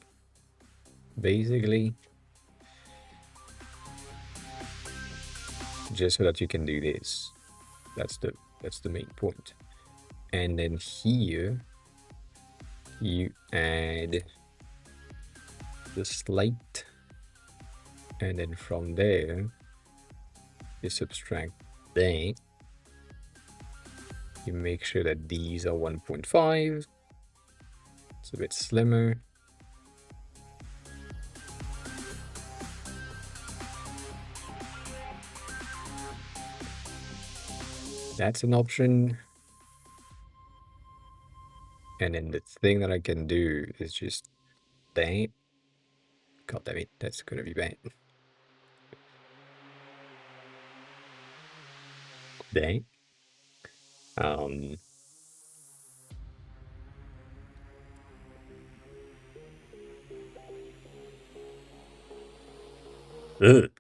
basically, just so that you can do this. That's the main point. And then here you add the slate, and then from there you subtract that. You make sure that these are 1.5. It's a bit slimmer. That's an option. And then the thing that I can do is just that. God damn it, that's gonna be bad. That. Ugh.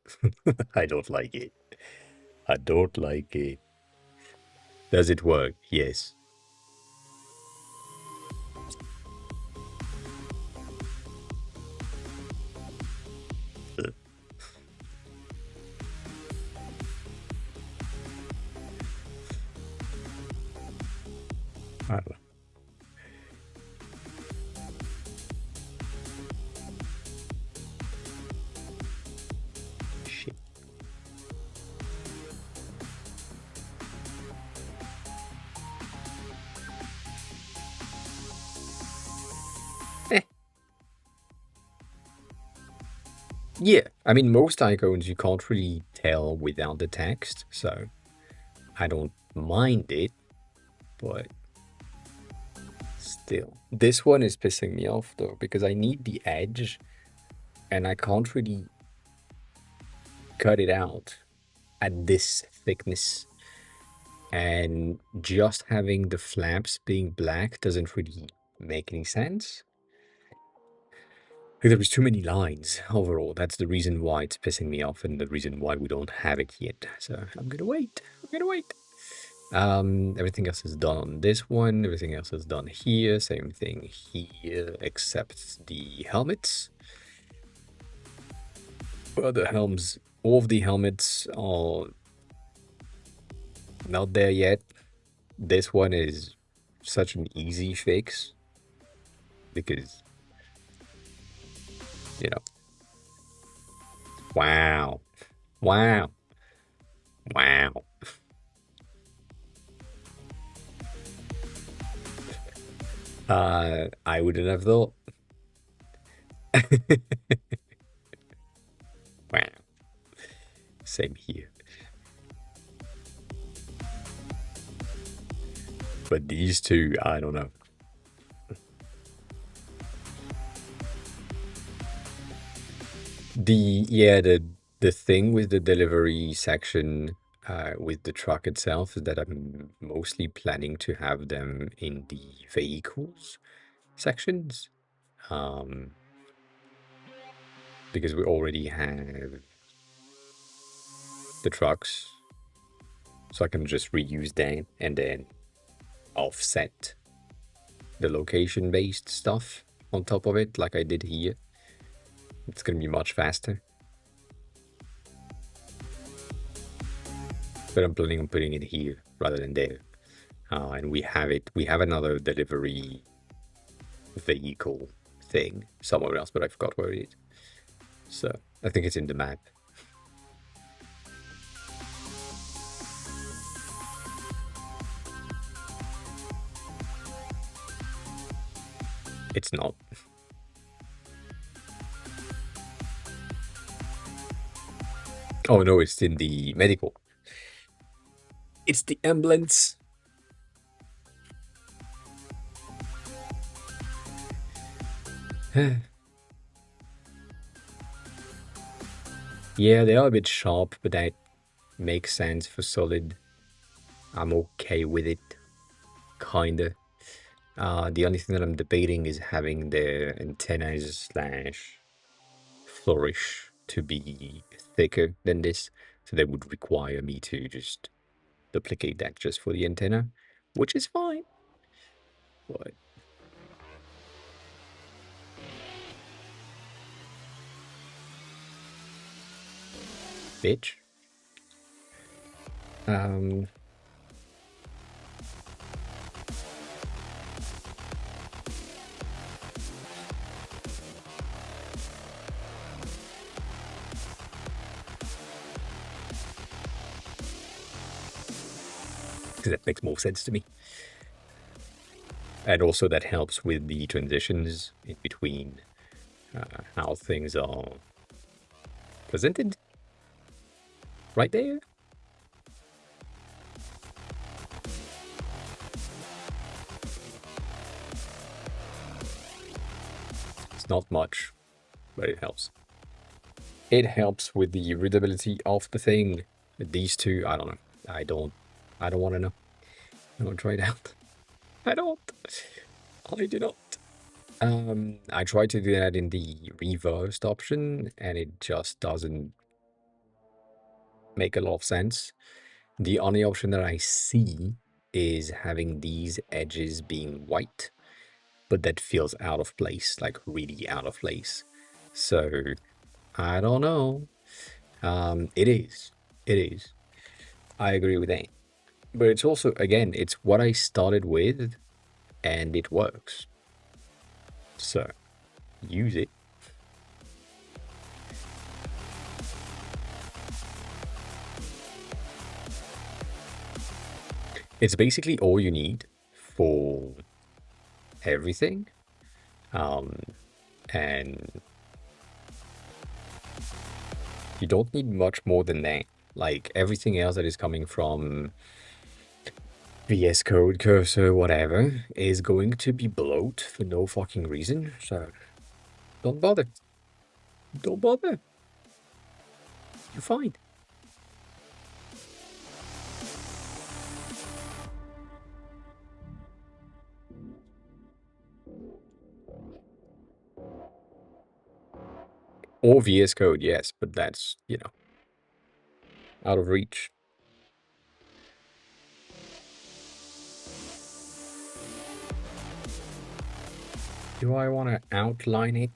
I don't like it. I don't like it. Does it work? Yes. Ugh. I don't know. Shit. Eh. Yeah, I mean, most icons you can't really tell without the text, so I don't mind it, but still. This one is pissing me off though, because I need the edge and I can't really cut it out at this thickness. And just having the flaps being black doesn't really make any sense. Like, there was too many lines overall. That's the reason why it's pissing me off and the reason why we don't have it yet. So I'm gonna wait. I'm gonna wait. Everything else is done on this one. Everything else is done here. Same thing here, except the helmets. Well, the helms, all of the helmets are not there yet. This one is such an easy fix because, you know, wow, wow, wow. I wouldn't have thought. Wow. Same here. But these two, I don't know. The thing with the delivery section with the truck itself is that I'm mostly planning to have them in the vehicles sections. Because we already have the trucks. So I can just reuse that and then offset the location-based stuff on top of it, like I did here. It's gonna be much faster. But I'm planning on putting it here rather than there. And we have another delivery vehicle thing somewhere else, but I forgot where it is. So I think it's in the map. It's not. Oh no, it's in the medical. It's the ambulance. Yeah, they are a bit sharp, but that makes sense for solid. I'm okay with it, kinda. The only thing that I'm debating is having the antennas slash flourish to be thicker than this, so they would require me to just duplicate that just for the antenna, which is fine. But bitch. Because that makes more sense to me. And also that helps with the transitions in between how things are presented. Right there. It's not much, but it helps. It helps with the readability of the thing. These two, I don't know. I don't want to know. I don't try it out. I don't. I do not. I tried to do that in the reversed option, and it just doesn't make a lot of sense. The only option that I see is having these edges being white, but that feels out of place, like really out of place. So I don't know. It is. It is. I agree with that. But it's also, again, it's what I started with and it works. So use it. It's basically all you need for everything. And you don't need much more than that. Like everything else that is coming from VS Code, Cursor, whatever, is going to be bloat for no fucking reason. So don't bother. Don't bother. You're fine. Or VS Code, yes, but that's, out of reach. Do I want to outline it?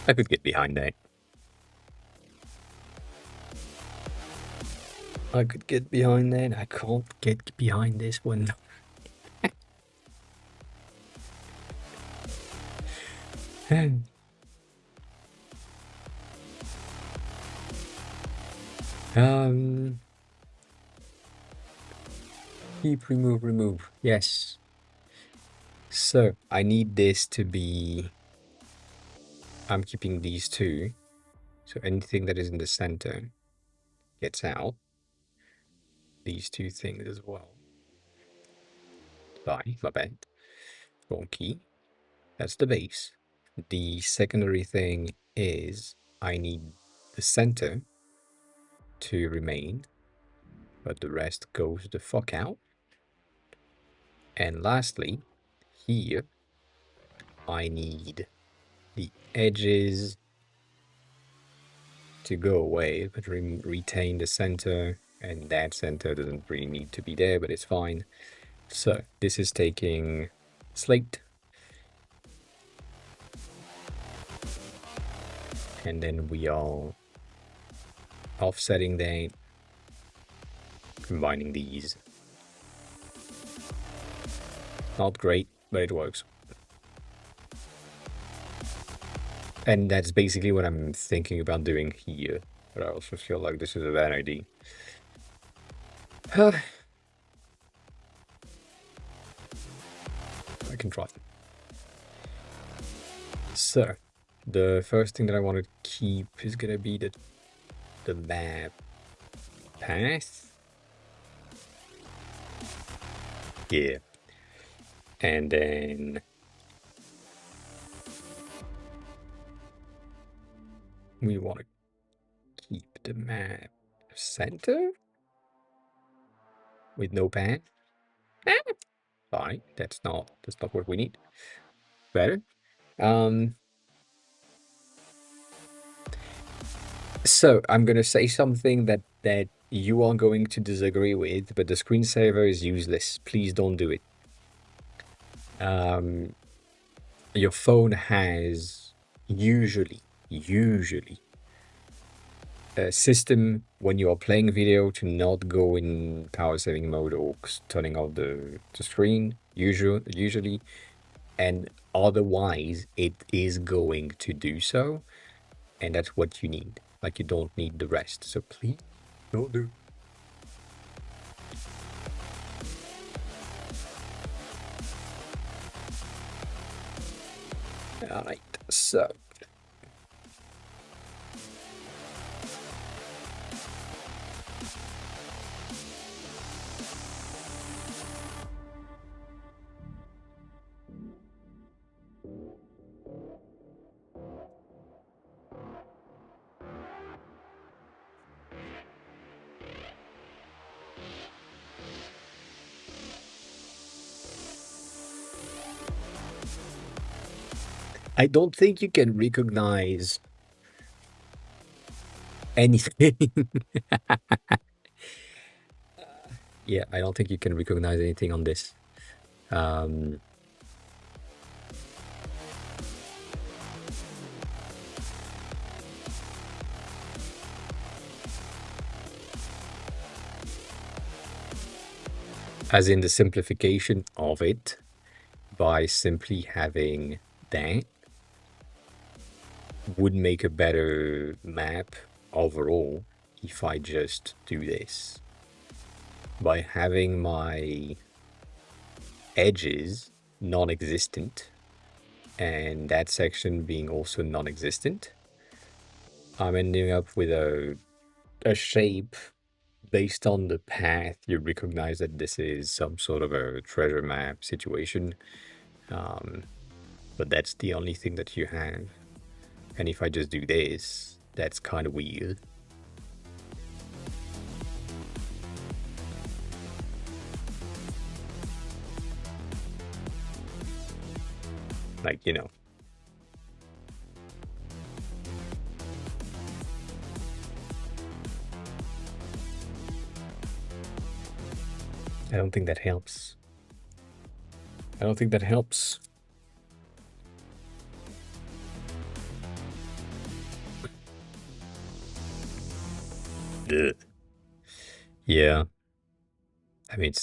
I could get behind that. I could get behind that. I can't get behind this one. Keep, remove. Yes. So I need this to be. I'm keeping these two. So anything that is in the center gets out. These two things as well. Sorry, my bad. Wrong key. That's the base. The secondary thing is I need the center to remain, but the rest goes the fuck out. And lastly, here, I need the edges to go away, but retain the center, and that center doesn't really need to be there, but it's fine. So this is taking slate, and then we are offsetting that, combining these. Not great, but it works. And that's basically what I'm thinking about doing here, but I also feel like this is a bad idea. I can try. So, the first thing that I want to keep is gonna be the map path. Yeah. And then we want to keep the map center with no path. Fine, that's not what we need. Better. So I'm gonna say something that you are going to disagree with, but the screensaver is useless. Please don't do it. Your phone has usually a system when you are playing video to not go in power saving mode or turning off the screen usually, and otherwise it is going to do so, and that's what you need. Like, you don't need the rest, so please don't do. All right, so I don't think you can recognize anything. Yeah, I don't think you can recognize anything on this. As in the simplification of it by simply having that would make a better map overall if I just do this. By having my edges non-existent and that section being also non-existent, I'm ending up with a shape based on the path. You recognize that this is some sort of a treasure map situation, but that's the only thing that you have. And if I just do this, that's kind of weird. Like, you know. I don't think that helps. I don't think that helps. Ugh. Yeah. I mean,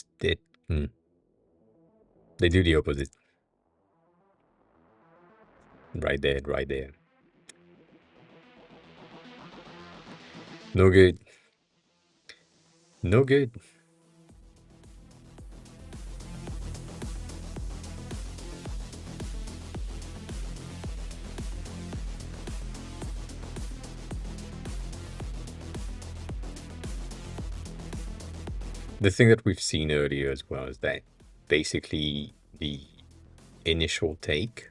they do the opposite. Right there, right there. No good. No good. The thing that we've seen earlier as well is that basically the initial take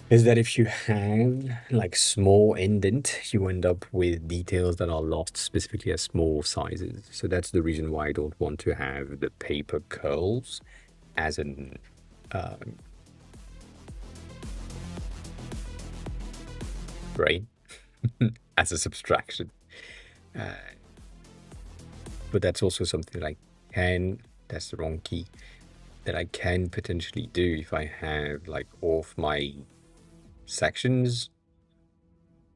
is that if you have like small indent, you end up with details that are lost specifically at small sizes. So that's the reason why I don't want to have the paper curls as an right as a subtraction. But that's also something that I can, that's the wrong key, that I can potentially do if I have like all of my sections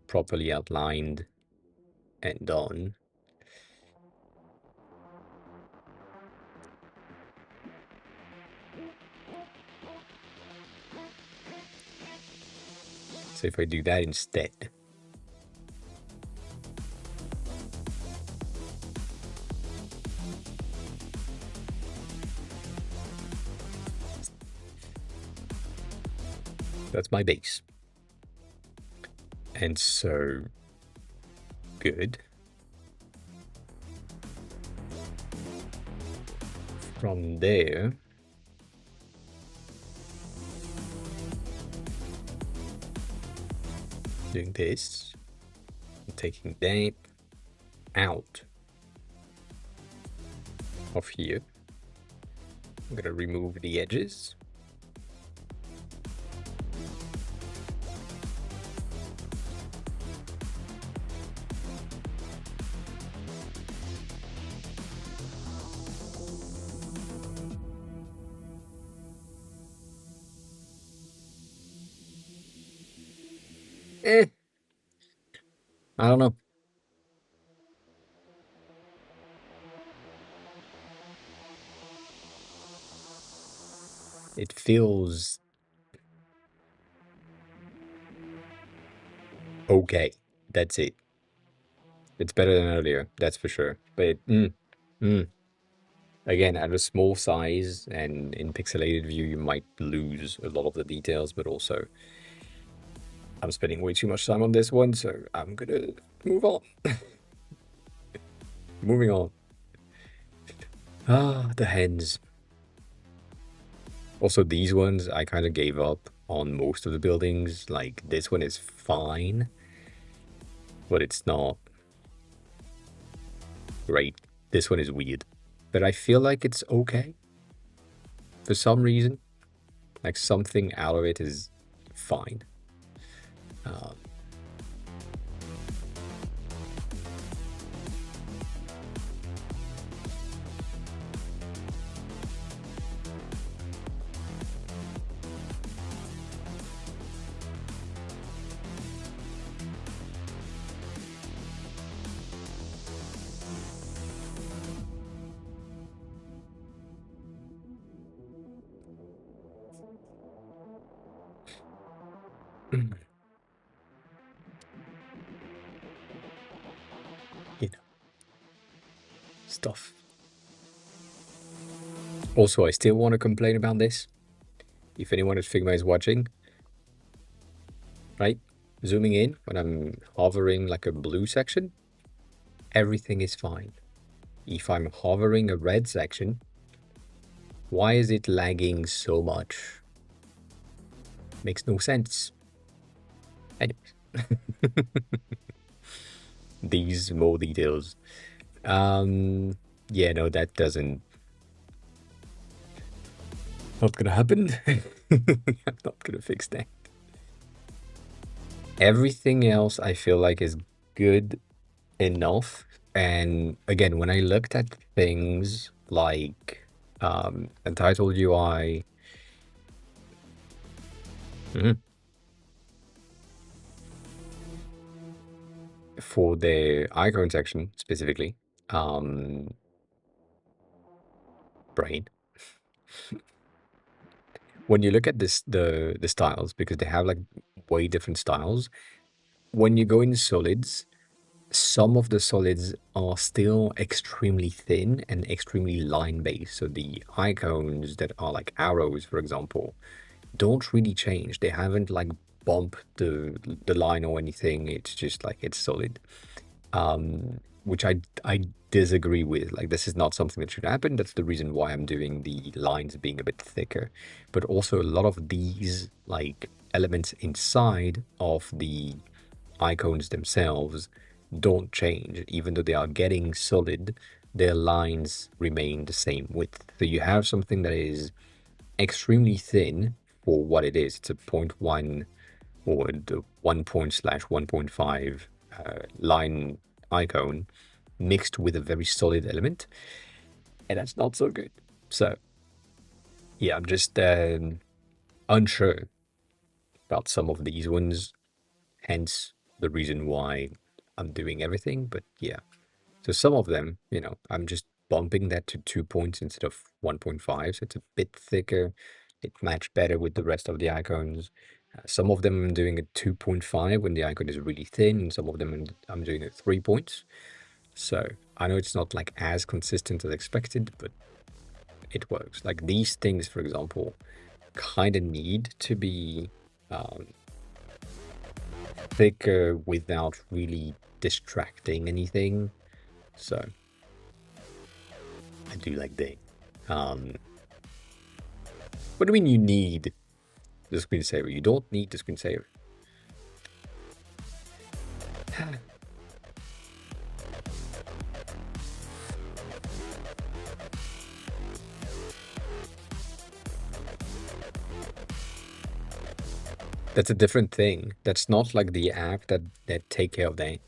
properly outlined and done. So if I do that instead, that's my base. And so, good. From there, doing this, taking that out of here. I'm gonna remove the edges. I don't know. It feels okay. That's it. It's better than earlier, that's for sure. But again, at a small size and in pixelated view, you might lose a lot of the details, but also I'm spending way too much time on this one, so I'm gonna move on. Moving on. Ah, the hens. Also, these ones, I kind of gave up on most of the buildings. Like, this one is fine, but it's not great. This one is weird. But I feel like it's okay. For some reason. Like, something out of it is fine. Um, you know, stuff. Also, I still want to complain about this. If anyone at Figma is watching, right? Zooming in when I'm hovering like a blue section, everything is fine. If I'm hovering a red section, why is it lagging so much? Makes no sense. Anyways, these small details. Yeah, no, that doesn't. Not gonna happen. I'm not gonna fix that. Everything else I feel like is good enough. And again, when I looked at things like Entitled UI, for the icon section specifically, brain. When you look at this, the styles, because they have like way different styles. When you go in solids, some of the solids are still extremely thin and extremely line-based. So the icons that are like arrows, for example, don't really change. They haven't like bumped the line or anything. It's just like it's solid. Which I disagree with. Like, this is not something that should happen. That's the reason why I'm doing the lines being a bit thicker. But also a lot of these like elements inside of the icons themselves don't change. Even though they are getting solid, their lines remain the same width. So you have something that is extremely thin for what it is. It's a 0.1 or the 1./1.5 line icon mixed with a very solid element, and that's not so good. So yeah, I'm just unsure about some of these ones, hence the reason why I'm doing everything. But yeah, so some of them, I'm just bumping that to 2 points instead of 1.5, so it's a bit thicker. It matched better with the rest of the icons. Some of them I'm doing at 2.5 when the icon is really thin, and some of them I'm doing at 3 points. So I know it's not like as consistent as expected, but it works. Like these things, for example, kind of need to be thicker without really distracting anything. So I do like that. What do you mean you need the screensaver? You don't need the screensaver. That's a different thing. That's not like the app that take care of that.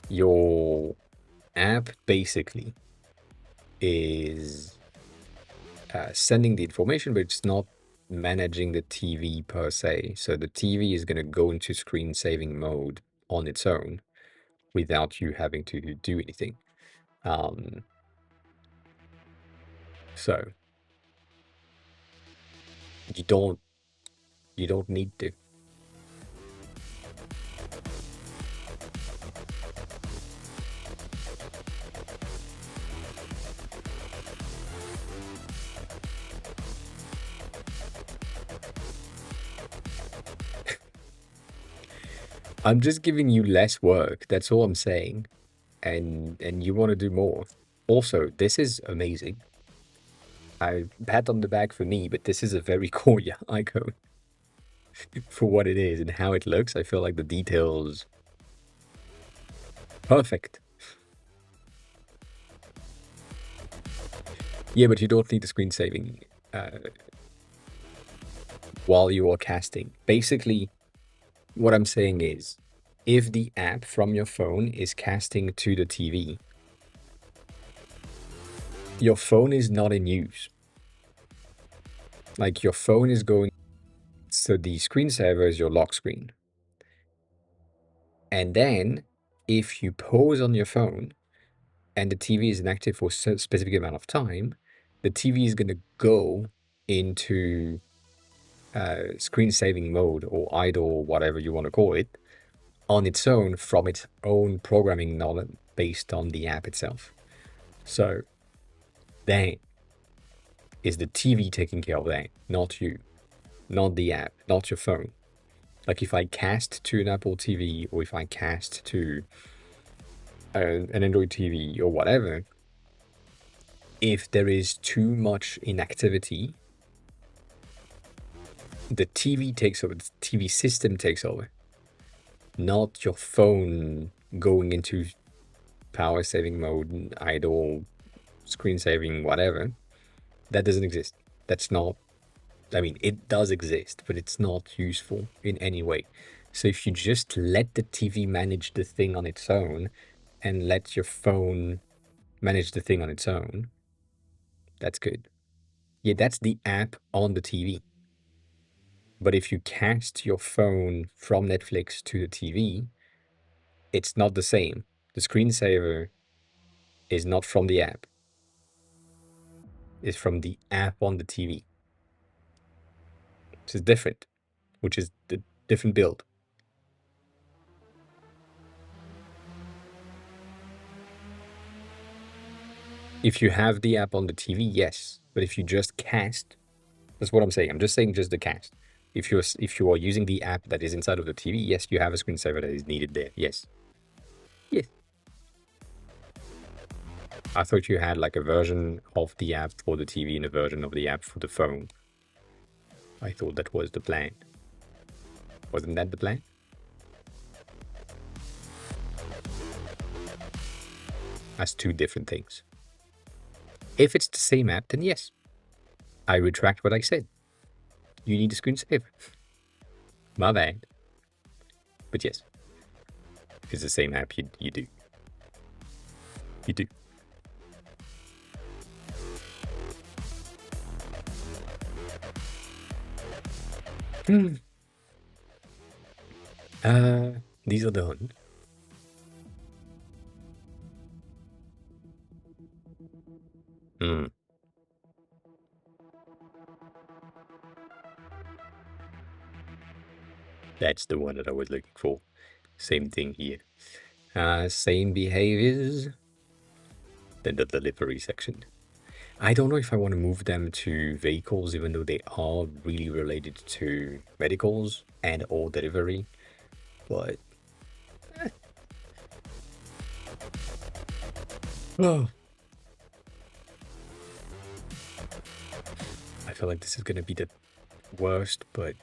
Your app basically is sending the information, but it's not managing the TV per se. So the TV is going to go into screen saving mode on its own without you having to do anything. So you don't need to. I'm just giving you less work. That's all I'm saying. And you want to do more. Also, this is amazing. I pat on the back for me, but this is a very cool icon for what it is and how it looks. I feel like the details perfect. Yeah, but you don't need the screen saving. while you are casting. Basically, what I'm saying is, if the app from your phone is casting to the TV, your phone is not in use. Like your phone is going, so the screensaver is your lock screen. And then if you pause on your phone and the TV is inactive for a specific amount of time, the TV is going to go into screen saving mode or idle, or whatever you want to call it, on its own from its own programming knowledge based on the app itself. So then is the TV taking care of that, not you, not the app, not your phone. Like if I cast to an Apple TV or if I cast to an Android TV or whatever, if there is too much inactivity, the TV takes over, the TV system takes over, not your phone going into power saving mode, idle, screen saving, whatever. That doesn't exist. That's not, I mean, it does exist, but it's not useful in any way. So if you just let the TV manage the thing on its own and let your phone manage the thing on its own, that's good. Yeah, that's the app on the TV. But if you cast your phone from Netflix to the TV, it's not the same. The screensaver is not from the app. It's from the app on the TV. Which is different, which is the different build. If you have the app on the TV, yes. But if you just cast, that's what I'm saying. I'm just saying just the cast. If you are using the app that is inside of the TV, yes, you have a screensaver that is needed there. Yes. Yes. I thought you had like a version of the app for the TV and a version of the app for the phone. I thought that was the plan. Wasn't that the plan? That's two different things. If it's the same app, then yes. I retract what I said. You need a screensaver. My bad. But yes, if it's the same app, you do. You do. These are done. That's the one that I was looking for. Same thing here. Same behaviors. Then the delivery section. I don't know if I want to move them to vehicles, even though they are really related to medicals and or delivery. But oh, I feel like this is gonna be the worst, but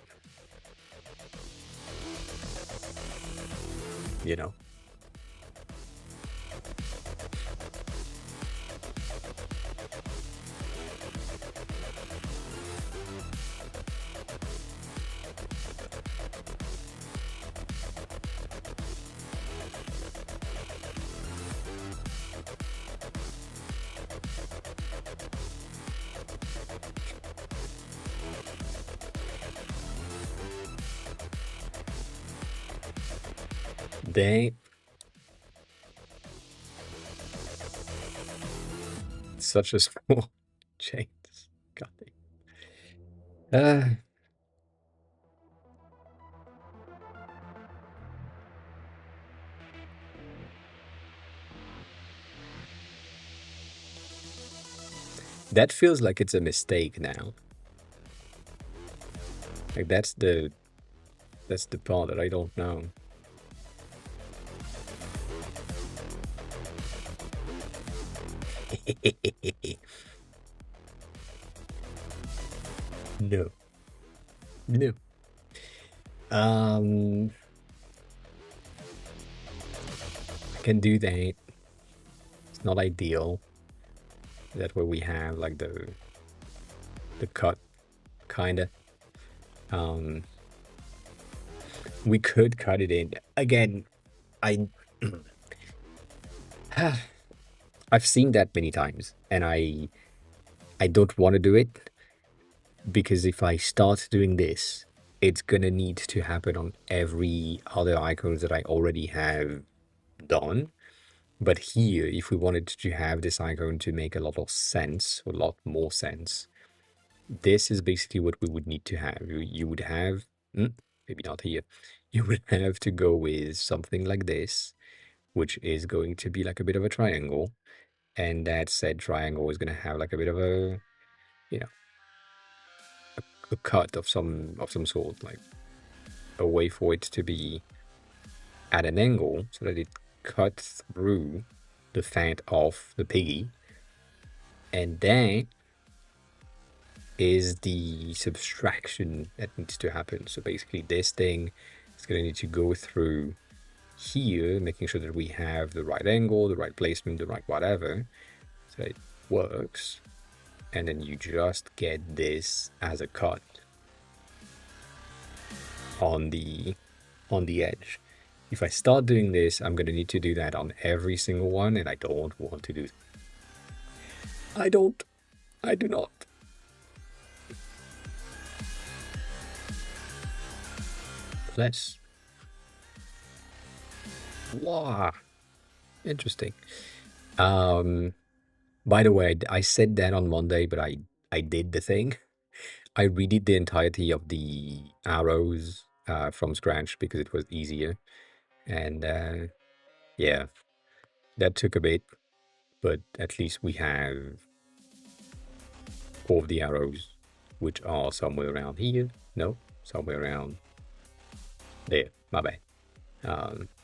you know. They such a small change. God damn. That feels like it's a mistake now. Like that's the part that I don't know. No. No. I can do that. It's not ideal. That way we have like the cut, kinda. Um, we could cut it in. Again, I I've seen that many times, and I don't want to do it because if I start doing this, it's gonna need to happen on every other icons that I already have done. But here, if we wanted to have this icon to make a lot of sense, a lot more sense, this is basically what we would need to have. You would have, maybe not here, you would have to go with something like this, which is going to be like a bit of a triangle. And that said triangle is going to have like a bit of a, you know, a cut of some sort, like a way for it to be at an angle so that it cuts through the fat of the piggy. And that is the subtraction that needs to happen. So basically this thing is going to need to go through here, making sure that we have the right angle, the right placement, the right whatever, so it works. And then you just get this as a cut on the edge. If I start doing this, I'm going to need to do that on every single one, and I don't want to do that. I do not. Let's. Wow. Interesting. By the way, I said that on Monday, but I did the thing. I redid the entirety of the arrows from scratch because it was easier. And yeah, that took a bit, but at least we have all of the arrows, which are somewhere around here. No, somewhere around there. My bad.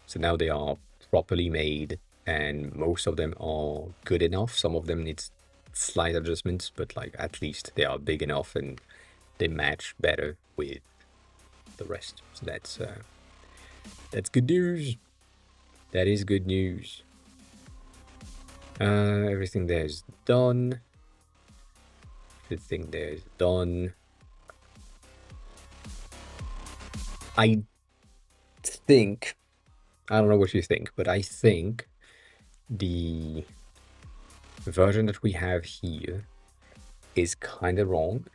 So now they are properly made, and most of them are good enough. Some of them need slight adjustments, but like at least they are big enough and they match better with the rest. So that's good news. That is good news. Everything there is done. Everything there is done. I think, I don't know what you think, but I think the version that we have here is kind of wrong,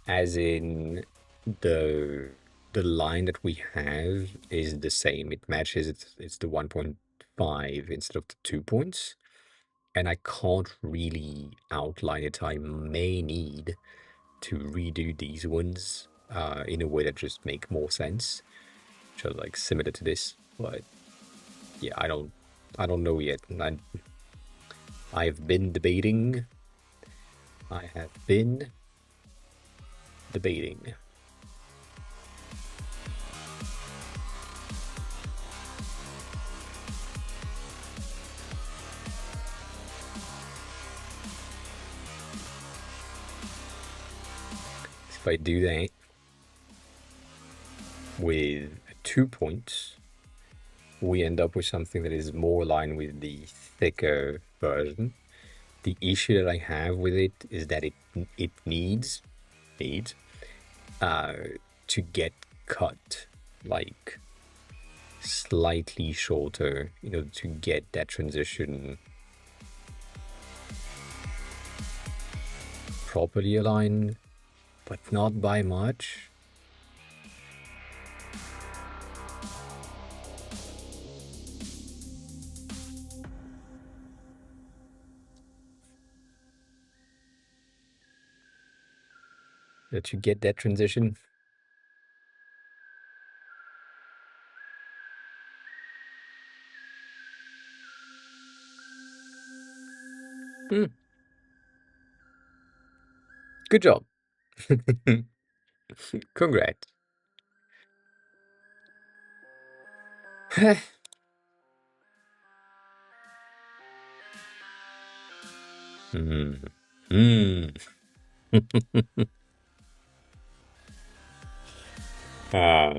as in the line that we have is the same. It matches, it's the 1.5 instead of the 2 points. And I can't really outline it. I may need to redo these ones in a way that just make more sense, which are like similar to this. But yeah, I don't know yet. I've been debating. I have been debating. If I do that with 2 points, we end up with something that is more aligned with the thicker version. The issue that I have with it is that it needs to get cut like slightly shorter, to get that transition properly aligned, but not by much. That you get that transition. Good job. Congrats. Hmm. Hmm.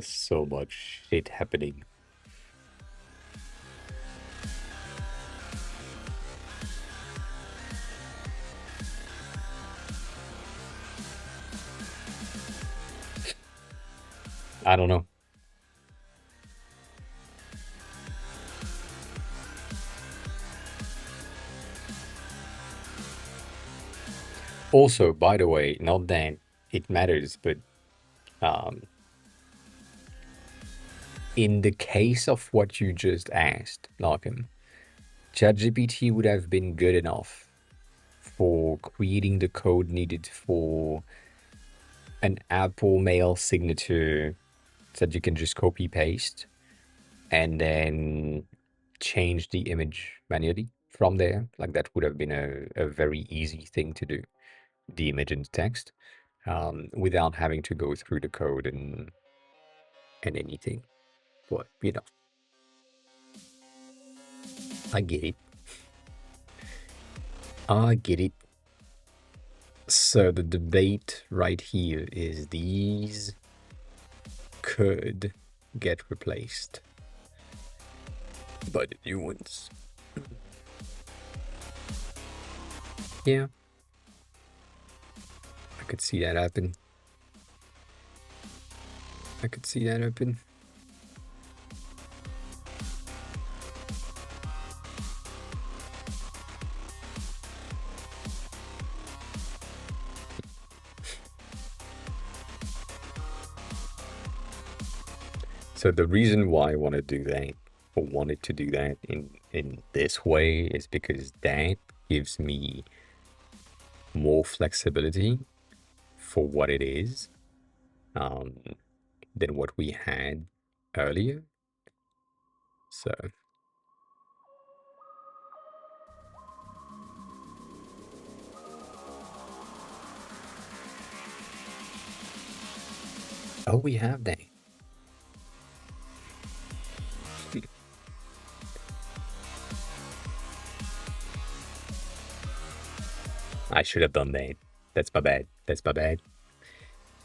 So much shit happening. I don't know. Also, by the way, not that it matters, but um, in the case of what you just asked, Larkin, ChatGPT would have been good enough for creating the code needed for an Apple Mail signature that you can just copy paste and then change the image manually from there. Like that would have been a very easy thing to do, the image and the text, without having to go through the code and anything. But you know, I get it. I get it. So the debate right here is these could get replaced by the new ones. Yeah, I could see that happen. I could see that happen. So the reason why I want to do that, or wanted to do that in this way, is because that gives me more flexibility for what it is, um, than what we had earlier. So, oh, we have that. I should have done that. That's my bad. That's my bad.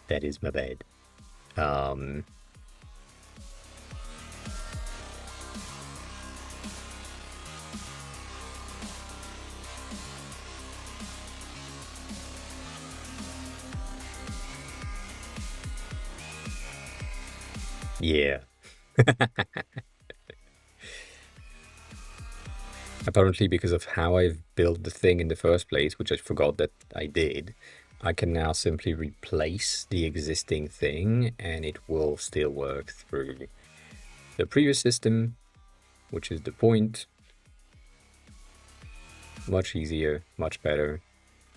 That is my bad. Um, yeah. Apparently, because of how I've built the thing in the first place, which I forgot that I did, I can now simply replace the existing thing and it will still work through the previous system, which is the point. Much easier, much better.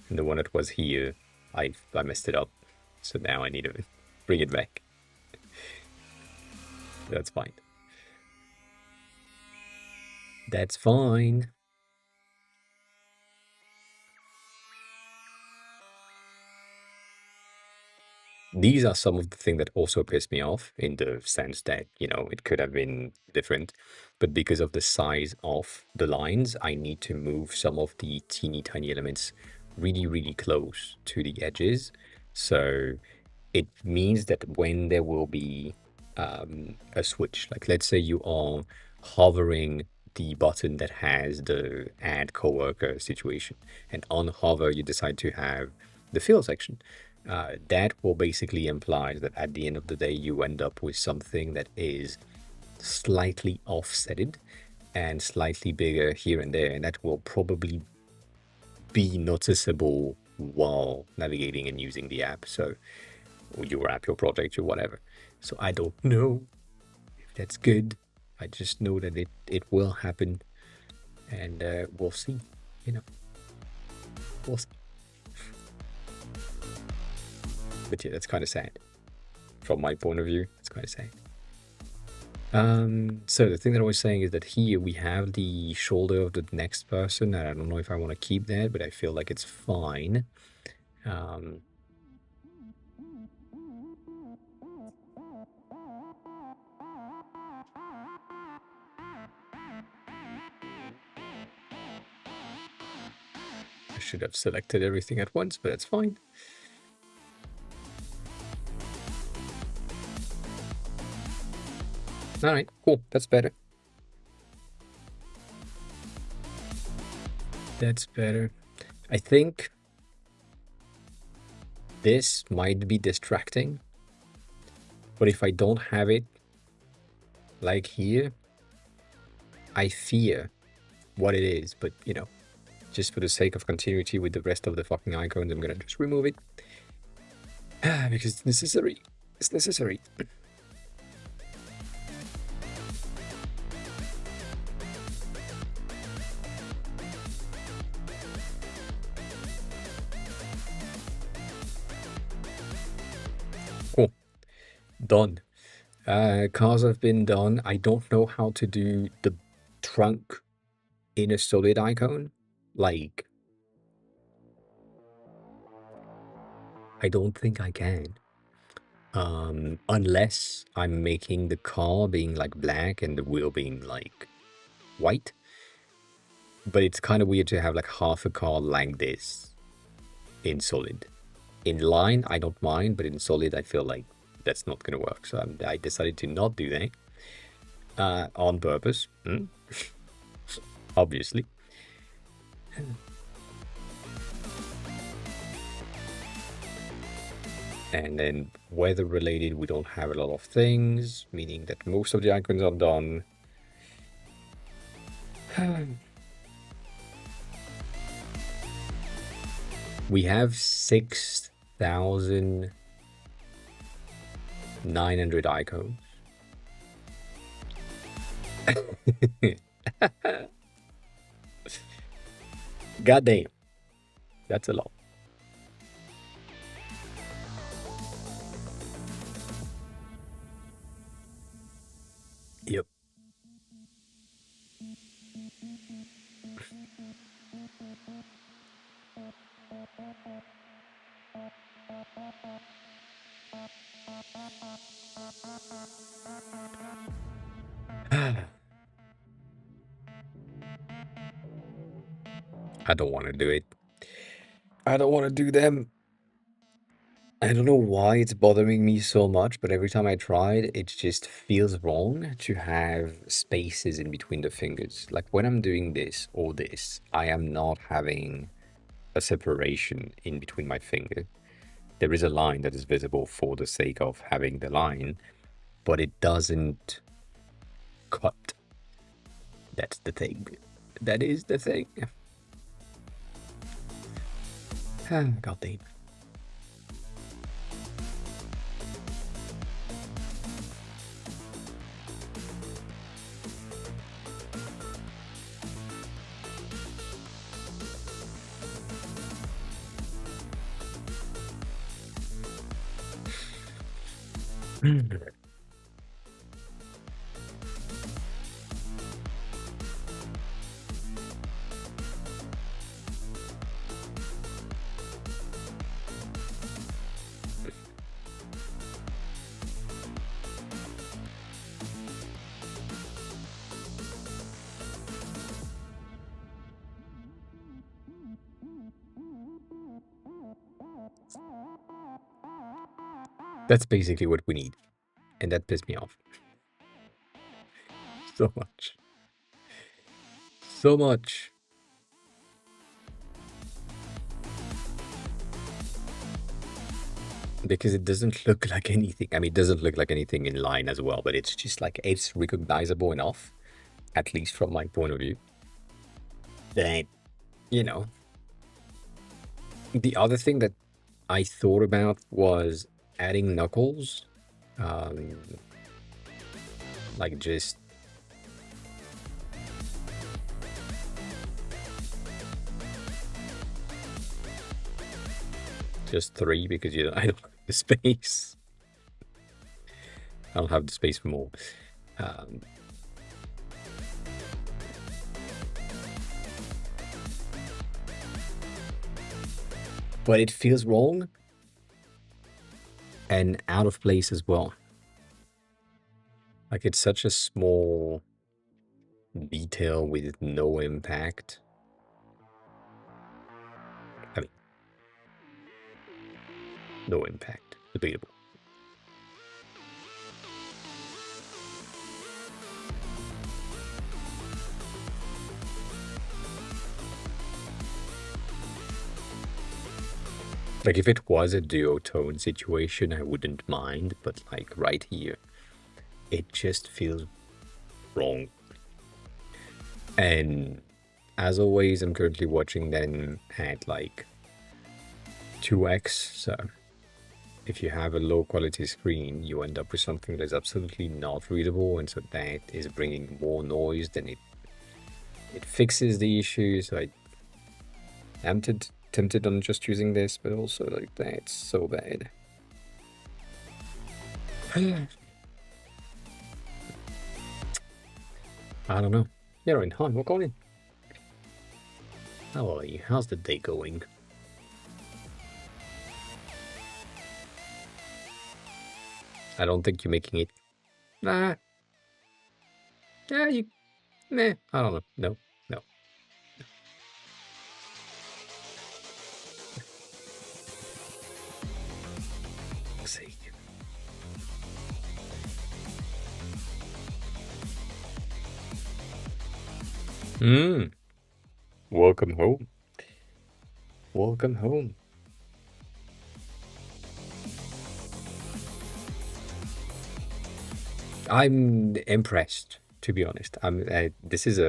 And the one that was here, I messed it up. So now I need to bring it back. That's fine. That's fine. These are some of the things that also piss me off in the sense that, you know, it could have been different, but because of the size of the lines, I need to move some of the teeny tiny elements really, really close to the edges. So it means that when there will be a switch, like let's say you are hovering the button that has the add coworker situation, and on hover you decide to have the fill section. That will basically imply that at the end of the day you end up with something that is slightly offsetted and slightly bigger here and there, and that will probably be noticeable while navigating and using the app. So your app, your project, your whatever. So I don't know if that's good. I just know that it will happen, and we'll see. You know, we'll see. But yeah, that's kind of sad. From my point of view, it's kind of sad. So the thing that I was saying is that here we have the shoulder of the next person, and I don't know if I want to keep that, but I feel like it's fine. I should have selected everything at once, but that's fine. All right, cool. That's better. That's better. I think this might be distracting But if I don't have it, like here, I fear what it is. But, you know, just for the sake of continuity with the rest of the fucking icons, I'm gonna just remove it. Because it's necessary. It's necessary. Cool. Done. Cars have been done. I don't know how to do the trunk in a solid icon. Like, I don't think I can. Unless I'm making the car being like black and the wheel being like white. But it's kind of weird to have like half a car like this in solid. In line, I don't mind, but in solid, I feel like that's not gonna work. So I decided to not do that on purpose, obviously. And then weather related, we don't have a lot of things, meaning that most of the icons are done. We have 6,900 icons. God damn. That's a lot. Yep. I don't want to do it. I don't want to do them. I don't know why it's bothering me so much, but every time I try it, it just feels wrong to have spaces in between the fingers. Like when I'm doing this or this, I am not having a separation in between my finger. There is a line that is visible for the sake of having the line, but it doesn't cut. That's the thing. That is the thing. God damn. That's basically what we need. And that pissed me off. So much. So much. Because it doesn't look like anything. I mean, it doesn't look like anything in line as well, but it's just like, it's recognizable enough, at least from my point of view, that, you know. The other thing that I thought about was adding knuckles. Like just three, because you know, I don't have the space. I don't have the space for more. But it feels wrong and out of place as well. Like it's such a small detail with no impact. I mean, no impact. Debatable. Like if it was a duotone situation, I wouldn't mind, but like right here, it just feels wrong. And as always, I'm currently watching them at like 2x, so if you have a low quality screen, you end up with something that's absolutely not readable, and so that is bringing more noise than it fixes the issue. So I am tempted on just using this, but also like that's so bad. I don't know. Yeah, Ryan, hi, welcome in. How are you? How's the day going? I don't think you're making it. Nah. Yeah, you. Nah, I don't know. No, no. Let's see. Welcome home. Welcome home. I'm impressed, to be honest. This is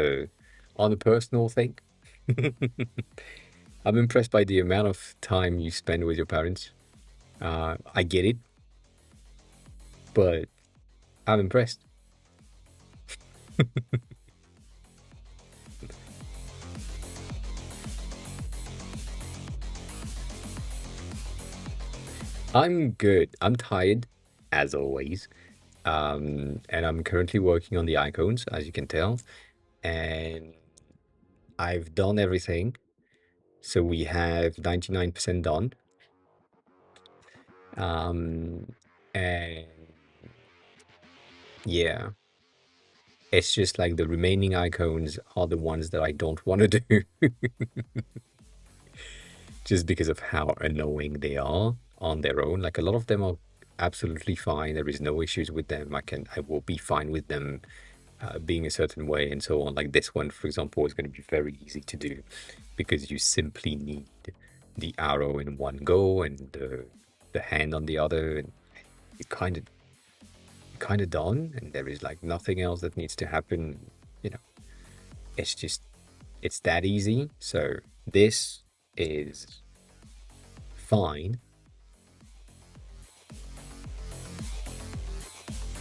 on a personal thing. I'm impressed by the amount of time you spend with your parents. I get it, but I'm impressed. I'm good. I'm tired, as always. And I'm currently working on the icons, as you can tell. And I've done everything. So we have 99% done. And yeah, it's just like the remaining icons are the ones that I don't want to do. Just because of how annoying they are on their own. Like a lot of them are absolutely fine. There is no issues with them. I will be fine with them being a certain way and so on. Like this one, for example, is going to be very easy to do because you simply need the arrow in one go and the hand on the other, and you kind of done. And there is like nothing else that needs to happen. You know, it's that easy. So this is fine.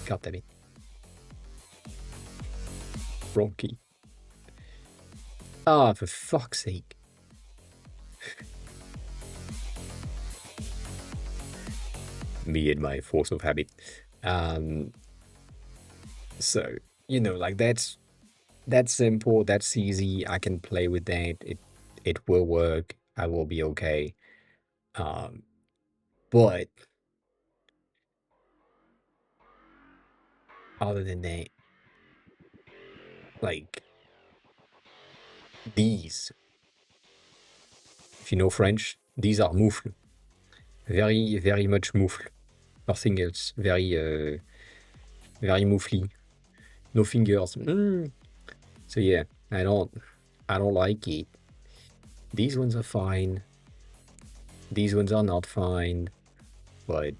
God damn it. Wrong key. Ah, for fuck's sake. Me and my force of habit. So, like that's simple, that's easy. I can play with that. It will work. I will be okay. But other than that, like these, if you know French, these are moufles. Very, very much moufle. Nothing else. Very, very moufly. No fingers. So yeah, I don't like it. These ones are fine. These ones are not fine, but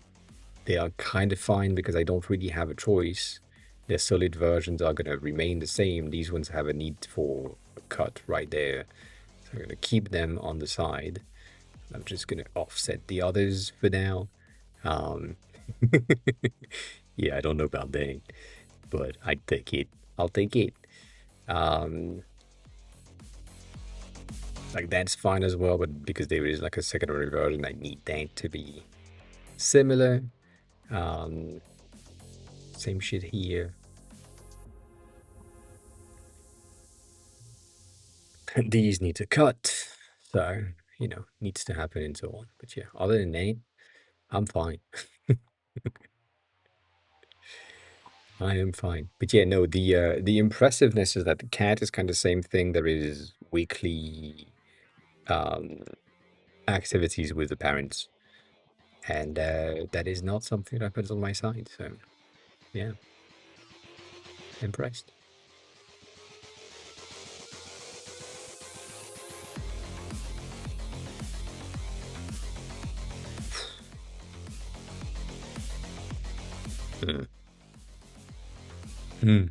they are kind of fine because I don't really have a choice. Their solid versions are going to remain the same. These ones have a need for a cut right there. So I'm going to keep them on the side. I'm just going to offset the others for now. Yeah, I don't know about that, but I'd take it. I'll take it. Like that's fine as well, but because there is like a secondary version, I need that to be similar. Same shit here. These need to cut, so needs to happen and so on. But yeah, other than that, I'm fine. I am fine. But yeah, no, the impressiveness is that the cat is kind of the same thing. There is weekly activities with the parents, and that is not something that happens on my side. So yeah, impressed. Mm. Mm.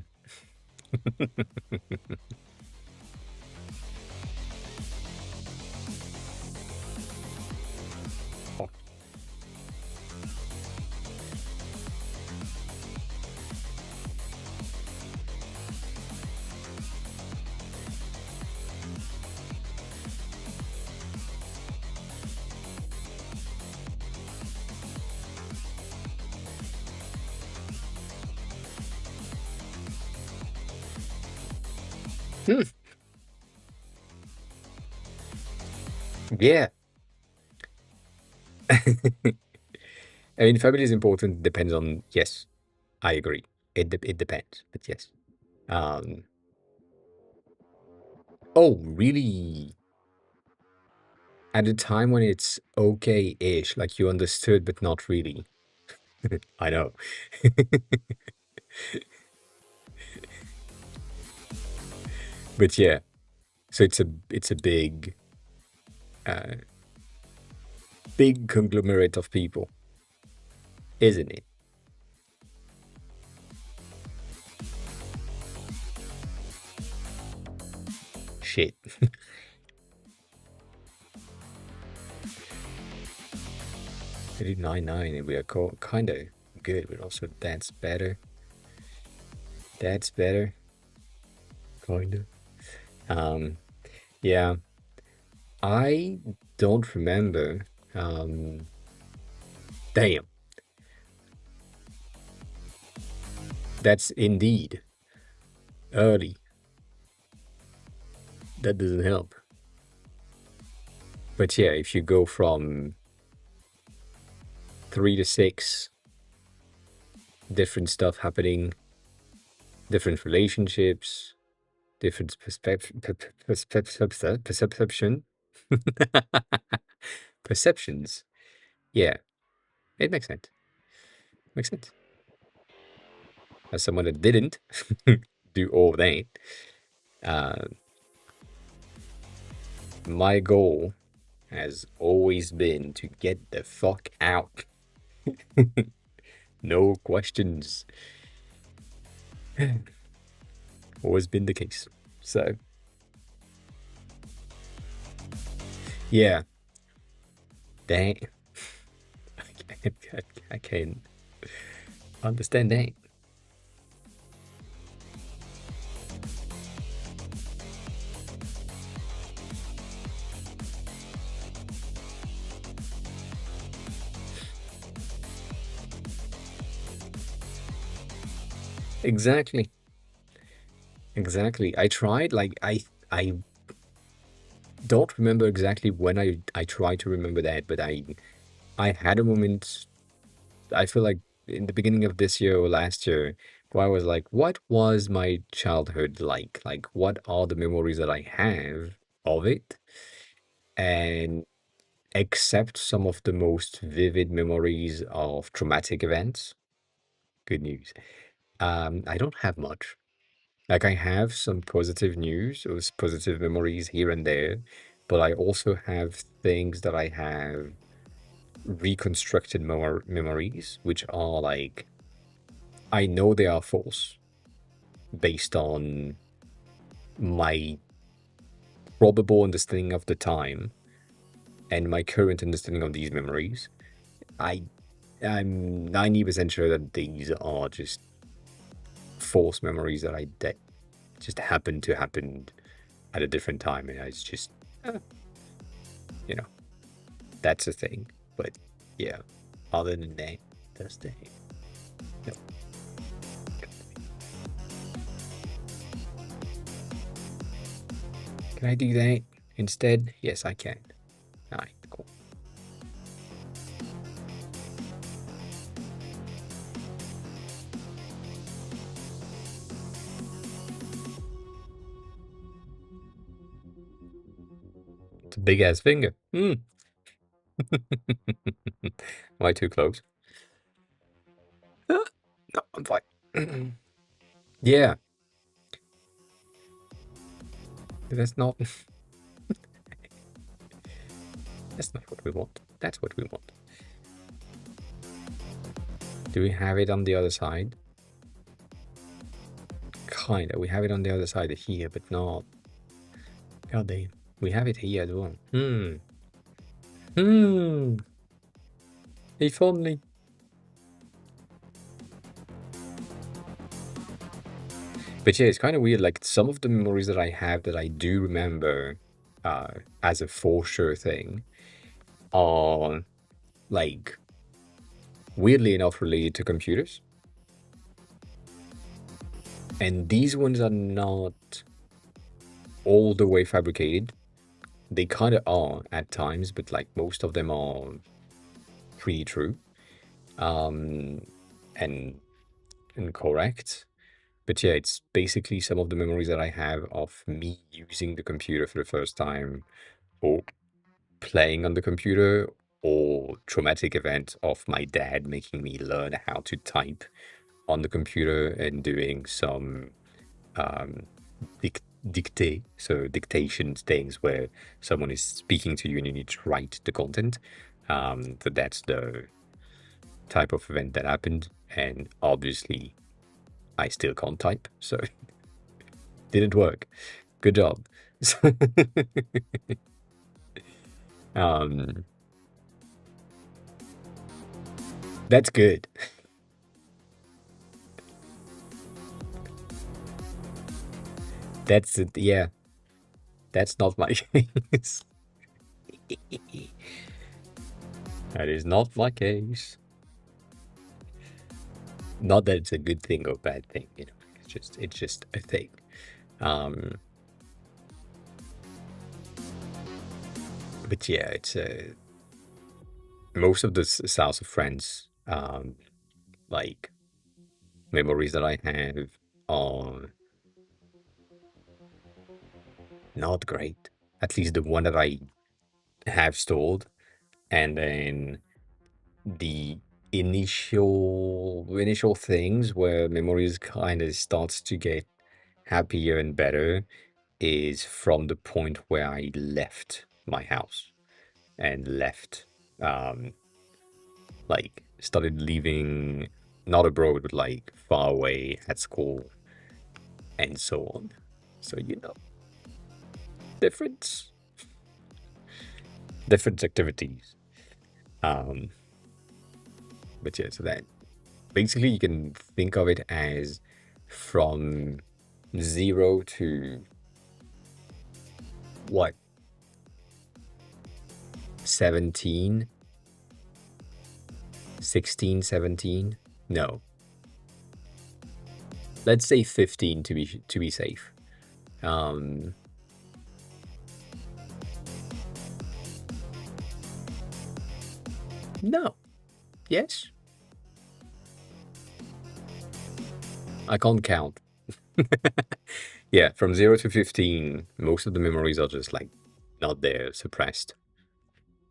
Hmm. Yeah. I mean, family is important. Depends on, yes, I agree. It depends, but yes. Um. Oh, really? At a time when it's okay-ish, like you understood, but not really. I know. But yeah, so it's a uh, big conglomerate of people, isn't it? Shit. 39.9, and we are kind of good, but also that's better. That's better, kind of. Um, yeah, I don't remember. Um, damn, that's indeed early. That doesn't help. But yeah, if you go from 3 to 6, different stuff happening, different relationships, different perception, perceptions. Yeah, it makes sense. Makes sense. As someone that didn't do all that, uh, my goal has always been to get the fuck out. No questions. Always been the case. So, yeah, that I can understand that. Exactly. Exactly. I tried, like, I don't remember exactly when I tried to remember that, but I had a moment, I feel like in the beginning of this year or last year, where I was like, what was my childhood like? Like, what are the memories that I have of it? And except some of the most vivid memories of traumatic events, good news. I don't have much. Like, I have some positive news or positive memories here and there, but I also have things that I have reconstructed memories, which are like, I know they are false based on my probable understanding of the time and my current understanding of these memories. I I'm 90% sure that these are just false memories that just happened to happen at a different time, and it's just uh, you know that's a thing. But yeah, other than that, that's the no. Can I do that instead? Yes, I can. All right, cool. It's a big ass finger. Hmm. Am I too close? No, I'm fine. Yeah, that's not that's not what we want. That's what we want. Do we have it on the other side? Kinda. We have it on the other side here, but not. God damn. We have it here as well. If only. But yeah, it's kind of weird. Like some of the memories that I have that I do remember as a for sure thing are like weirdly enough related to computers. And these ones are not all the way fabricated. They kind of are at times, but like most of them are pretty true and and correct. But yeah, it's basically some of the memories that I have of me using the computer for the first time, or playing on the computer, or traumatic event of my dad making me learn how to type on the computer and doing some um, dictate, so dictation things where someone is speaking to you and you need to write the content. So that's the type of event that happened, and obviously I still can't type, so didn't work. Good job. um, that's good. That's it. Yeah, that's not my case. That is not my case. Not that it's a good thing or bad thing, you know. It's just a thing. But yeah, it's most of the South of France, like memories that I have are not great. At least the one that I have stored, and then the initial things where memories kind of starts to get happier and better is from the point where I left my house and left like started leaving, not abroad but like far away at school and so on. So you know, different activities. um but yeah, so that basically you can think of it as from 0 to what, 17, 16, 17? No, let's say 15 to be safe. No. Yes, I can't count. Yeah, from 0 to 15, most of the memories are just like not there, suppressed.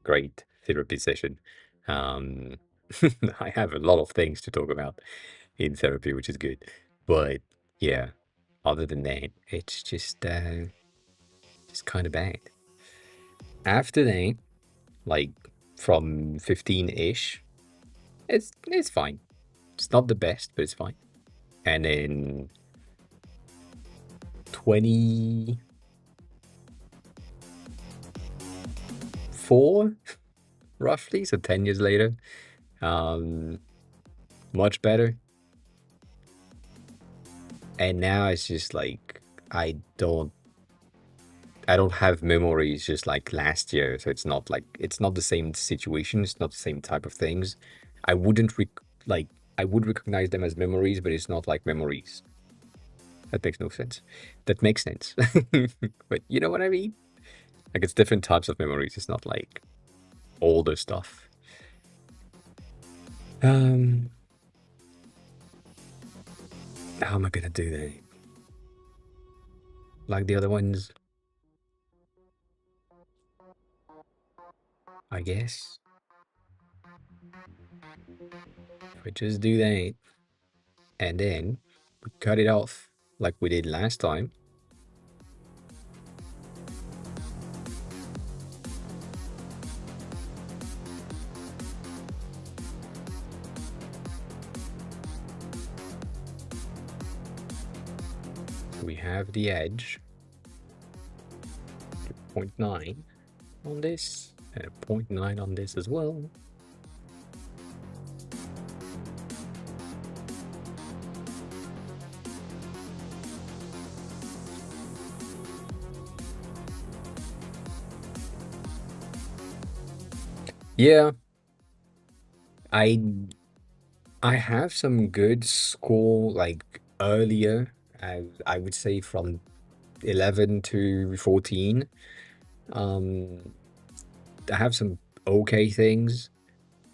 Great therapy session. Um, I have a lot of things to talk about in therapy, which is good. But yeah, other than that, it's just kind of bad. After that, like from 15-ish, it's fine. It's not the best, but it's fine. And then 24, roughly, so 10 years later, much better. And now it's just like I don't have memories just like last year, so it's not the same situation, it's not the same type of things. I wouldn't like I would recognize them as memories, but it's not like memories. That makes no sense. That makes sense. But you know what I mean? Like it's different types of memories. It's not like older stuff. How am I gonna do that? Like the other ones, I guess. If we just do that, and then we cut it off like we did last time. we have the edge, 0.9 on this, and a 0.9 on this as well. Yeah, I have some good score like earlier. I would say from 11 to 14. I have some okay things,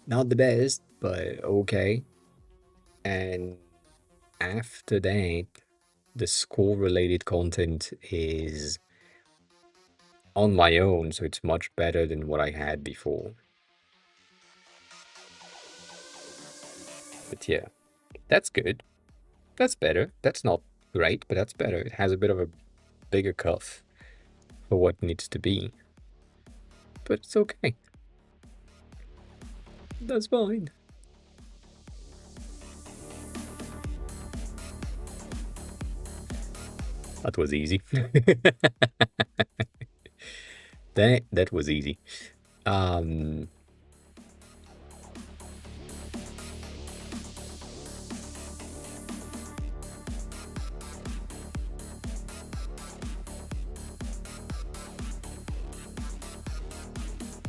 not the best, but okay. And after that, the score related content is on my own, so it's much better than what I had before. But yeah, that's good. That's better. That's not great, but that's better. It has a bit of a bigger cuff for what needs to be. But it's okay. That's fine. That was easy. That was easy.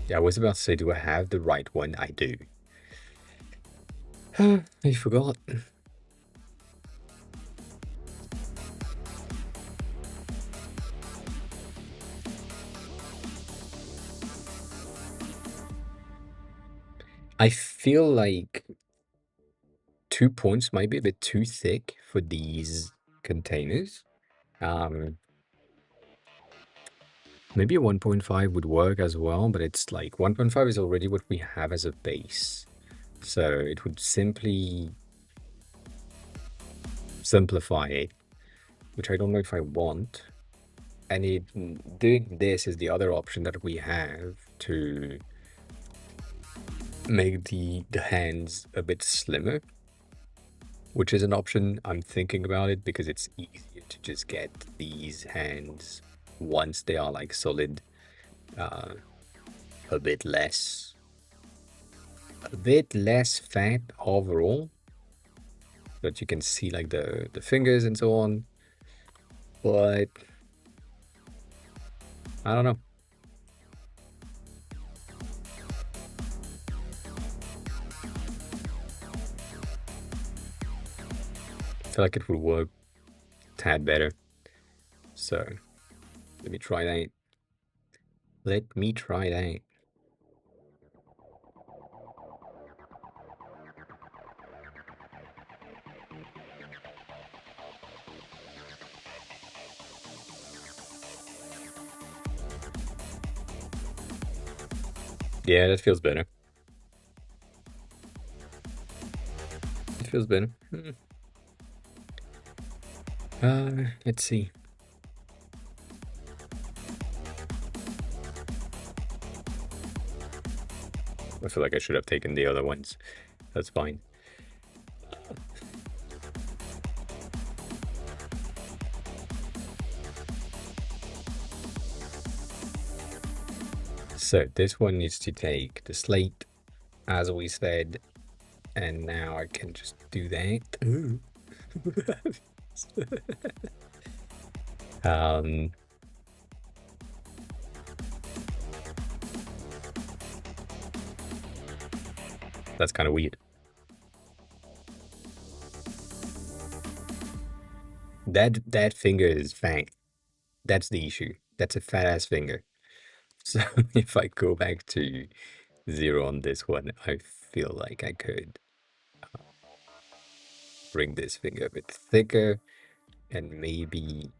Yeah, I was about to say, do I have the right one? I do. I forgot. I feel like 2 points might be a bit too thick for these containers. Maybe a 1.5 would work as well, but it's like 1.5 is already what we have as a base. So it would simply simplify it, which I don't know if I want. And doing this is the other option that we have to make the hands a bit slimmer, which is an option. I'm thinking about it because it's easier to just get these hands once they are like solid, a bit less fat overall, but you can see like the fingers and so on. But I don't know. I feel like it would work a tad better. So let me try that. Let me try that. Yeah, that feels better. It feels better. Let's see. I feel like I should have taken the other ones. That's fine. So this one needs to take the slate, as we said, and now I can just do that. That's kind of weird. That finger is fat. That's the issue. That's a fat ass finger. So if I go back to 0 on this one, I feel like I could bring this finger a bit thicker and maybe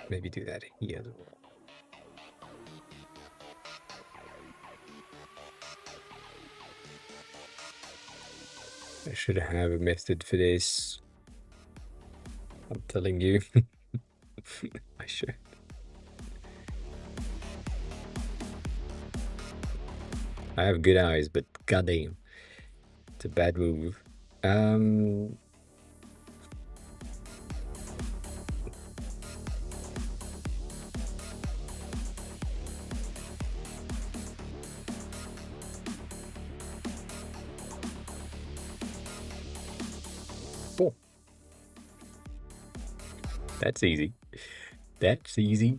do that here as well. I should have a method for this. I'm telling you. I should. I have good eyes, but goddamn, it's a bad move. That's easy. That's easy.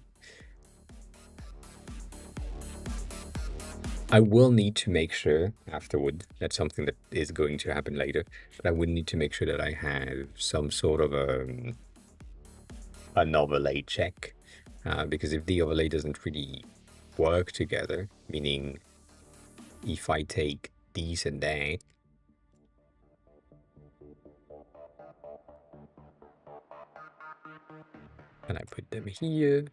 I will need to make sure afterward, that's something that is going to happen later, but I would need to make sure that I have some sort of an overlay check. Because if the overlay doesn't really work together, meaning if I take these and that, and I put them here,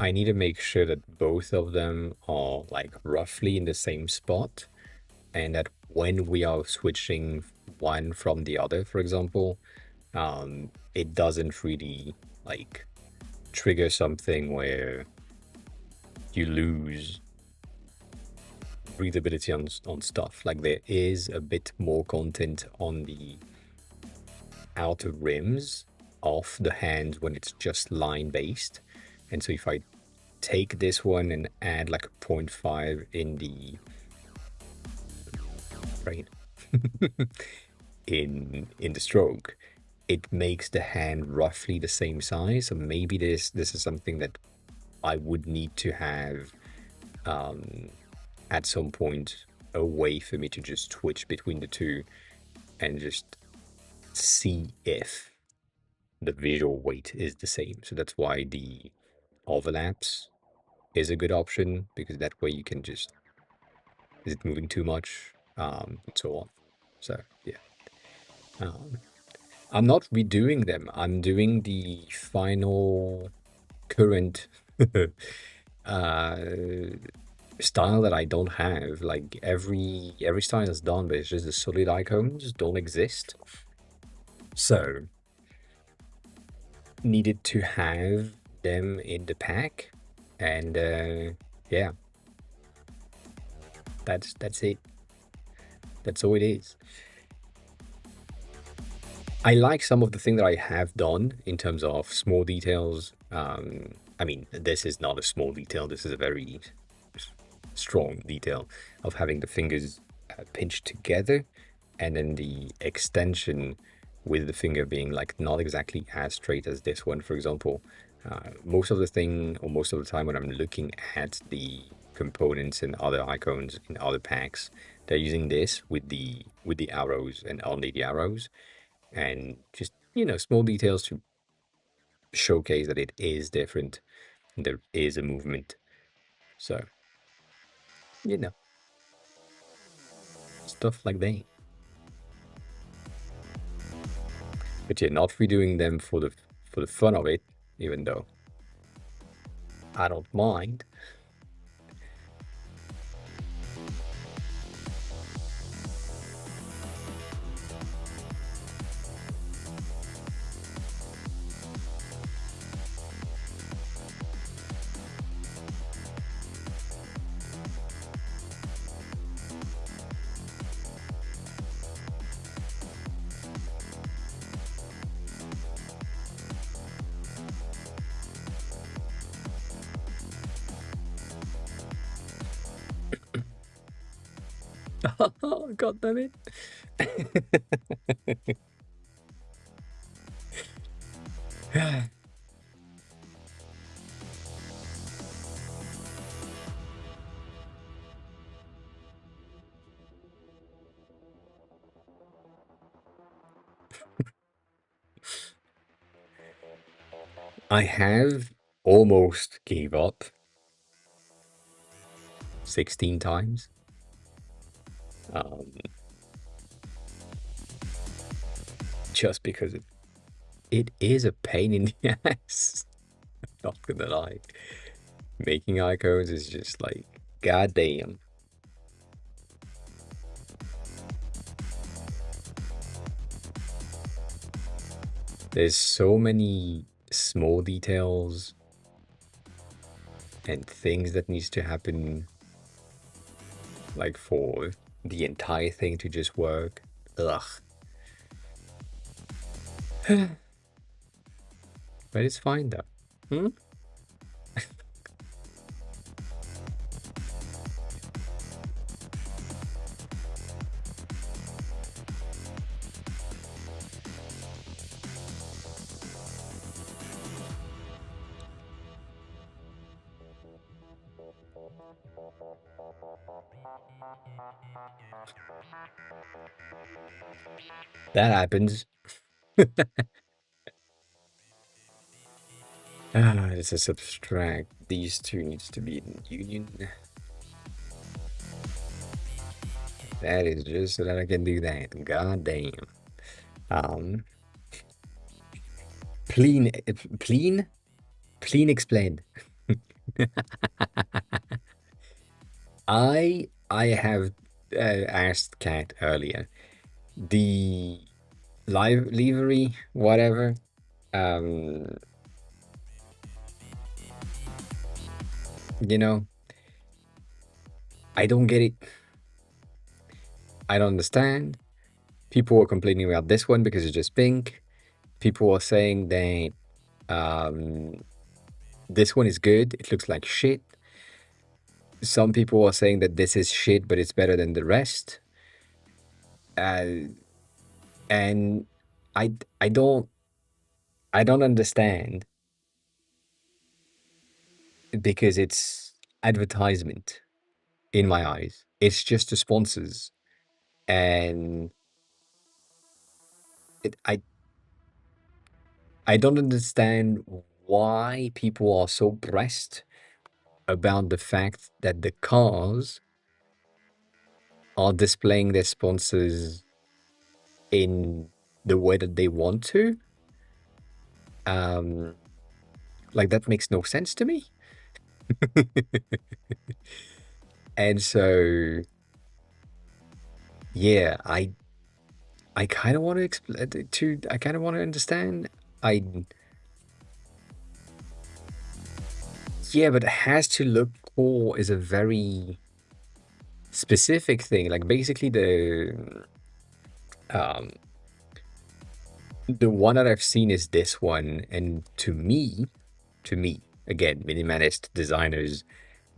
I need to make sure that both of them are like roughly in the same spot, and that when we are switching one from the other, for example, it doesn't really like trigger something where you lose breathability on stuff. Like there is a bit more content on the outer rims of the hand when it's just line based. And so if I take this one and add like a 0.5 in the right in the stroke, it makes the hand roughly the same size. So maybe this is something that I would need to have at some point a way for me to just switch between the two and just see if the visual weight is the same. So that's why the overlaps is a good option, because that way you can just, is it moving too much, and so on. So yeah, I'm not redoing them. I'm doing the final current uh, style that I don't have. Like every style is done, but it's just the solid icons don't exist. So needed to have them in the pack, and yeah, that's it. That's all it is. I like some of the thing that I have done in terms of small details. I mean, this is not a small detail. This is a very strong detail of having the fingers pinched together, and then the extension with the finger being like not exactly as straight as this one, for example. Most of the thing, or most of the time when I'm looking at the components and other icons in other packs, they're using this with the arrows and only the arrows, and just small details to showcase that it is different and there is a movement. So you know stuff like that. But you're not redoing them for the fun of it, even though I don't mind. Oh, God damn it. I have almost gave up 16 times. Just because it is a pain in the ass. Not gonna lie. Making icons is just like, goddamn. There's so many small details and things that needs to happen, like for the entire thing to just work. Ugh. But it's fine though. Hmm? That happens. This is abstract. These two needs to be in union. That is just so that I can do that. God damn. Um, Clean, clean, clean explained. I have asked Kat earlier the livery, whatever. Um, you know, I don't get it. I don't understand. People were complaining about this one because it's just pink. People were saying that um, this one is good. It looks like shit. Some people were saying that this is shit, but it's better than the rest. Uh, and I I don't I don't understand because it's advertisement in my eyes. It's just the sponsors, and I don't understand why people are so pressed about the fact that the cars are displaying their sponsors in the way that they want to. Um, like that makes no sense to me. And so, yeah, I kind of want to explain to I kind of want to understand. I Yeah, but it has to look cool is a very specific thing. Like basically um the one that I've seen is this one, and to me, again, minimalist designers,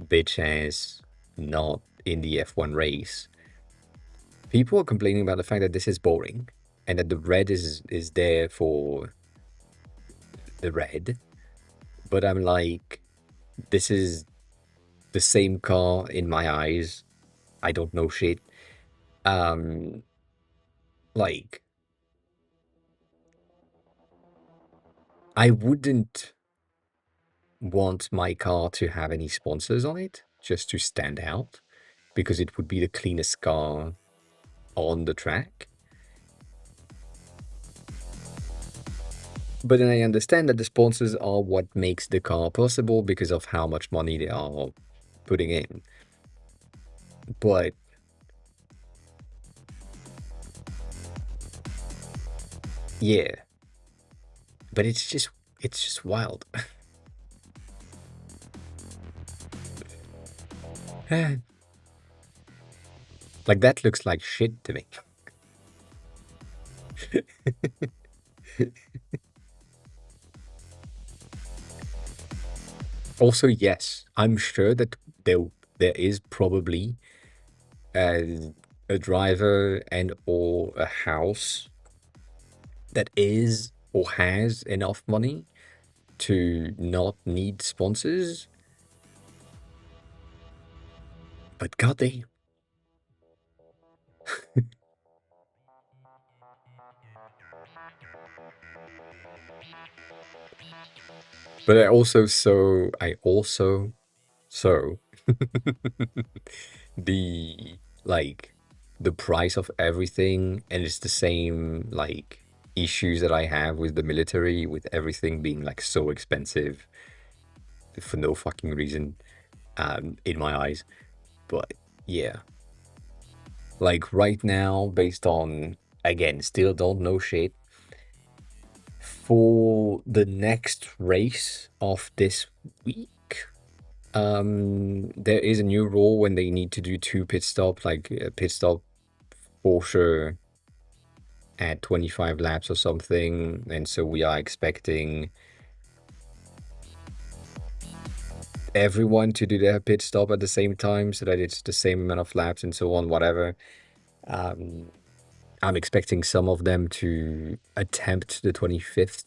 bitch ass, not in the F1 race. People are complaining about the fact that this is boring and that the red is there for the red. But I'm like, this is the same car in my eyes. I don't know shit. Um, like I wouldn't want my car to have any sponsors on it just to stand out because it would be the cleanest car on the track. But then I understand that the sponsors are what makes the car possible because of how much money they are putting in. But yeah, but it's just wild. Like that looks like shit to me. Also, yes, I'm sure that there is probably a, a driver and or a house that is or has enough money to not need sponsors. But god damn. But I also so the like the price of everything, and it's the same like issues that I have with the military, with everything being like so expensive for no fucking reason, in my eyes. But yeah, like right now, based on again, still don't know shit. For the next race of this week, there is a new rule when they need to do two pit stops, like a pit stop for sure at 25 laps or something. And so we are expecting everyone to do their pit stop at the same time so that it's the same amount of laps and so on, whatever. Um, I'm expecting some of them to attempt the 25th,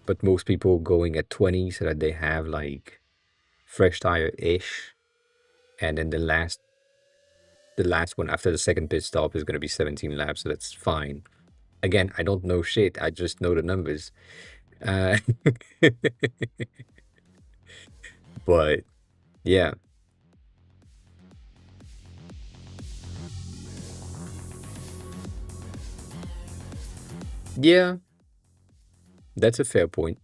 but most people going at 20 so that they have like fresh tire ish. And then the last, the last one after the second pit stop is going to be 17 laps, so that's fine. Again, I don't know shit. I just know the numbers. Uh, but yeah, yeah, that's a fair point.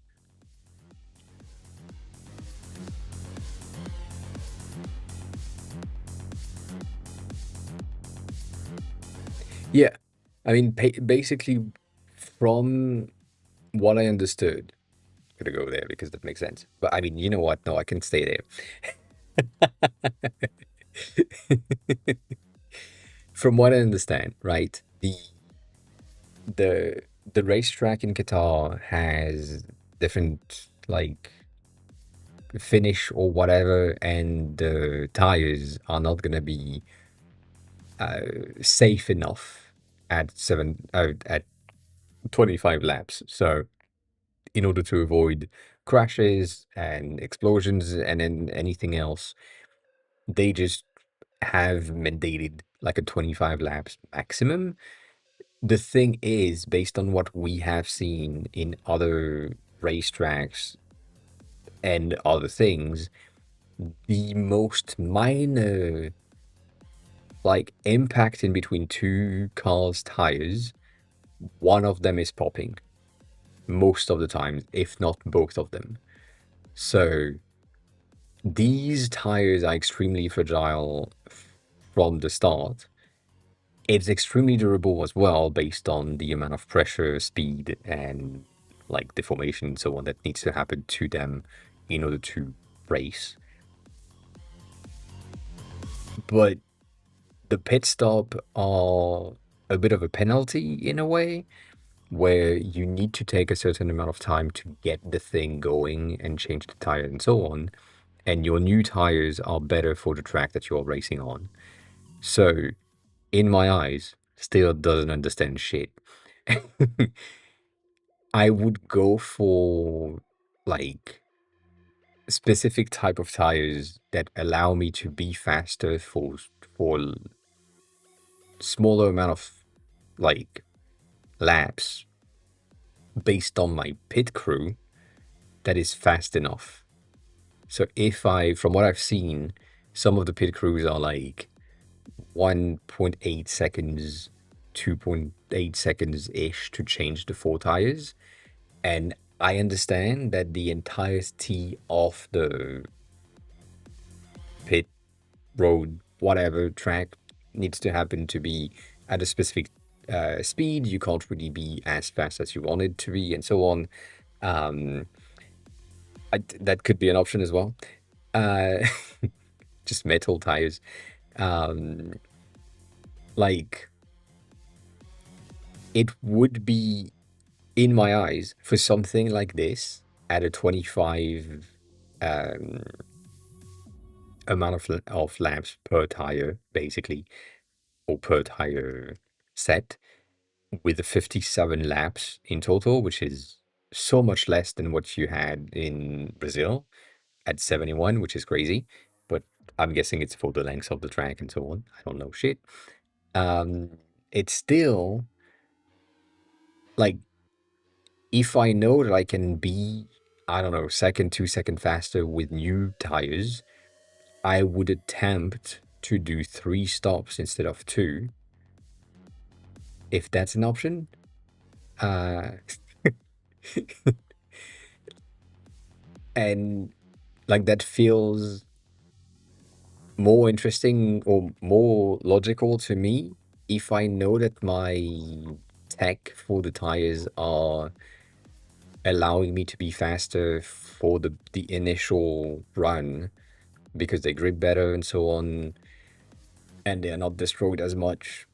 Yeah, I mean, basically, from what I understood, I'm gonna go there because that makes sense. But I mean, you know what? No, I can stay there. From what I understand, right? The the racetrack in Qatar has different like finish or whatever, and the tires are not gonna be safe enough at 25 laps. So in order to avoid crashes and explosions and then anything else, they just have mandated like a 25 laps maximum. The thing is, based on what we have seen in other racetracks and other things, the most minor like impact in between two cars' tires, one of them is popping most of the time, if not both of them. So these tires are extremely fragile from the start. It's extremely durable as well, based on the amount of pressure, speed, and like deformation and so on that needs to happen to them in order to race. But the pit stop are a bit of a penalty in a way, where you need to take a certain amount of time to get the thing going and change the tire and so on. And your new tires are better for the track that you're racing on. So, in my eyes, still doesn't understand shit. I would go for like specific type of tires that allow me to be faster for smaller amount of like laps based on my pit crew that is fast enough. So if I, from what I've seen, some of the pit crews are like 1.8 seconds, 2.8 seconds ish to change the four tires. And I understand that the entirety of the pit road, whatever track needs to happen to be at a specific speed. You can't really be as fast as you want it to be, and so on. Um, that could be an option as well. Uh, just metal tires. Um, like it would be, in my eyes, for something like this at a 25 um, amount of laps per tire, basically, or per tire set, with the 57 laps in total, which is so much less than what you had in Brazil at 71, which is crazy. But I'm guessing it's for the length of the track and so on. I don't know shit. Um, it's still like, if I know that I can be, I don't know, second, 2 second faster with new tires, I would attempt to do 3 stops instead of two, if that's an option. Uh, and like that feels more interesting or more logical to me if I know that my tech for the tires are allowing me to be faster for the initial run because they grip better and so on, and they're not destroyed as much.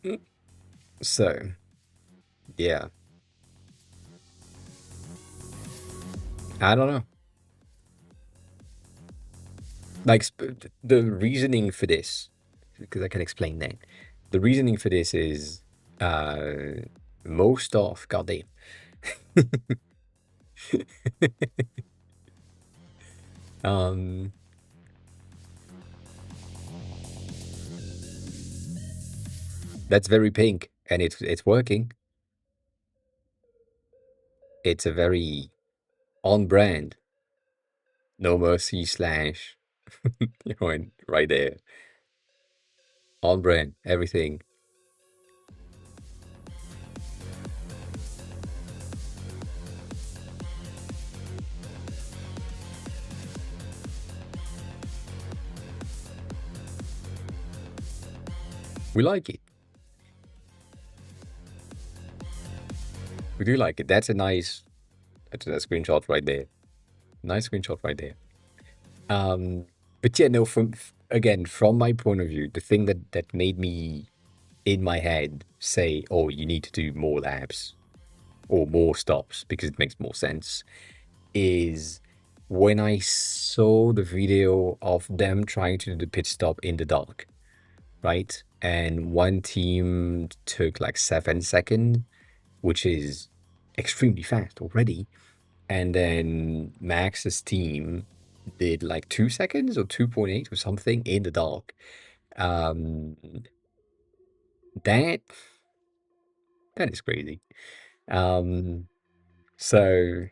So, yeah, I don't know. Like the reasoning for this, because I can explain that. The reasoning for this is uh most of goddamn. um That's very pink, and it's working. It's a very on brand, no mercy slash, and right there, on brand, everything. We like it. We do like it. That's a screenshot right there. Nice screenshot right there. Um, but yeah, no, again, from my point of view, the thing that made me in my head say, "Oh, you need to do more laps or more stops because it makes more sense," is when I saw the video of them trying to do the pit stop in the dark, right? And one team took like 7 seconds, which is extremely fast already. And then Max's team did like 2 seconds or 2.8 or something in the dark. Um, that that is crazy. Um, so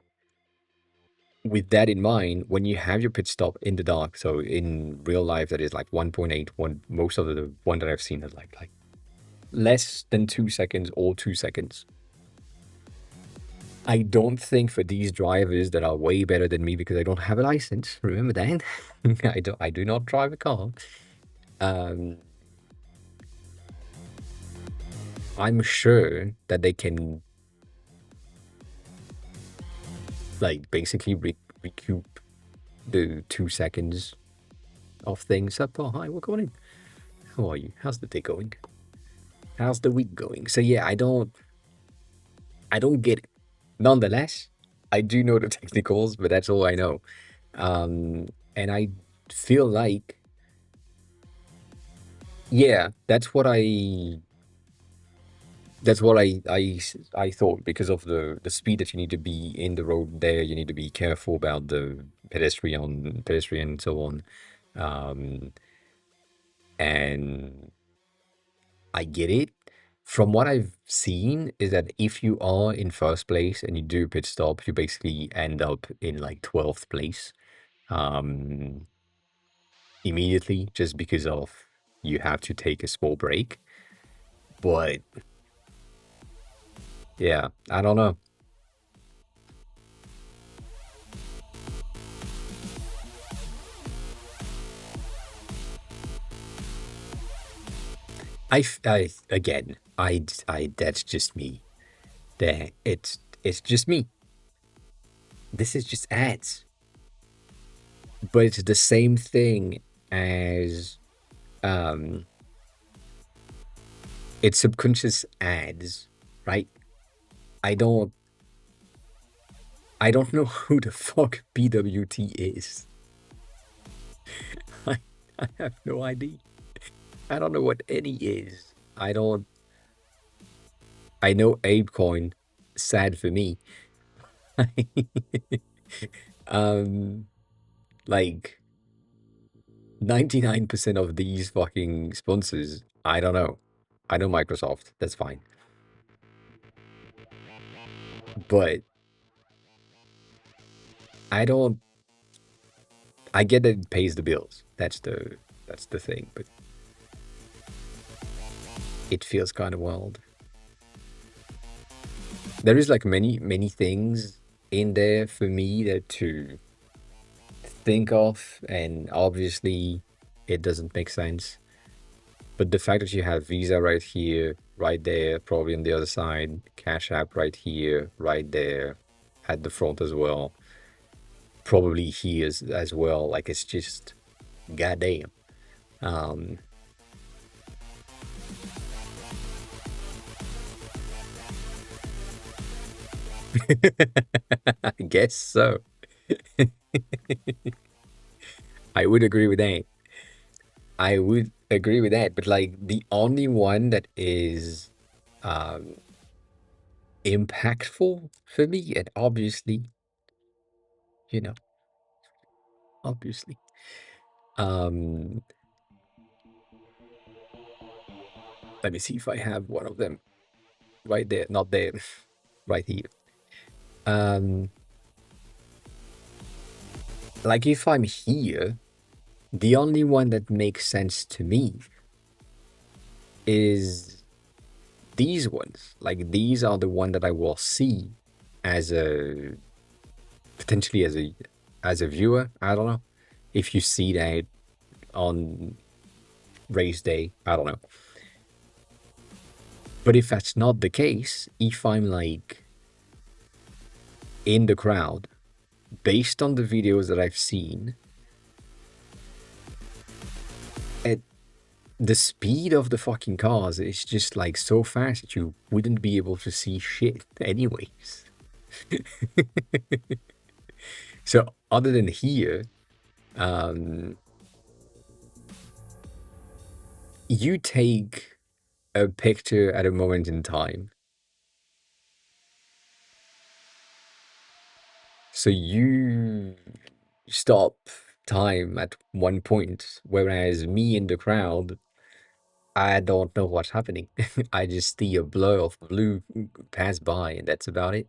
with that in mind, when you have your pit stop in the dark, so in real life that is like 1.8, most of the one that I've seen is like less than 2 seconds or 2 seconds. I don't think for these drivers that are way better than me because I don't have a license. Remember that? I do not drive a car. Um, I'm sure that they can like basically recoup the 2 seconds of things up. Oh, hi, welcome in. How are you? How's the day going? How's the week going? So yeah, I don't get it. Nonetheless, I do know the technicals, but that's all I know. And I feel like, yeah, that's what I thought because of the speed that you need to be in the road there. You need to be careful about the pedestrian and so on. Um, and I get it. From what I've seen is that if you are in first place and you do a pit stop, you basically end up in like 12th place um, immediately just because of you have to take a small break. But yeah, I don't know. Again, that's just me. There, it's just me. This is just ads, but it's the same thing as um, it's subconscious ads, right? I don't, I don't know who the fuck BWT is. I, I have no idea. I don't know what any is. I know ApeCoin, sad for me. um, like 99% of these fucking sponsors, I don't know. I know Microsoft, that's fine. But I don't I get that it pays the bills. That's the thing, but it feels kind of wild. There is like many things in there for me that to think of, and obviously it doesn't make sense. But the fact that you have Visa right here, right there, probably on the other side, Cash App right here, right there, at the front as well, probably here as well. Like it's just goddamn. Um, I guess so. I would agree with that. I would agree with that. But like the only one that is um impactful for me, and you know, obviously, um Let me see if I have one of them right there. Not there, right here. Um, like if I'm here, the only one that makes sense to me is these ones. Like these are the one that I will see as a potentially as a viewer. I don't know if you see that on race day. I don't know. But if that's not the case, if I'm like in the crowd, based on the videos that I've seen, at the speed of the fucking cars is just like so fast that you wouldn't be able to see shit anyways. So other than here, you take a picture at a moment in time. So you stop time at one point, whereas me in the crowd, I don't know what's happening. I just see a blur of blue pass by, and that's about it.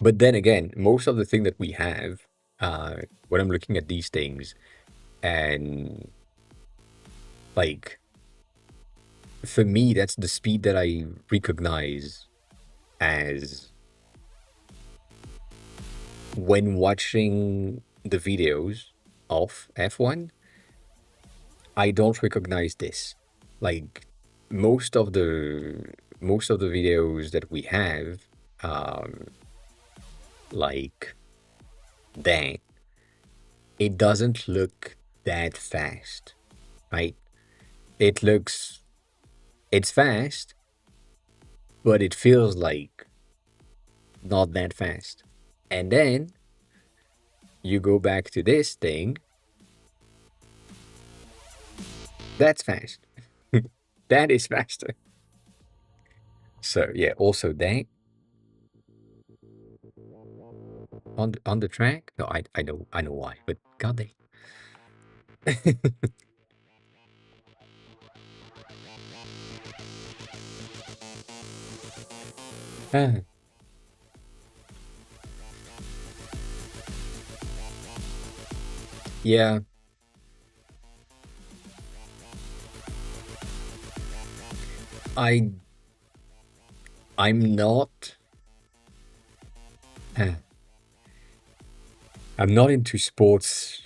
But then again, most of the thing that we have, when I'm looking at these things, and like for me, that's the speed that I recognize as when watching the videos of F1. I don't recognize this. Like most of the videos that we have, um, like that, it doesn't look that fast, right? It looks it's fast, but it feels like not that fast. And then you go back to this thing, that's fast. That is faster. So yeah, also that on the track. No, I know why, but god dang. Ah, yeah, I I'm not ah, I'm not into sports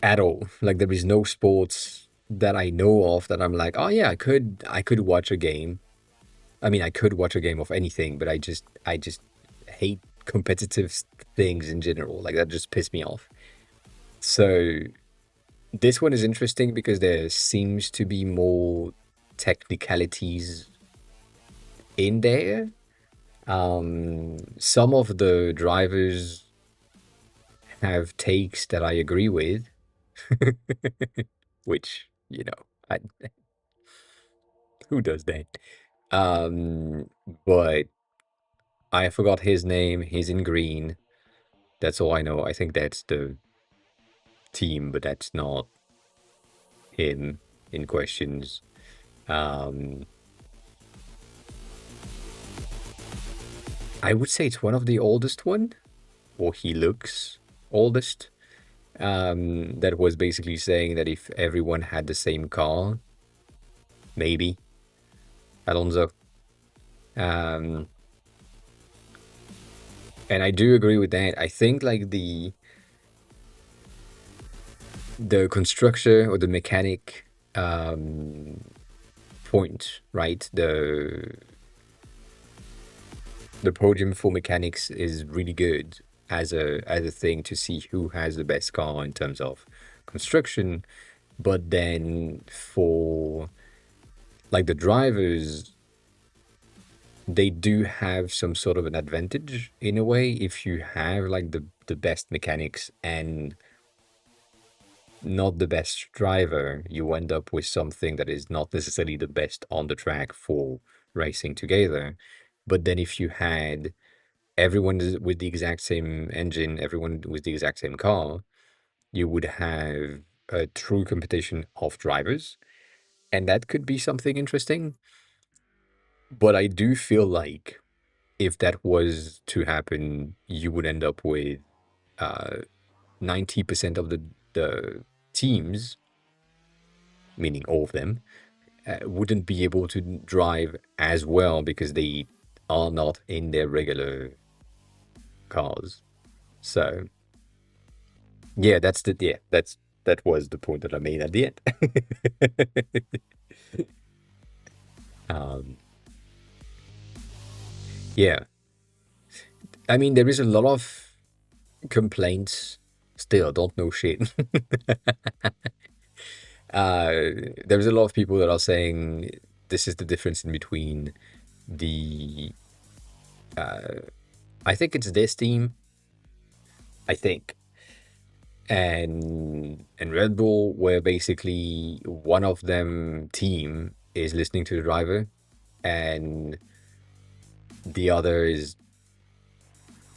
at all. Like there is no sports that I know of that I'm like, oh yeah, I could watch a game. I mean, I could watch a game of anything, but I just hate competitive things in general. Like that just piss me off. So this one is interesting because there seems to be more technicalities in there. Some of the drivers have takes that I agree with, which, who does that? Um, but I forgot his name. He's in green. That's all I know. I think that's the team, but that's not him in questions. Um, I would say it's one of the oldest one, or he looks oldest. That was basically saying that if everyone had the same car, maybe Alonso. Um, and I do agree with that. I think like the constructor or the mechanic point, right? The podium for mechanics is really good as a thing to see who has the best car in terms of construction. But then for like the drivers, they do have some sort of an advantage in a way if you have like the best mechanics and not the best driver, you end up with something that is not necessarily the best on the track for racing together. But then if you had everyone with the exact same engine, everyone with the exact same car, you would have a true competition of drivers, and that could be something interesting. But I do feel like if that was to happen, you would end up with 90% of the teams, meaning all of them, wouldn't be able to drive as well because they are not in their regular cars. So yeah, that was the point that I made at the end. um, yeah, I mean there is a lot of complaints still. Don't know shit. uh, there's a lot of people that are saying this is the difference in between the I think it's this team, I think, and Red Bull, where basically one of them team is listening to the driver, and the other is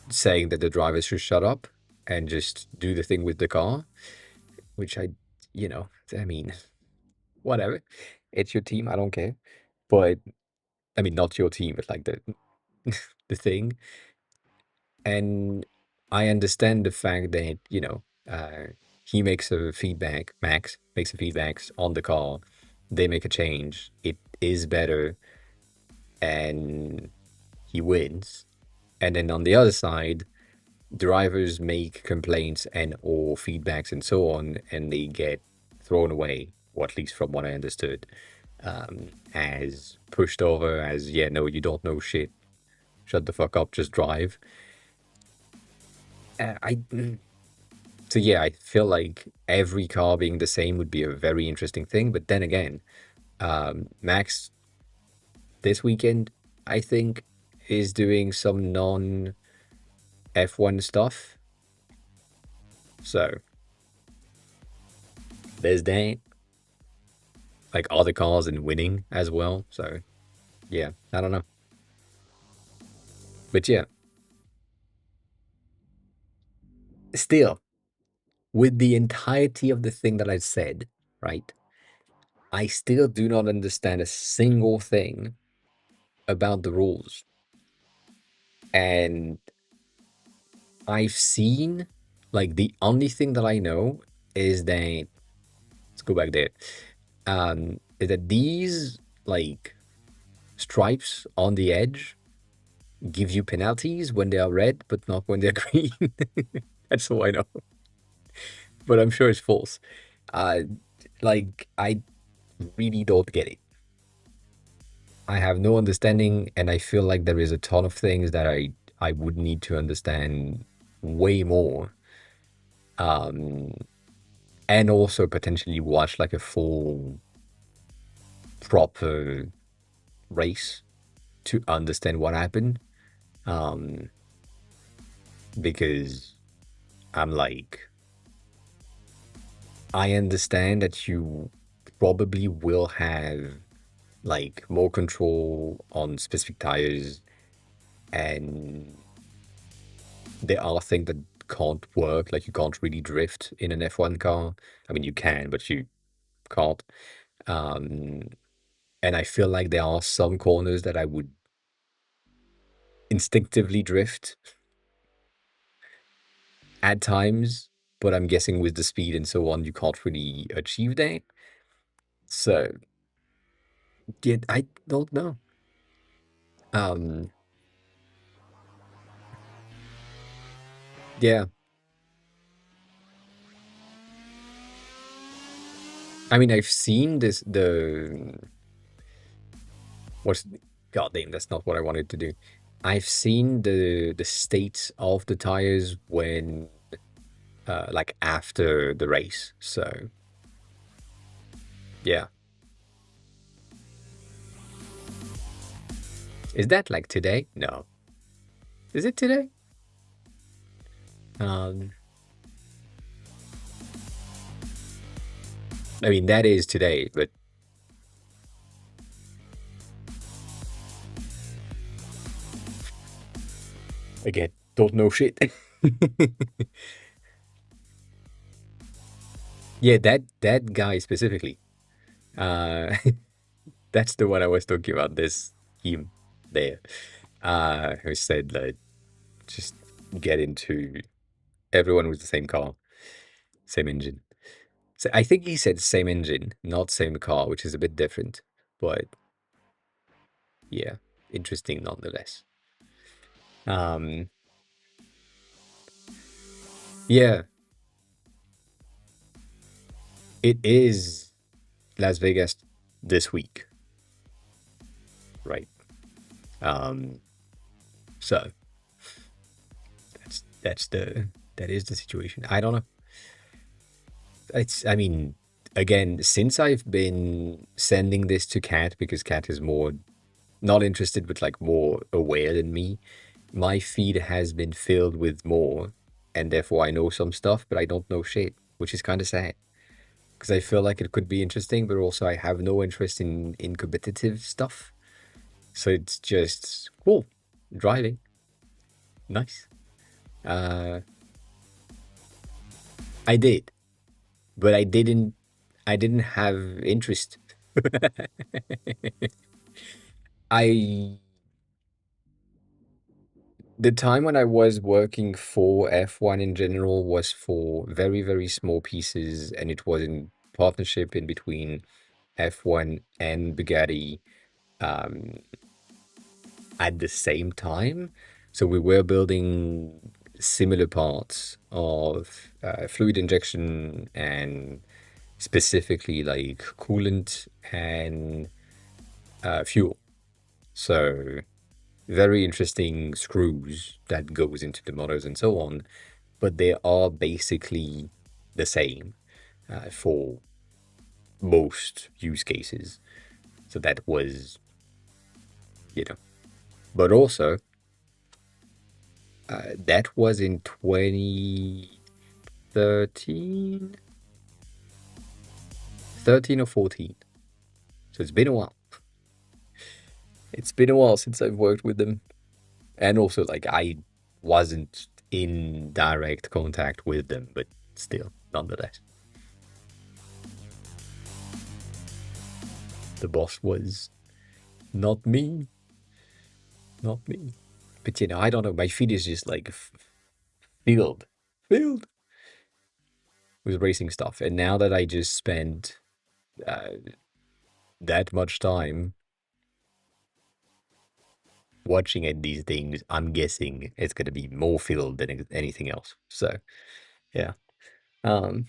saying that the driver should shut up and just do the thing with the car, which I mean, whatever. It's your team, I don't care. But I mean, not your team, but like the the thing. And I understand the fact that, he makes a feedback, Max makes a feedbacks on the car, they make a change, it is better, and he wins. And then on the other side, drivers make complaints and or feedbacks and so on, and they get thrown away, or at least from what I understood, as pushed over as, yeah, no, you don't know shit. Shut the fuck up, just drive. I So yeah, I feel like every car being the same would be a very interesting thing. But then again, Max this weekend, I think, is doing some non F1 stuff. So there's that. Like other cars and winning as well. So yeah, I don't know. But yeah, still, with the entirety of the thing that I said, right? I still do not understand a single thing about the rules. And I've seen, like, the only thing that I know is that, let's go back there, is that these, like, stripes on the edge give you penalties when they are red, but not when they're green. That's all I know. But I'm sure it's false. Uh, like, I really don't get it. I have no understanding, and I feel like there is a ton of things that I would need to understand way more. And also potentially watch like a full proper race to understand what happened. Um, because I'm like, I understand that you probably will have like more control on specific tires, and there are things that can't work. Like you can't really drift in an F1 car. I mean, you can, but you can't. Um, and I feel like there are some corners that I would instinctively drift at times, but I'm guessing with the speed and so on, you can't really achieve that. So, yeah, I don't know. Um, yeah, I mean, I've seen this, what's, god damn, that's not what I wanted to do. I've seen the state of the tires when, like after the race. So, yeah. Is that like today? No. Is it today? Um, I mean, that is today, but Again, don't know shit. Yeah, that guy specifically. Uh, that's the one I was talking about. This him there, who said like just get into everyone with the same car, same engine. So I think he said same engine, not same car, which is a bit different. But yeah, interesting nonetheless. Um, yeah, it is Las Vegas this week, right? Um, so that is the situation. I don't know. I mean, again, since I've been sending this to Kat because Kat is more not interested but like more aware than me, my feed has been filled with more, and therefore I know some stuff, but I don't know shit, which is kind of sad because I feel like it could be interesting, but also I have no interest in competitive stuff. So it's just cool driving, nice. Uh, I did, but I didn't have interest. I The time when I was working for F1 in general was for very, very small pieces, and it was in partnership in between F1 and Bugatti um, at the same time. So we were building similar parts of fluid injection and specifically like coolant and fuel. So very interesting screws that goes into the motors and so on, but they are basically the same for most use cases. So that was, you know, but also that was in 2013, 13 or 14. So it's been a while. It's been a while since I've worked with them. And also, like, I wasn't in direct contact with them, but still, nonetheless. The boss was not me, not me. But I don't know. My feed is just like filled, filled with racing stuff. And now that I just spent uh, that much time watching at these things, I'm guessing it's going to be more filled than anything else. So, yeah. Um,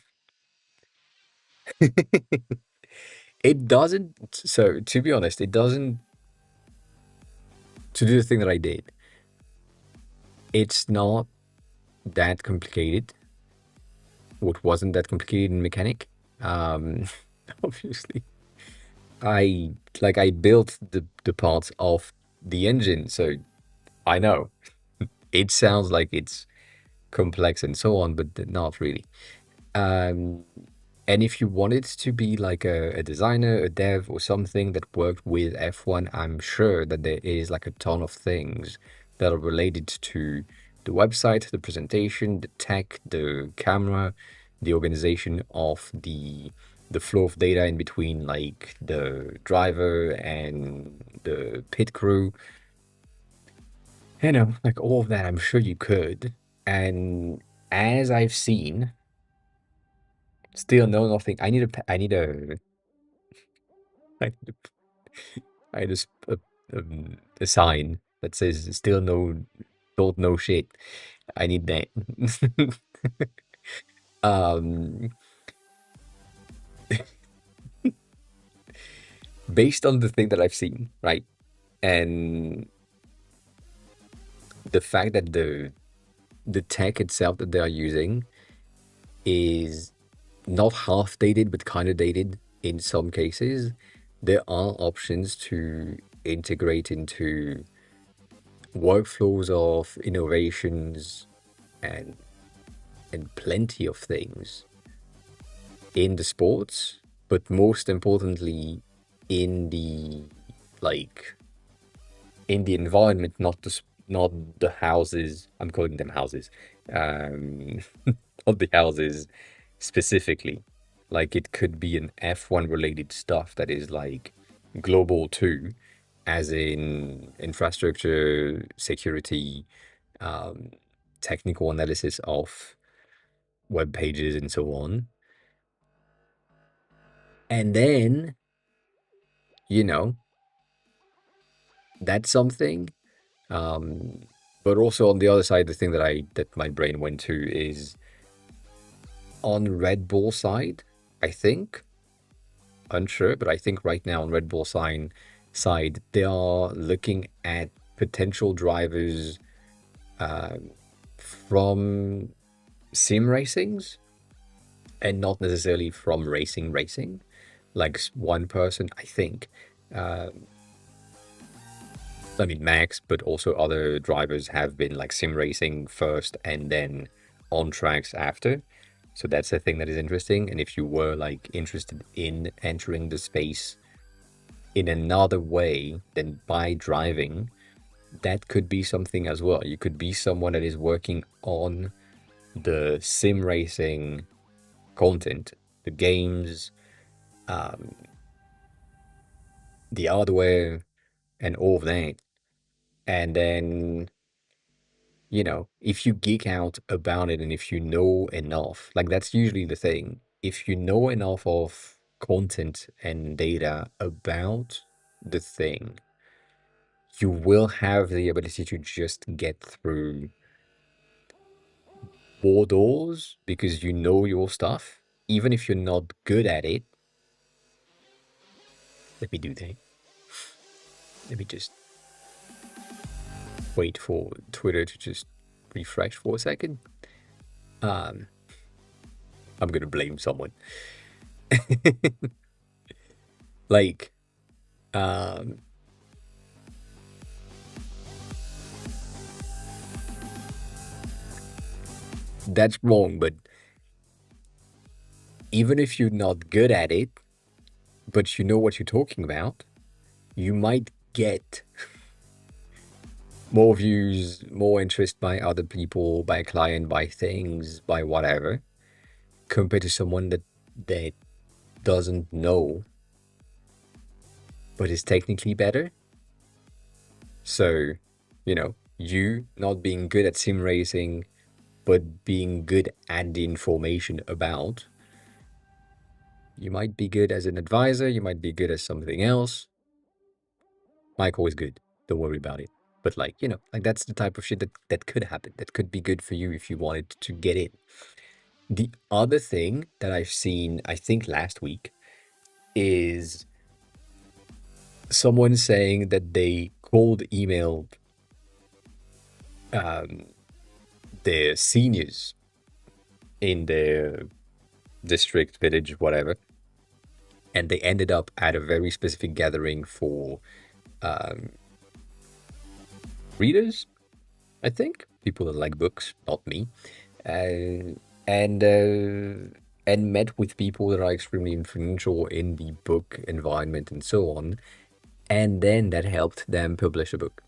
it doesn't. So, to be honest, it doesn't. To do the thing that I did, it's not that complicated. What wasn't that complicated in mechanic? Um, obviously, I built the parts of the engine, so I know it sounds like it's complex and so on, but not really. Um, and if you wanted to be like a designer, a dev, or something that worked with F1, I'm sure that there is like a ton of things that are related to the website, the presentation, the tech, the camera, the organization of the flow of data in between like the driver and the pit crew. Like all of that, I'm sure you could. And as I've seen, still know nothing. I need a, I need a sign that says still no, don't know shit. I need that. um, Based on the thing that I've seen, right? And the fact that the tech itself that they are using is not half dated, but kind of dated in some cases. There are options to integrate into workflows of innovations and plenty of things in the sports, but most importantly in the like in the environment, not the houses. I'm calling them houses. Um, not the houses specifically. Like it could be an F1 related stuff that is like global too, as in infrastructure, security, um, technical analysis of web pages, and so on. And then, you know, that's something. Um, but also on the other side, the thing that my brain went to is on Red Bull side, I think, unsure, but I think right now on Red Bull side, they are looking at potential drivers from sim racings and not necessarily from racing. Like one person, I think, I mean, Max, but also other drivers have been like sim racing first and then on tracks after. So that's a thing that is interesting. And if you were like interested in entering the space in another way than by driving, that could be something as well. You could be someone that is working on the sim racing content, the games, the hardware, and all of that. And then if you geek out about it and if you know enough, like that's usually the thing. If you know enough of content and data about the thing, you will have the ability to just get through more doors because you know your stuff. Even if you're not good at it, let me do that. Let me just wait for Twitter to just refresh for a second. Um, I'm gonna blame someone. Like, um, that's wrong, but even if you're not good at it, but you know what you're talking about, you might get more views, more interest by other people, by a client, by things, by whatever, compared to someone that doesn't know but is technically better. So, you not being good at sim racing, but being good at the information about, you might be good as an advisor, you might be good as something else. Michael is good. Don't worry about it. But like that's the type of shit that could happen. That could be good for you if you wanted to get in. The other thing that I've seen, I think last week, is someone saying that they cold emailed their seniors in their district, village, whatever, and they ended up at a very specific gathering for readers, I think, people that like books, not me, uh, and met with people that are extremely influential in the book environment and so on, and then that helped them publish a book.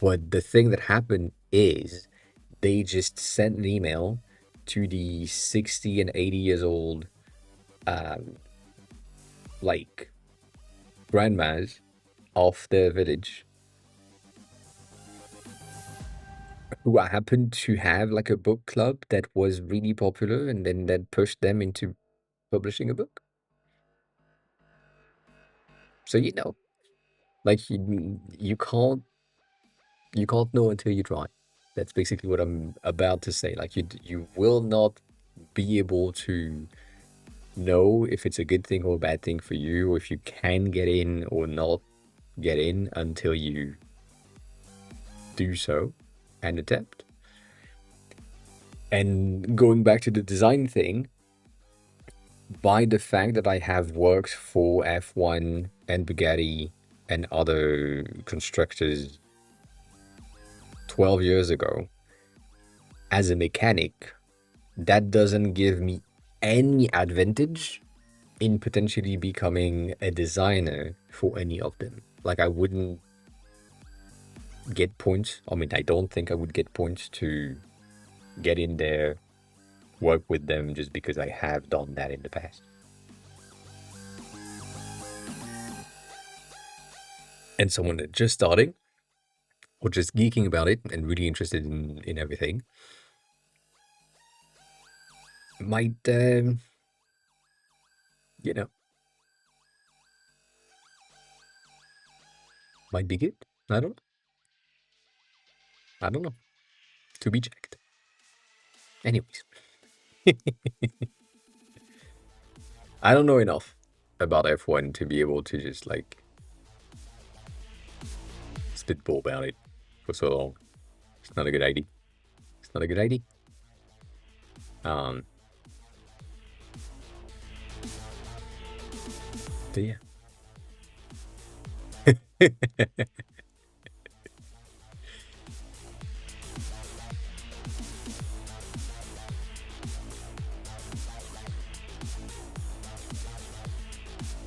But the thing that happened is they just sent an email to the 60 and 80 years old, like grandmas of their village who happened to have like a book club that was really popular and then that pushed them into publishing a book. So like you can't know until you try. That's basically what I'm about to say. Like you will not be able to know if it's a good thing or a bad thing for you, or if you can get in or not get in until you do so and attempt. And going back to the design thing, by the fact that I have worked for F1 and Bugatti and other constructors 12 years ago as a mechanic, that doesn't give me any advantage in potentially becoming a designer for any of them. Like I wouldn't get points. I mean, I don't think I would get points to get in there, work with them, just because I have done that in the past. And someone that's just starting or just geeking about it and really interested in everything might, you know, might be good. I don't know. I don't know. To be checked. Anyways, I don't know enough about F1 to be able to just like spitball about it for so long. It's not a good idea. It's not a good idea. Um, but yeah.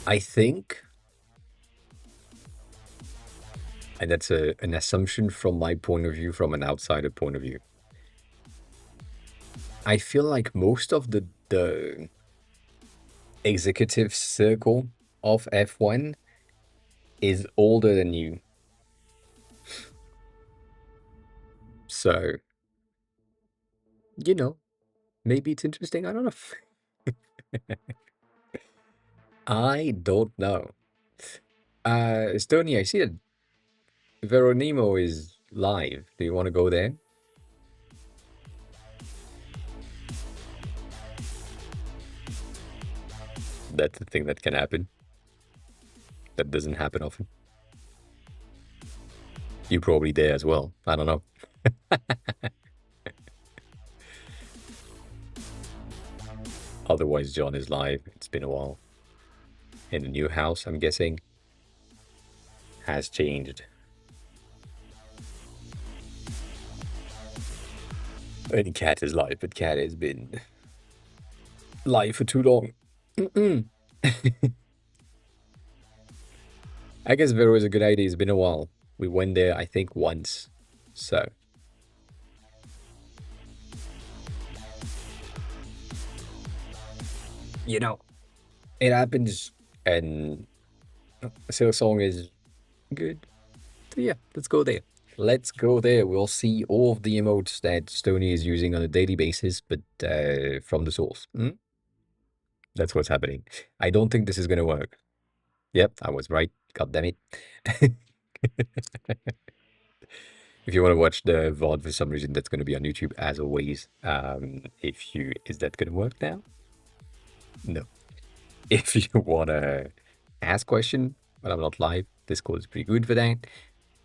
I think, and that's an assumption from my point of view, from an outsider point of view. I feel like most of the executive circle of F1 is older than you. So, you know, maybe it's interesting. I don't know. I don't know. Estonia, I see that Veronimo is live. Do you want to go there? That's the thing that can happen. That doesn't happen often. You're probably there as well. I don't know. Otherwise, John is live. It's been a while. And the new house, I'm guessing, has changed. And Cat is live, but Cat has been live for too long. I guess Vero is a good idea. It's been a while. We went there, I think, once. So, you know, it happens. And Silksong is good. So yeah, let's go there. Let's go there. We'll see all of the emotes that Stony is using on a daily basis, but from the source. That's what's happening. I don't think this is going to work. Yep, I was right. God damn it. If you want to watch the VOD for some reason, that's going to be on YouTube as always. Is that going to work now? No. If you want to ask question, but I'm not live, Discord is pretty good for that.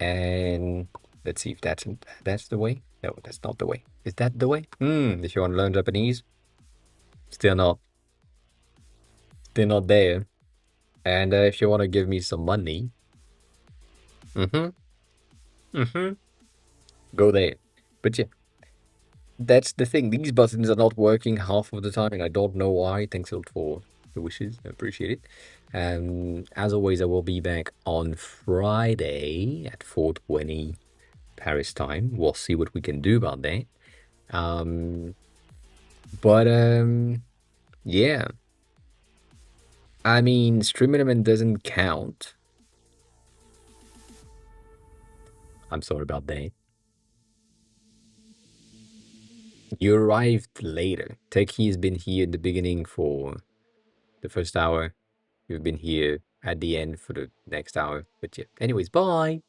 And let's see if that's the way. No, that's not the way. Is that the way? If you want to learn Japanese, still not there. And if you want to give me some money, go there. But yeah, that's the thing. These buttons are not working half of the time, and I don't know why. Thanks a lot for the wishes. I appreciate it. As always, I will be back on Friday at 4:20 Paris time. We'll see what we can do about that. But yeah. I mean, stream element doesn't count. I'm sorry about that. You arrived later. Techie has been here in the beginning for the first hour. You've been here at the end for the next hour. But yeah. Anyways, bye.